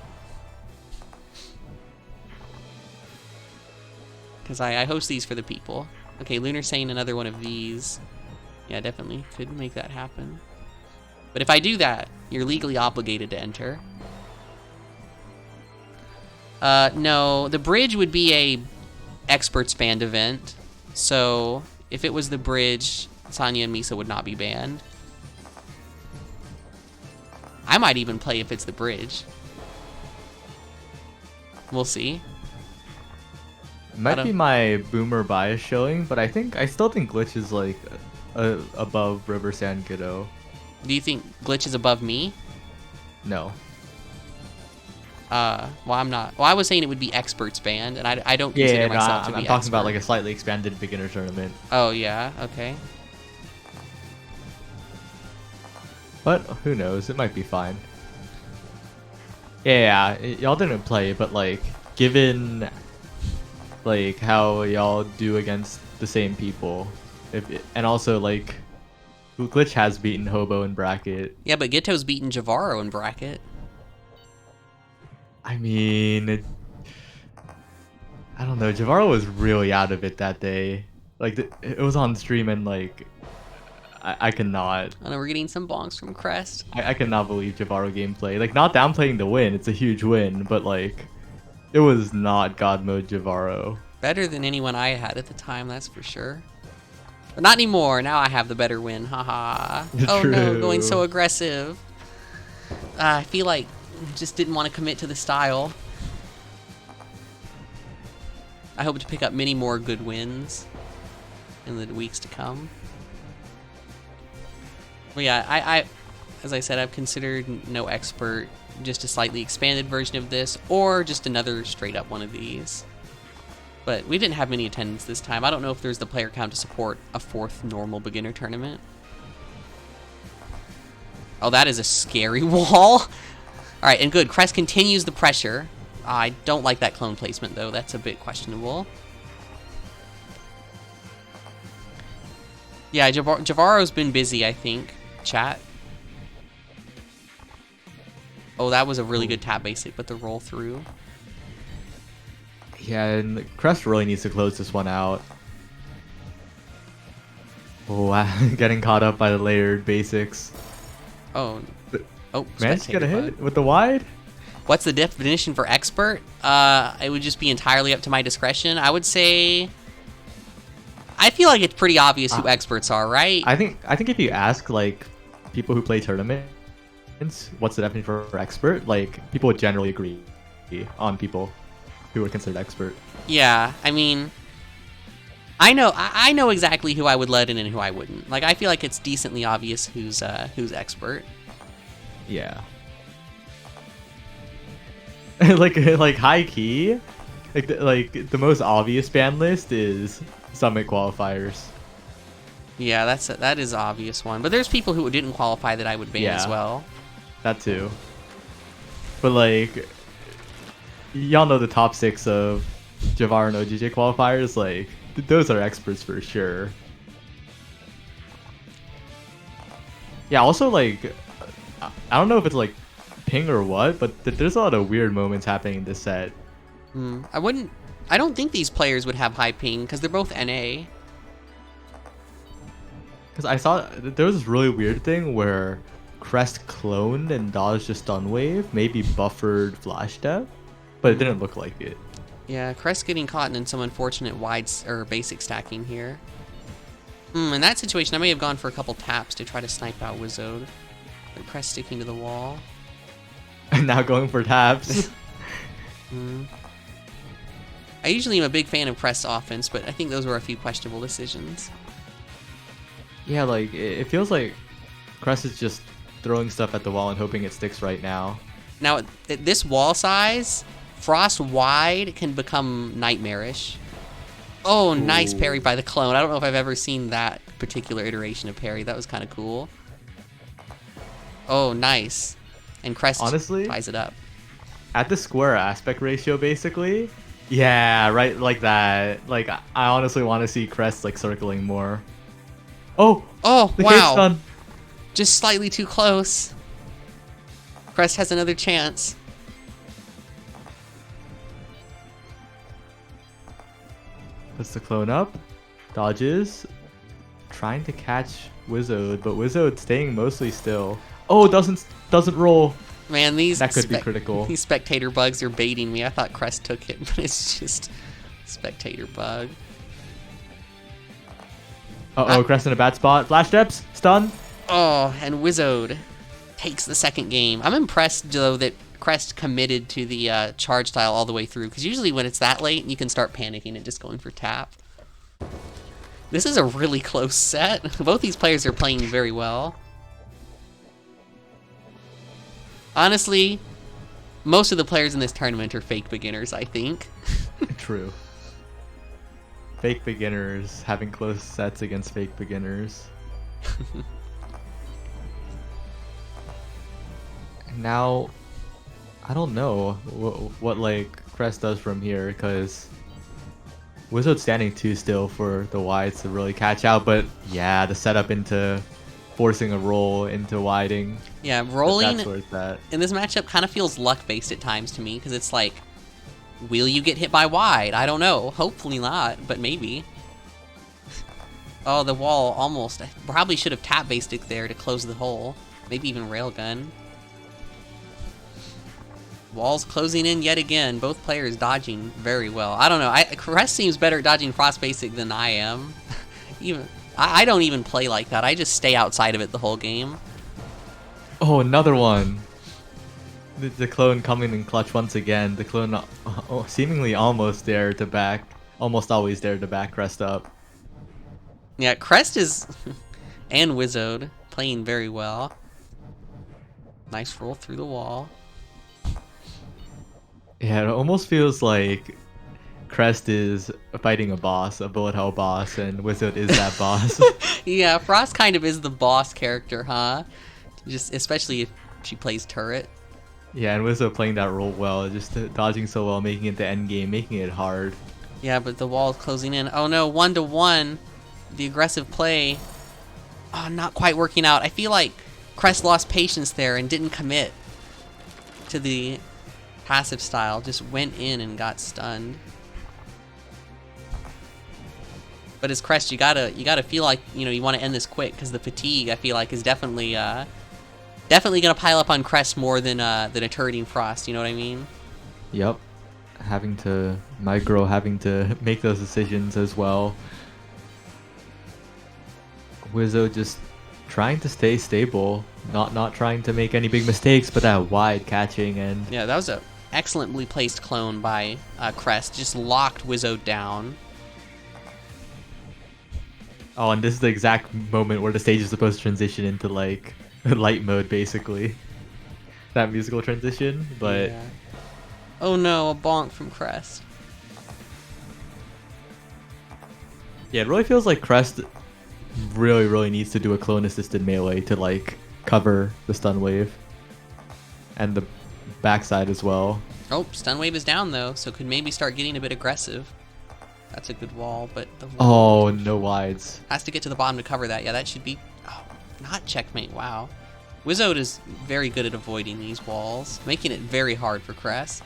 Because I host these for the people. Okay, Lunar's saying another one of these. Yeah, definitely could make that happen. But if I do that, you're legally obligated to enter. No, the bridge would be a experts band event. So if it was the bridge, Sonya and Misa would not be banned. I might even play if it's the bridge. We'll see. It might be my boomer bias showing, but I still think Glitch is like above River Sand Gitto. Do you think Glitch is above me? No. Well, I'm not. Well, I was saying it would be experts band, and I don't consider myself to be I'm talking expert. about like a slightly expanded beginner tournament. Oh, yeah, okay. But who knows? It might be fine. Yeah, y'all didn't play, but like, given like how y'all do against the same people, and also like, Glitch has beaten Hobo in bracket. Yeah, but Gitto's beaten Javaro in bracket. I mean, I don't know. Javaro was really out of it that day. Like, it was on stream and like, I cannot. I know we're getting some bonks from Crest. I cannot believe Javaro gameplay. Like, not downplaying the win. It's a huge win, but like, it was not God mode Javaro. Better than anyone I had at the time, that's for sure. But not anymore. Now I have the better win. Haha. Oh no, going so aggressive. I feel like I just didn't want to commit to the style. I hope to pick up many more good wins in the weeks to come. But yeah, as I said, I've considered no expert, just a slightly expanded version of this, or just another straight up one of these. But we didn't have many attendance this time. I don't know if there's the player count to support a 4th normal beginner tournament. Oh, that is a scary wall. All right, and good. Crest continues the pressure. I don't like that clone placement, though. That's a bit questionable. Yeah, Javaro's been busy, I think. Chat. Oh, that was a really good tap basic, but the roll through. Yeah, and Crest really needs to close this one out. Oh, getting caught up by the layered basics. Oh. Oh, Managed to get a bug. hit with the wide? What's the definition for expert? It would just be entirely up to my discretion. I would say... I feel like it's pretty obvious who experts are, right? I think if you ask, like, people who play tournaments, what's the definition for expert? Like, people would generally agree on people who are considered expert. Yeah, I mean... I know exactly who I would let in and who I wouldn't. Like, I feel like it's decently obvious who's expert. Yeah. like high key, like the most obvious ban list is Summit qualifiers. Yeah, that is an obvious one. But there's people who didn't qualify that I would ban as well. That too. But like, y'all know the top 6 of Javaro and OGJ qualifiers. Like, those are experts for sure. Yeah. Also, like, I don't know if it's like ping or what, but there's a lot of weird moments happening in this set. I don't think these players would have high ping because they're both NA. Because I saw there was this really weird thing where Crest cloned and dodged a stun wave, maybe buffered flash step, but it didn't look like it. Yeah, Crest getting caught in some unfortunate or basic stacking here. In that situation, I may have gone for a couple taps to try to snipe out Wizode. But Crest sticking to the wall. And now going for taps. I usually am a big fan of Crest's offense, but I think those were a few questionable decisions. Yeah, like, it feels like Crest is just throwing stuff at the wall and hoping it sticks right now. Now, at this wall size, Frost wide can become nightmarish. Oh, nice parry by the clone. I don't know if I've ever seen that particular iteration of parry. That was kind of cool. Oh, nice. And Crest honestly ties it up. At the square aspect ratio, basically. Yeah, right, like that. Like, I honestly want to see Crest, like, circling more. Oh, the wow. cape stun. Just slightly too close. Crest has another chance. Puts the clone up. Dodges. Trying to catch Wizode, but Wizode staying mostly still. Oh, doesn't roll. Man, that could be critical. These spectator bugs are baiting me. I thought Crest took it, but it's just spectator bug. Uh-oh, Crest in a bad spot. Flash steps, stun. Oh, and Wizode takes the second game. I'm impressed, though, that Crest committed to the charge style all the way through, because usually when it's that late, you can start panicking and just going for tap. This is a really close set. Both these players are playing very well. Honestly, most of the players in this tournament are fake beginners, I think. True. Fake beginners having close sets against fake beginners. Now, I don't know what like Crest does from here, because Wizard standing too still for the wides to really catch out, but yeah, the setup into forcing a roll into widing. Yeah, rolling that's where it's at. In this matchup kind of feels luck-based at times to me, because it's like, will you get hit by wide? I don't know. Hopefully not, but maybe. Oh, the wall almost. I probably should have tap-based it there to close the hole. Maybe even railgun. Wall's closing in yet again. Both players dodging very well. I don't know. Crest seems better at dodging Frost Basic than I am. I don't even play like that. I just stay outside of it the whole game. Oh, another one. The clone coming in clutch once again. The clone seemingly almost there to back. Almost always there to back Crest up. Yeah, Crest is... and Wizode playing very well. Nice roll through the wall. Yeah, it almost feels like Crest is fighting a boss, a bullet hell boss, and Wizard is that boss. Yeah, Frost kind of is the boss character, huh? Just especially if she plays turret. Yeah, and Wizard playing that role well, just dodging so well, making it the end game, making it hard. Yeah, but the wall is closing in. Oh no, 1-1. The aggressive play. Oh, not quite working out. I feel like Crest lost patience there and didn't commit to the passive style. Just went in and got stunned. But as Crest, you gotta feel like you want to end this quick because the fatigue I feel like is definitely gonna pile up on Crest more than a turreting Frost. You know what I mean? Yep. Having to make those decisions as well. Wizzo just trying to stay stable, not trying to make any big mistakes, but that wide catching and Yeah, that was a excellently placed clone by Crest. Just locked Wizzo down. oh, and this is the exact moment where the stage is supposed to transition into like light mode, basically. That musical transition, but Yeah. Oh no, a bonk from Crest. yeah, it really feels like Crest really needs to do a clone assisted melee to like cover the stun wave and the backside as well. Oh, stun wave is down though, so could maybe start getting a bit aggressive. That's a good wall, but the wall Oh, no wides. has to get to the bottom to cover that. Yeah, that should be... Oh, not checkmate, wow. Wizard is very good at avoiding these walls, making it very hard for Crest.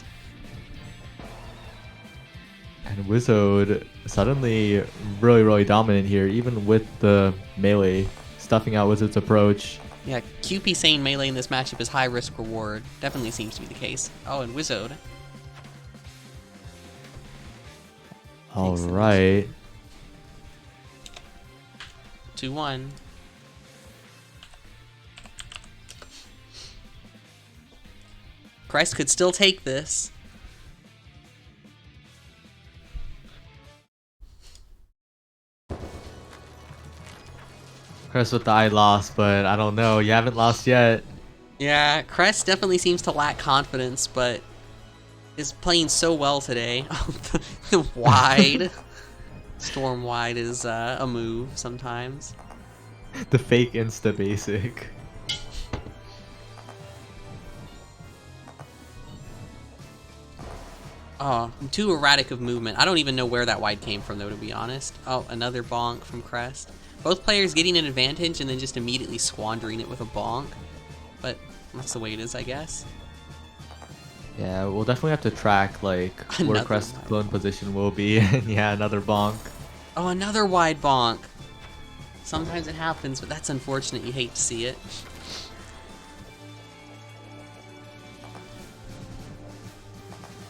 And Wizard suddenly really dominant here, even with the melee stuffing out Wizard's approach. Yeah, QP saying melee in this matchup is high risk reward. Definitely seems to be the case. Oh, and Wizard. Alright. 2-1. Crest could still take this. Crest with the I lost, but I don't know. You haven't lost yet. Yeah, Crest definitely seems to lack confidence, but is playing so well today. The wide. Storm wide is a move sometimes. The fake insta basic. Oh, I'm too erratic of movement. I don't even know where that wide came from, though, to be honest. Oh, another bonk from Crest. Both players getting an advantage and then just immediately squandering it with a bonk. But that's the way it is, I guess. Yeah, we'll definitely have to track like where Another Crest's wide. clone position will be. And yeah, another bonk. Oh, another wide bonk. Sometimes it happens, but that's unfortunate. You hate to see it.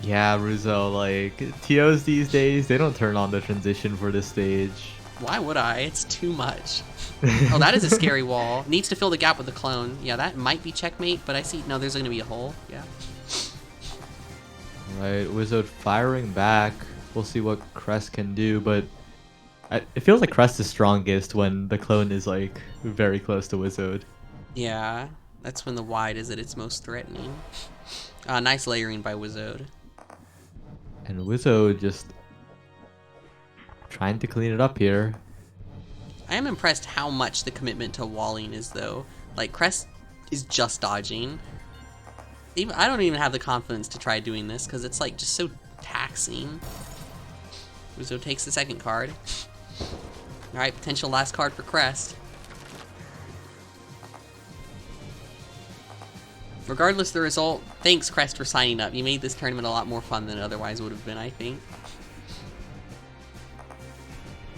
Yeah, Ruzo, like TOs these days, they don't turn on the transition for this stage. Why would I? It's too much. Oh, that is a scary wall. Needs to fill the gap with the clone. Yeah, that might be checkmate, but I see... No, there's going to be a hole. Yeah. Right, Wizard firing back. We'll see what Crest can do, but it feels like Crest is strongest when the clone is like very close to Wizard. Yeah, that's when the wide is at its most threatening. Nice layering by Wizard. And Wizard just trying to clean it up here. I am impressed how much the commitment to walling is, though. Like, Crest is just dodging. Even I don't even have the confidence to try doing this, because it's, like, just so taxing. Wizard takes the second card. Alright, potential last card for Crest. Regardless of the result, thanks, Crest, for signing up. You made this tournament a lot more fun than it otherwise would have been, I think.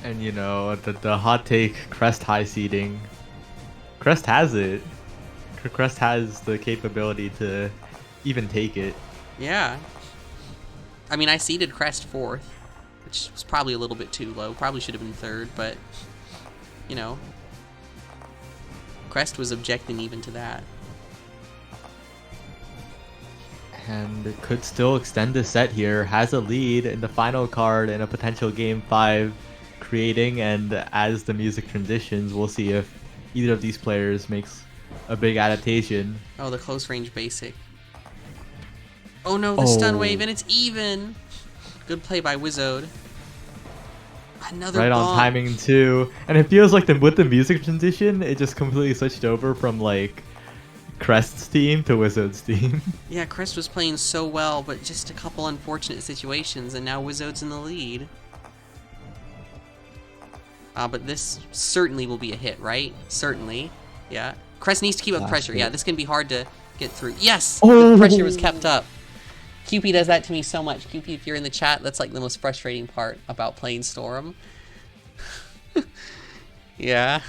And you know, the hot take, Crest high seeding. Crest has it. Crest has the capability to even take it. Yeah. I mean, I seeded Crest 4th, which was probably a little bit too low. Probably should have been 3rd, but, you know. Crest was objecting even to that. And it could still extend the set here. Has a lead in the final card in a potential game 5 creating, and as the music transitions, we'll see if either of these players makes a big adaptation. Oh, the close range basic. Oh no, the stun Oh. wave, and it's even. Good play by Wizode. Another Right on bonk. timing too. And it feels like with the music transition, it just completely switched over from like Crest's team to Wizard's team. Yeah, Crest was playing so well, but just a couple unfortunate situations, and now Wizode's in the lead. But this certainly will be a hit, right? Certainly. Yeah. Crest needs to keep up pressure. Yeah, this can be hard to get through. Yes! The pressure was kept up. QP does that to me so much. QP, if you're in the chat, that's like the most frustrating part about playing Storm. Yeah.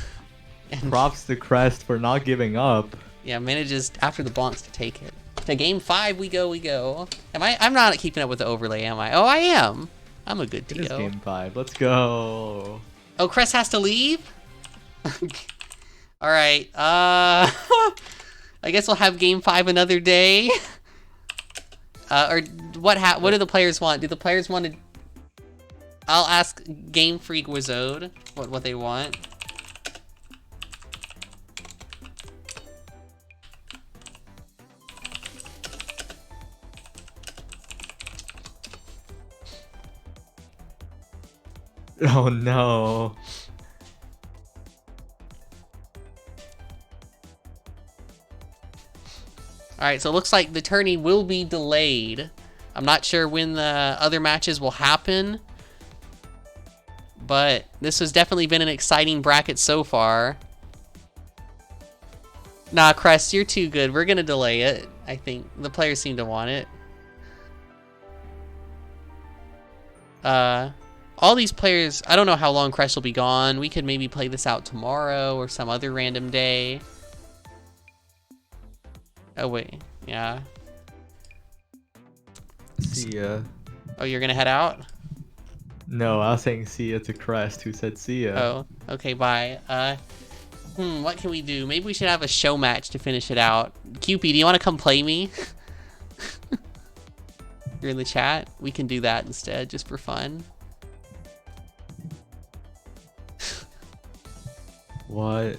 And Props to Crest for not giving up. yeah, manages after the bonks to take it. To game 5 we go. I'm not keeping up with the overlay, am I? Oh, I am. I'm a good It is TO. game 5. Let's go. Oh, Crest has to leave? Alright, I guess we'll have game 5 another day. Or what do the players want? Do the players want to... I'll ask Game Freak Wizode what they want. Oh no. Alright, so it looks like the tourney will be delayed. I'm not sure when the other matches will happen. But this has definitely been an exciting bracket so far. Nah, Crest, you're too good. We're gonna delay it. I think the players seem to want it. All these players, I don't know how long Crest will be gone. We could maybe play this out tomorrow or some other random day. Oh, wait. Yeah. See ya. Oh, you're gonna head out? No, I was saying see ya to Crest, who said see ya. Oh, okay, bye. What can we do? Maybe we should have a show match to finish it out. QP, do you want to come play me? You're in the chat? We can do that instead, just for fun. What?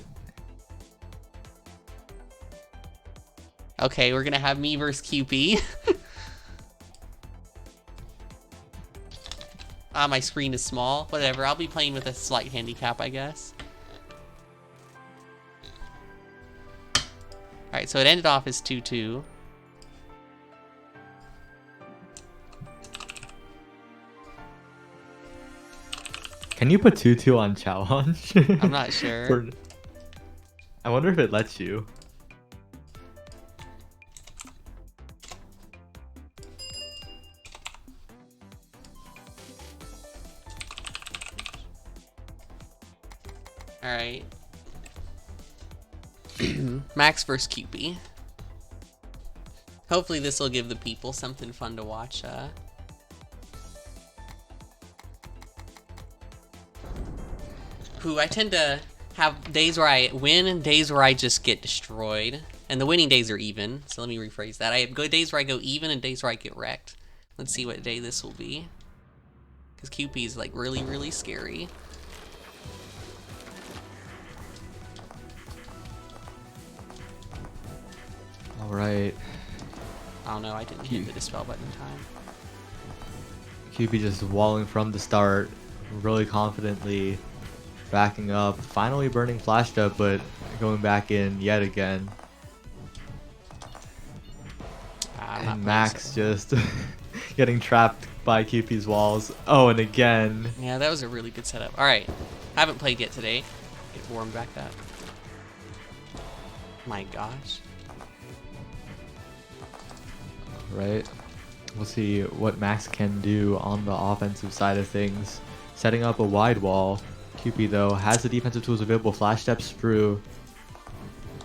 Okay, we're gonna have me versus QP. My screen is small. Whatever, I'll be playing with a slight handicap, I guess. Alright, so it ended off as 2-2. Can you put 2-2 on challenge? I'm not sure. I wonder if it lets you. Alright. Max versus QP. Hopefully this will give the people something fun to watch. I tend to have days where I win and days where I just get destroyed. And the winning days are even, so let me rephrase that. I have good days where I go even and days where I get wrecked. Let's see what day this will be. Because QP is like really, really scary. Alright. I don't know, I didn't hit the dispel button in time. QP just walling from the start, really confidently backing up, finally burning flashed up, but going back in yet again. And Max just getting trapped by QP's walls. Oh, and again. Yeah, that was a really good setup. Alright, haven't played yet today. Get warmed back up. My gosh. Right. We'll see what Max can do on the offensive side of things. Setting up a wide wall. QP, though, has the defensive tools available. Flash Step, Sprue,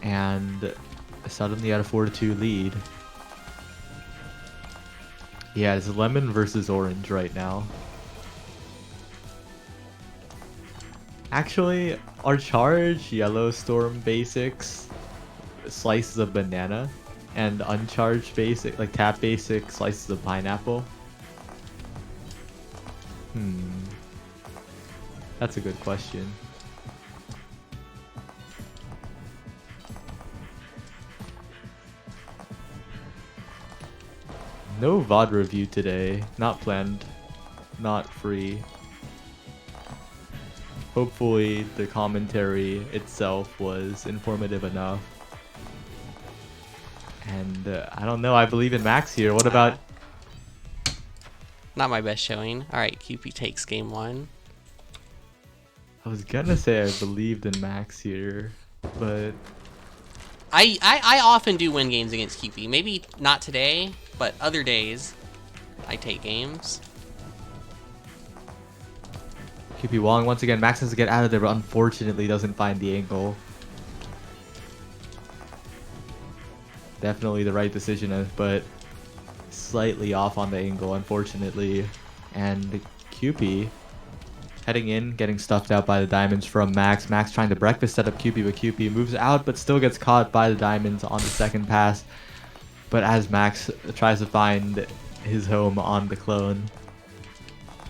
and suddenly at a 4-2 lead. Yeah, it's lemon versus orange right now. Actually, our charge, yellow storm basics, slices of banana, and uncharged basic, like tap basic, slices of pineapple. That's a good question. No VOD review today. Not planned. Not free. Hopefully the commentary itself was informative enough. And I don't know, I believe in Max here. What about... Not my best showing. Alright, QP takes game 1. I was gonna say I believed in Max here, but... I often do win games against QP. Maybe not today, but other days I take games. QP Wong once again. Max has to get out of there, but unfortunately doesn't find the angle. Definitely the right decision, but slightly off on the angle, unfortunately. And QP heading in, getting stuffed out by the diamonds from Max. Max trying to breakfast set up QP, but QP moves out, but still gets caught by the diamonds on the second pass. But as Max tries to find his home on the clone,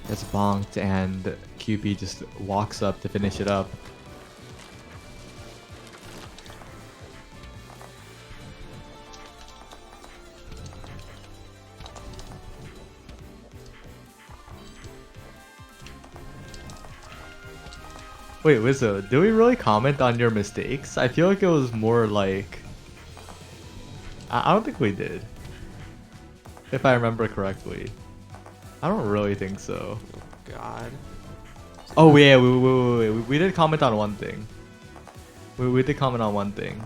gets bonked, and QP just walks up to finish it up. Wait, Wizzo, did we really comment on your mistakes? I feel like it was more like... I don't think we did. If I remember correctly. I don't really think so. Oh, God. Oh, yeah, we did comment on one thing. We did comment on one thing.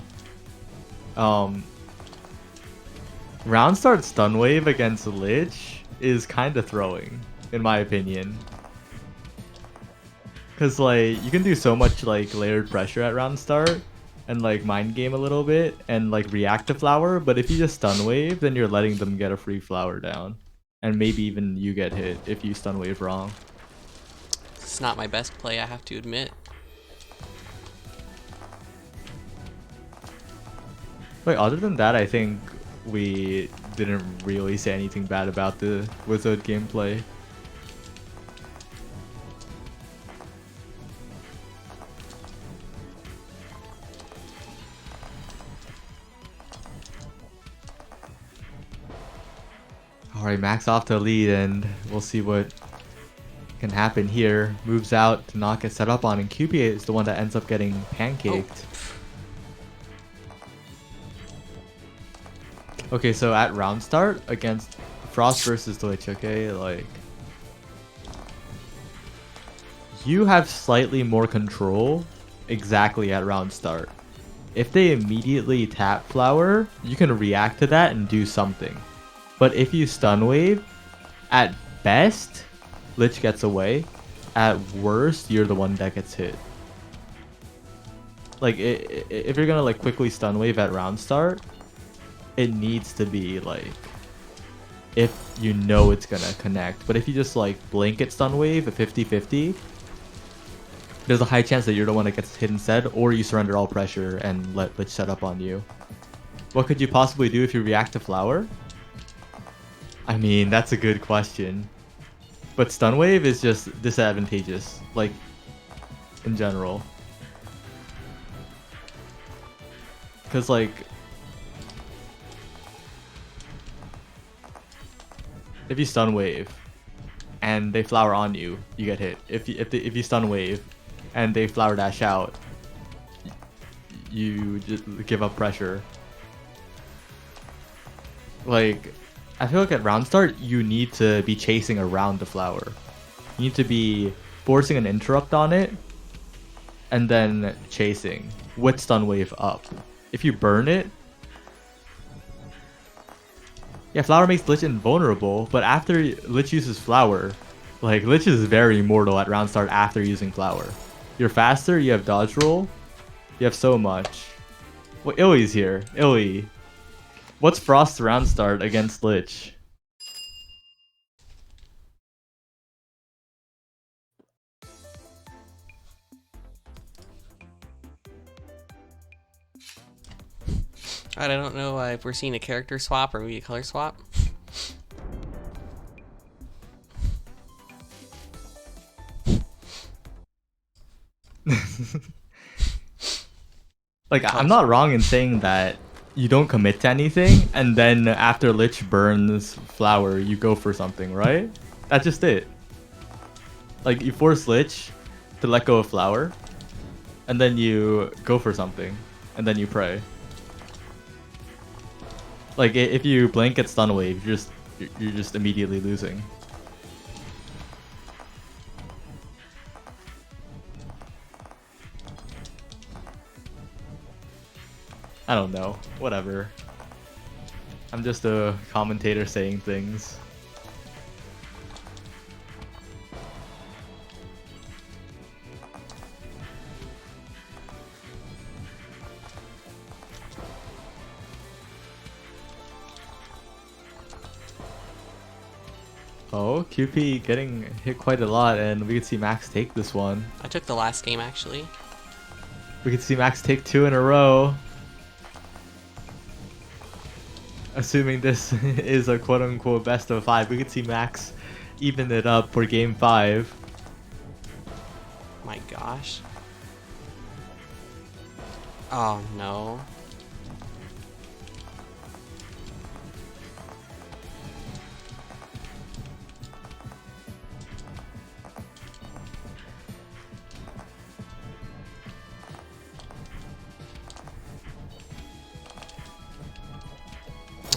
Round start stun wave against Lich is kind of throwing, in my opinion. Cause like you can do so much like layered pressure at round start and like mind game a little bit and like react to flower, but if you just stun wave, then you're letting them get a free flower down. And maybe even you get hit if you stun wave wrong. It's not my best play, I have to admit. Wait, other than that, I think we didn't really say anything bad about the Wizard gameplay. Alright, Max off to lead, and we'll see what can happen here. Moves out to not get set up on, and QP is the one that ends up getting pancaked. Oh. Okay, so at round start against Frost versus Lich, okay, like... You have slightly more control exactly at round start. If they immediately tap Flower, you can react to that and do something. But if you stun wave, at best, Lich gets away. At worst, you're the one that gets hit. Like, if you're gonna like quickly stun wave at round start, it needs to be like, if you know it's gonna connect. But if you just like blanket stun wave, a 50-50, there's a high chance that you're the one that gets hit instead, or you surrender all pressure and let Lich set up on you. What could you possibly do if you react to Flower? I mean, that's a good question. But stun wave is just disadvantageous, like, in general. Because, like, if you stun wave and they flower on you, you get hit. If you stun wave and they flower dash out, you just give up pressure. Like, I feel like at round start, you need to be chasing around the flower. You need to be forcing an interrupt on it, and then chasing with stun wave up. If you burn it, yeah, flower makes Lich invulnerable, but after Lich uses flower, like, Lich is very mortal at round start after using flower. You're faster, you have dodge roll, you have so much. Well, Illy's here. Illy. What's Frost's round start against Lich? Alright, I don't know if we're seeing a character swap or maybe a color swap. Like, I'm not wrong in saying that you don't commit to anything, and then after Lich burns flower, you go for something, right? That's just it. Like, you force Lich to let go of flower, and then you go for something, and then you pray. Like, if you blink at stun wave, you're just immediately losing. I don't know. Whatever. I'm just a commentator saying things. Oh, QP getting hit quite a lot, and we could see Max take this one. I took the last game, actually. We could see Max take 2 in a row. Assuming this is a quote-unquote best of 5, we could see Max even it up for game 5. My gosh. Oh, no.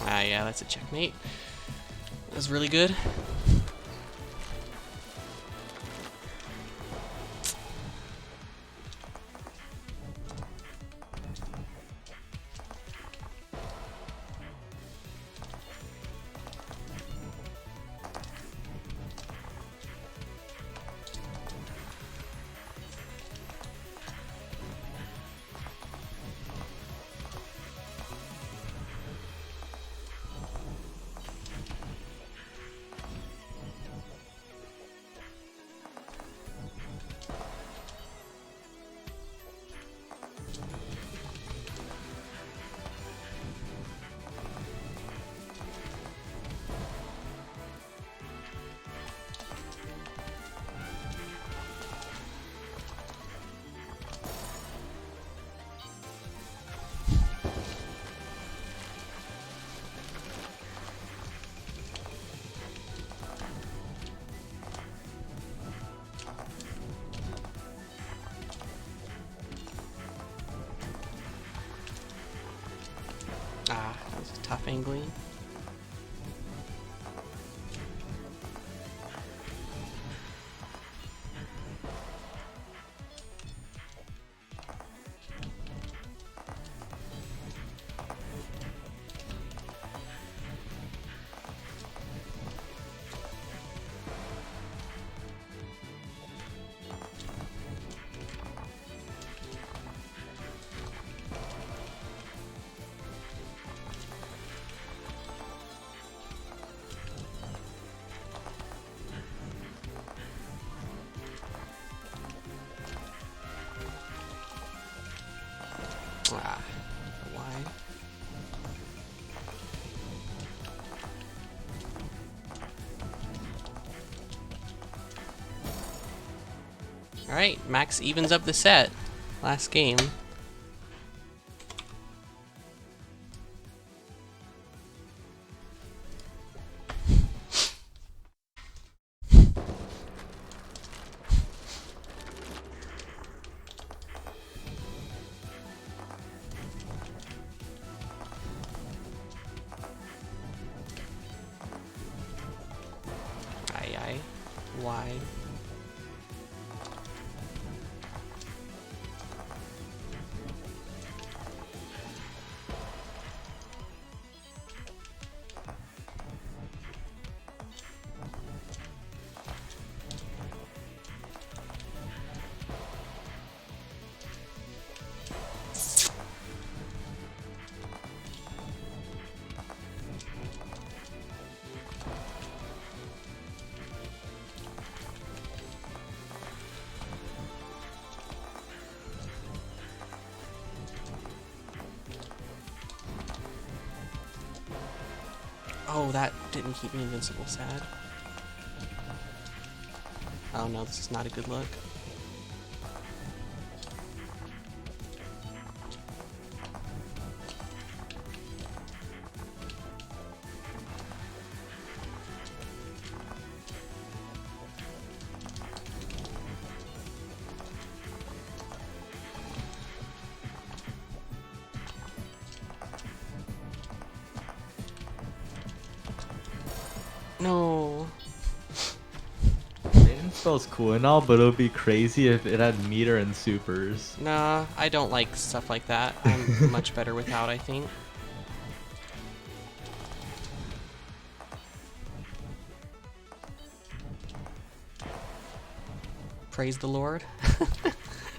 Ah, yeah, that's a checkmate. That was really good. Ah, that was a tough angling. Ah, why? Alright, Max evens up the set. Last game. Aye, why? Oh, that didn't keep me invincible, sad. Oh no, this is not a good look. No. Maiden spell's cool and all, but it would be crazy if it had meter and supers. Nah, I don't like stuff like that. I'm much better without, I think. Praise the Lord.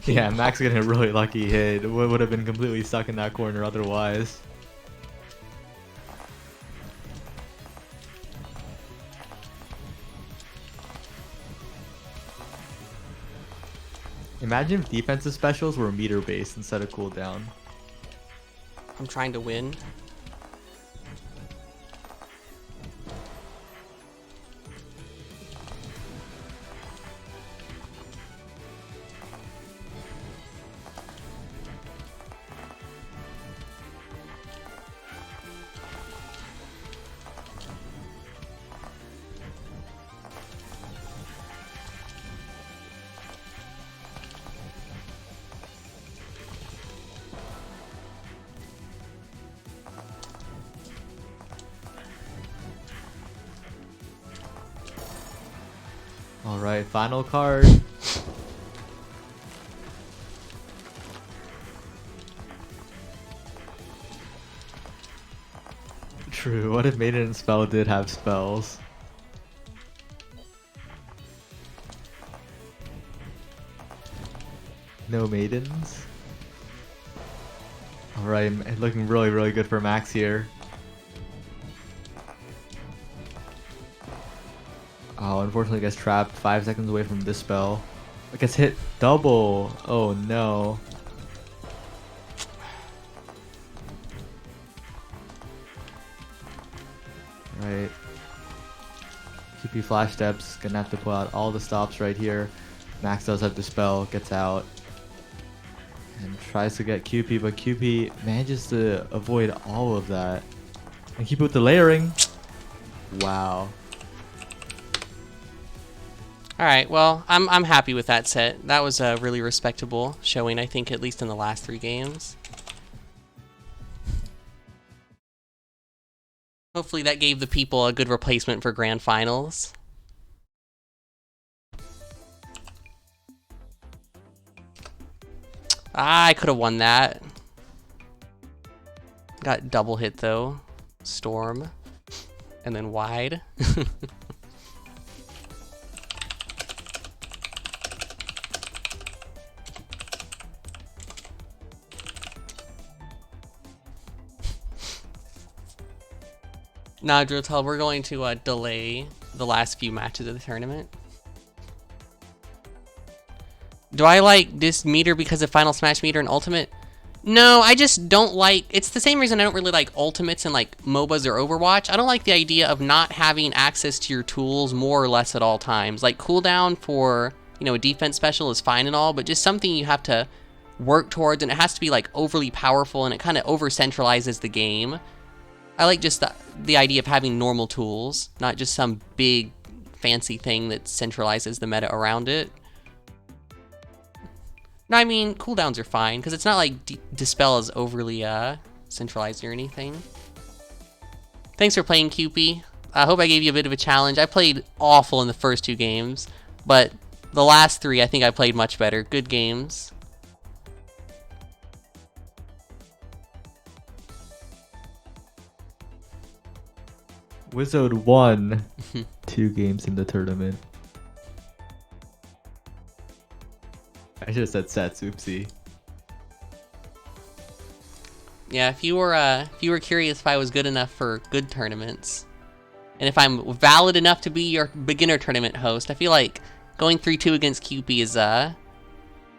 Yeah, Max getting a really lucky hit. Would have been completely stuck in that corner otherwise. Imagine if defensive specials were meter based instead of cooldown. I'm trying to win. Alright, final card. True, what if Maiden and Spell did have spells? No Maidens? Alright, looking really, really good for Max here. Oh, unfortunately gets trapped 5 seconds away from this spell. It gets hit double. Oh no. Right. QP flash steps. Gonna have to pull out all the stops right here. Max does have the spell. Gets out. And tries to get QP, but QP manages to avoid all of that. And keep with the layering. Wow. All right, well, I'm happy with that set. That was a really respectable showing, I think, at least in the last 3 games. Hopefully that gave the people a good replacement for grand finals. Ah, I could have won that. Got double hit though. Storm. And then wide. Nah, Drotel, we're going to delay the last few matches of the tournament. Do I like this meter because of Final Smash meter and Ultimate? No, I just don't like... It's the same reason I don't really like Ultimates and like MOBAs or Overwatch. I don't like the idea of not having access to your tools more or less at all times. Like cooldown for, you know, a defense special is fine and all, but just something you have to work towards, and it has to be like overly powerful, and it kind of over-centralizes the game. I like just the idea of having normal tools, not just some big fancy thing that centralizes the meta around it. No, I mean, cooldowns are fine, because it's not like Dispel is overly centralized or anything. Thanks for playing, QP. I hope I gave you a bit of a challenge. I played awful in the first 2 games, but the last 3 I think I played much better. Good games. Wizard won 2 games in the tournament. I should have said sets, oopsie. Yeah, if you were curious if I was good enough for good tournaments, and if I'm valid enough to be your beginner tournament host, I feel like going 3-2 against QP is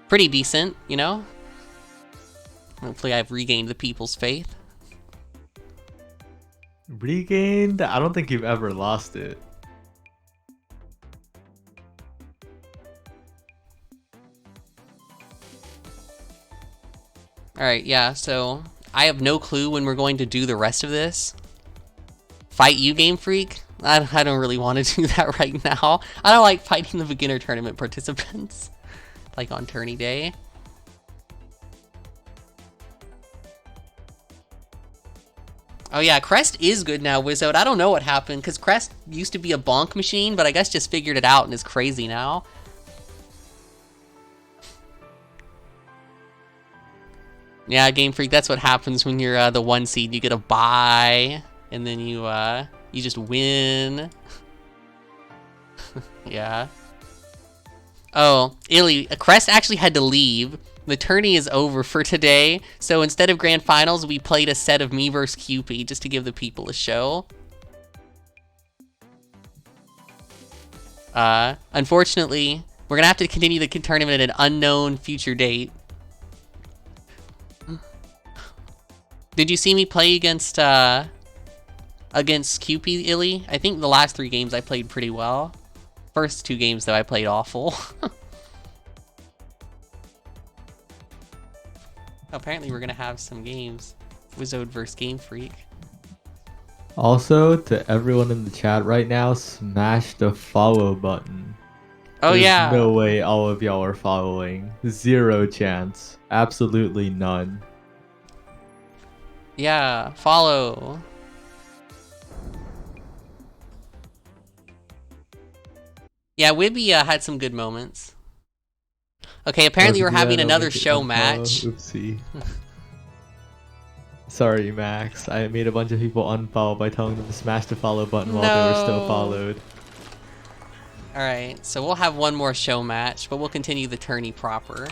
pretty decent, you know? Hopefully I've regained the people's faith. Regained? I don't think you've ever lost it. Alright, yeah, so I have no clue when we're going to do the rest of this. Fight you, Game Freak? I don't really want to do that right now. I don't like fighting the beginner tournament participants. Like on tourney day. Oh yeah, Crest is good now, Wizard. I don't know what happened, because Crest used to be a bonk machine, but I guess just figured it out and is crazy now. Yeah, Game Freak, that's what happens when you're the 1 seed. You get a bye, and then you just win. Yeah. Oh, Illy, Crest actually had to leave. The tourney is over for today, so instead of Grand Finals, we played a set of me vs. Cupid just to give the people a show. Unfortunately, we're gonna have to continue the tournament at an unknown future date. Did you see me play against Cupid, Illy? I think the last 3 games I played pretty well. First 2 games, though, I played awful. Apparently we're gonna have some games. Wizard vs. Game Freak. Also, to everyone in the chat right now, smash the follow button. Oh There's yeah. no way all of y'all are following. 0 chance. Absolutely none. Yeah, follow. Yeah, Wibby had some good moments. Okay, apparently we're having another show match. Oopsie. Sorry, Max. I made a bunch of people unfollow by telling them to smash the follow button while they were still followed. Alright, so we'll have one more show match, but we'll continue the tourney proper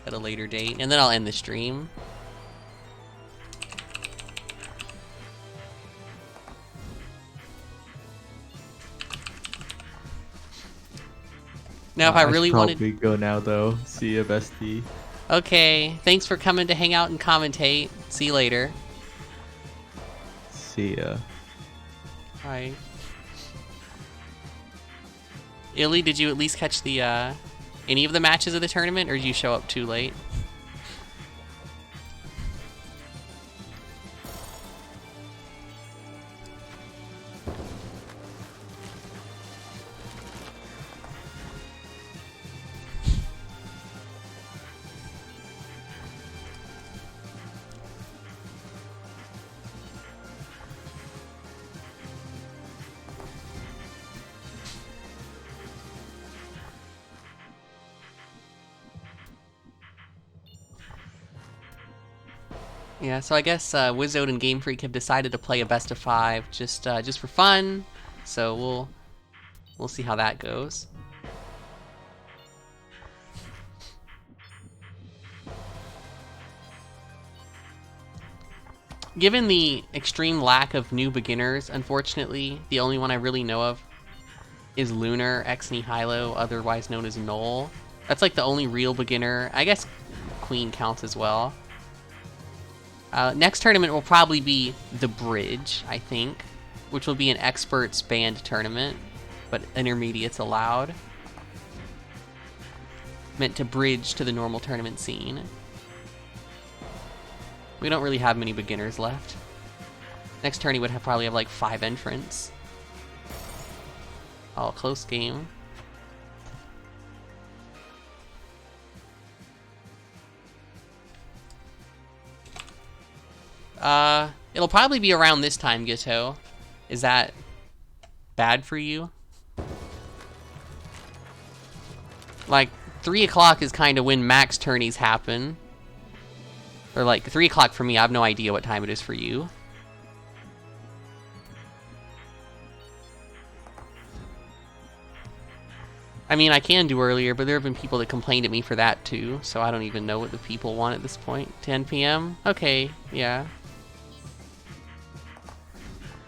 at a later date, and then I'll end the stream. Now, if I really wanted... probably go now, though. See ya, bestie. Okay, thanks for coming to hang out and commentate. See you later. See ya. Bye. Illy, did you at least catch the, any of the matches of the tournament, or did you show up too late? Yeah, so I guess Wizard and Game Freak have decided to play a best of 5 just for fun. So we'll see how that goes. Given the extreme lack of new beginners, unfortunately, the only one I really know of is Lunar X Nihilo, otherwise known as Null. That's like the only real beginner. I guess Queen counts as well. Next tournament will probably be the Bridge, I think, which will be an experts band tournament, but intermediates allowed. Meant to bridge to the normal tournament scene. We don't really have many beginners left. Next tourney would probably have like 5 entrants. Oh, close game. It'll probably be around this time, Gito. Is that bad for you? Like, 3 o'clock is kind of when max tourneys happen. Or like, 3 o'clock for me, I have no idea what time it is for you. I mean, I can do earlier, but there have been people that complained at me for that too, so I don't even know what the people want at this point. 10 p.m.? Okay, yeah.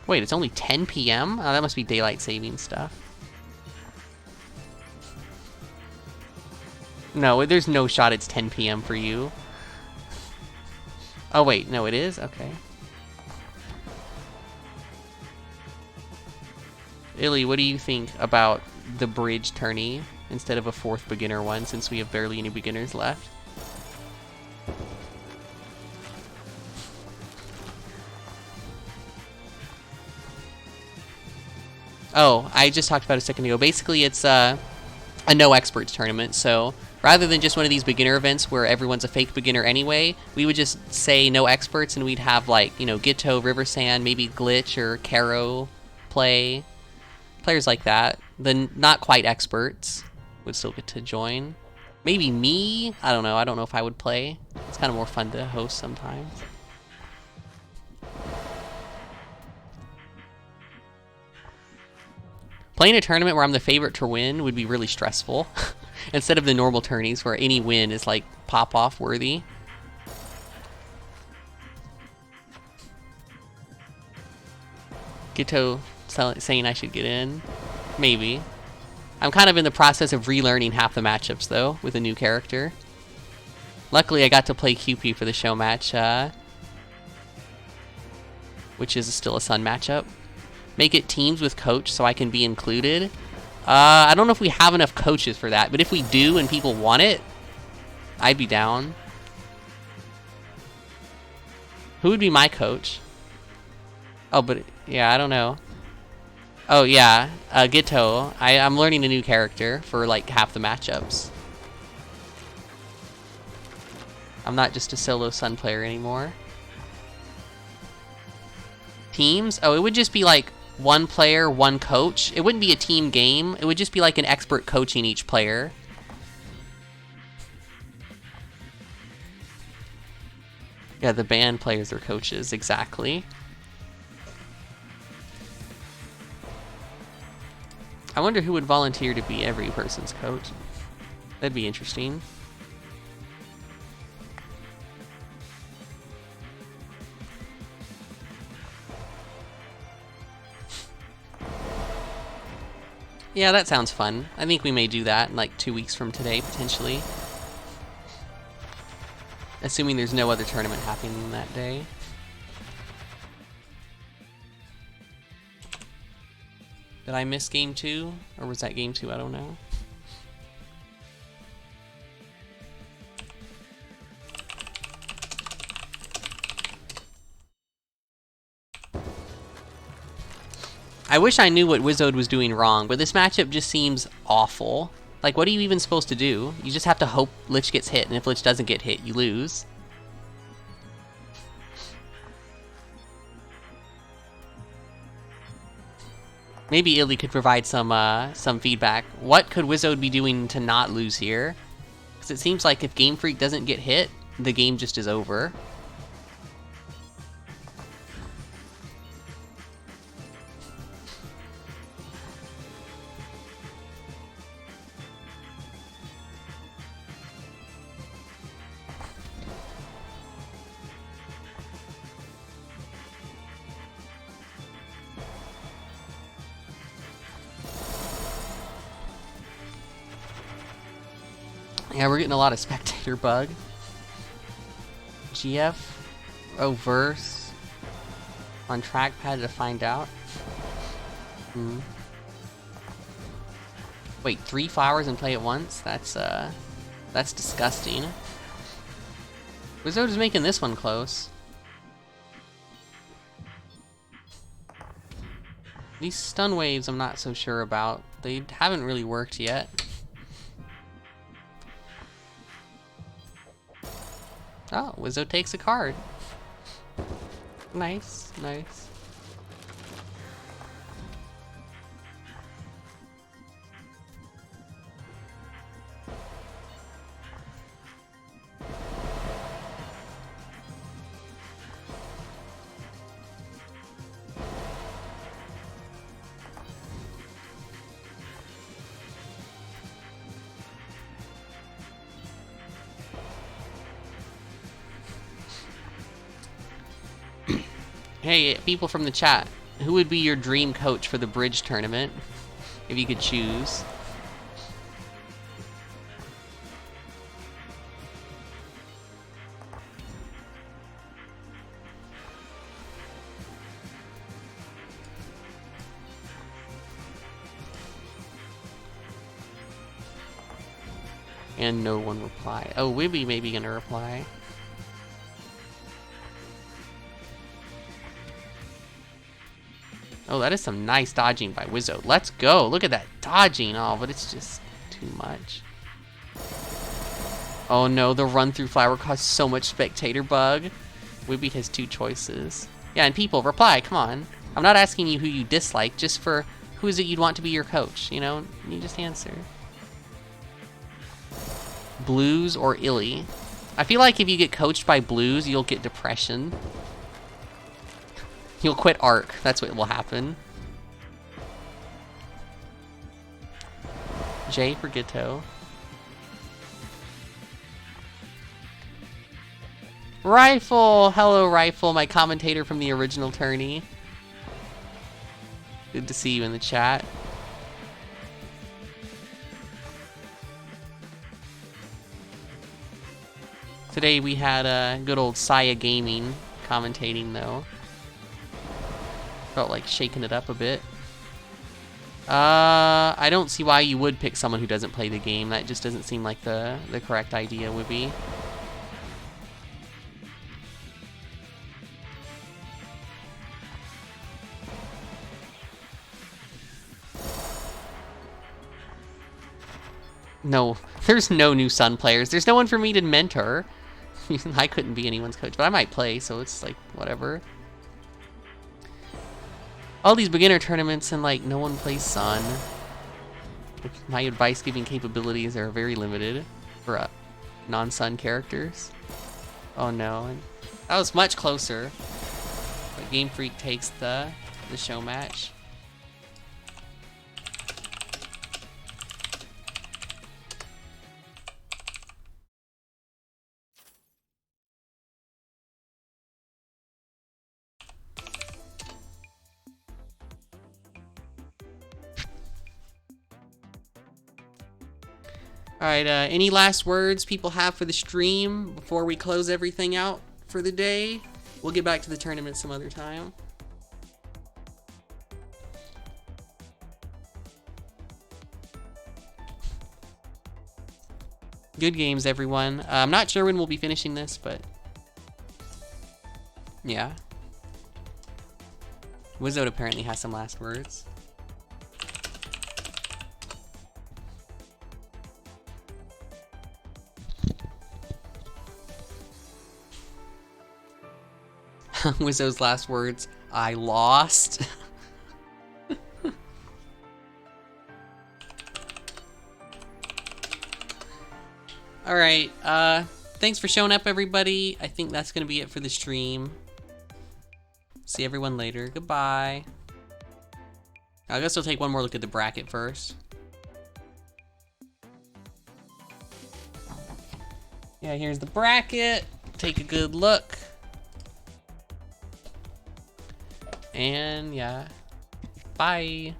Wait, it's only 10 p.m.? Oh, that must be daylight saving stuff. No, there's no shot it's 10 p.m. for you. Oh wait, no it is? Okay. Illy, what do you think about the Bridge tourney instead of a 4th beginner one, since we have barely any beginners left? Oh, I just talked about it a second ago. Basically, it's a no experts tournament, so Rather than just one of these beginner events where everyone's a fake beginner anyway, we would just say no experts, and we'd have, like, you know, Gitto, Riversand, maybe Glitch or Caro play. Players like that. The not quite experts would still get to join. Maybe me? I don't know. I don't know if I would play. It's kind of more fun to host sometimes. Playing a tournament where I'm the favorite to win would be really stressful. Instead of the normal tourneys where any win is like pop-off worthy. Gitto saying I should get in. Maybe. I'm kind of in the process of relearning half the matchups though, with a new character. Luckily I got to play QP for the show match, which is still a Sun matchup. Make it teams with coach so I can be included. I don't know if we have enough coaches for that, but if we do and people want it, I'd be down. Who would be my coach? Oh, but yeah, I don't know. Oh yeah, Gitto. I'm learning a new character for like half the matchups. I'm not just a solo Sun player anymore. Teams? Oh, it would just be like one player, one coach. It wouldn't be a team game. It would just be like an expert coaching each player. Yeah, the band players are coaches, exactly. I wonder who would volunteer to be every person's coach. That'd be interesting. Yeah, that sounds fun. I think we may do that in like 2 weeks from today, potentially. Assuming there's no other tournament happening that day. Did I miss game 2? Or was that game 2? I don't know. I wish I knew what Wizard was doing wrong, but this matchup just seems awful. Like, what are you even supposed to do? You just have to hope Lich gets hit, and if Lich doesn't get hit, you lose. Maybe Illy could provide some feedback. What could Wizard be doing to not lose here? Because it seems like if Game Freak doesn't get hit, the game just is over. Yeah, we're getting a lot of spectator bug. GF? Oh, verse. On trackpad to find out. Wait, 3 flowers and play it once? That's disgusting. Wizard is making this one close. These stun waves I'm not so sure about. They haven't really worked yet. Oh, Wizzo takes a card. Nice, nice. Hey, people from the chat, who would be your dream coach for the bridge tournament, if you could choose? And no one reply. Oh, Wibby may be gonna reply. Oh, that is some nice dodging by Wizzo. Let's go. Look at that dodging. Oh, but it's just too much. Oh no, the run through flower caused so much spectator bug. Wibby has 2 choices. Yeah, and people, reply, come on. I'm not asking you who you dislike, just for who is it you'd want to be your coach, you know? You just answer. Blues or Illy? I feel like if you get coached by Blues, you'll get depression. You'll quit Arc, that's what will happen. J for Gitto. Rifle! Hello, Rifle, my commentator from the original tourney. Good to see you in the chat. Today we had good old Saya Gaming commentating, though. Felt like shaking it up a bit. I don't see why you would pick someone who doesn't play the game. That just doesn't seem like the correct idea would be. No, there's no new Sun players. There's no one for me to mentor. I couldn't be anyone's coach, but I might play, so it's like, whatever. All these beginner tournaments and like, no one plays Sun. My advice giving capabilities are very limited for non-Sun characters. Oh no, that was much closer. But Game Freak takes the show match. Alright, any last words people have for the stream before we close everything out for the day? We'll get back to the tournament some other time. Good games, everyone. I'm not sure when we'll be finishing this, but yeah. Wizard apparently has some last words. Wizzo's last words, I lost. Alright, thanks for showing up, everybody. I think that's gonna be it for the stream. See everyone later. Goodbye. I guess we'll take one more look at the bracket first. Yeah, here's the bracket. Take a good look. And yeah, bye.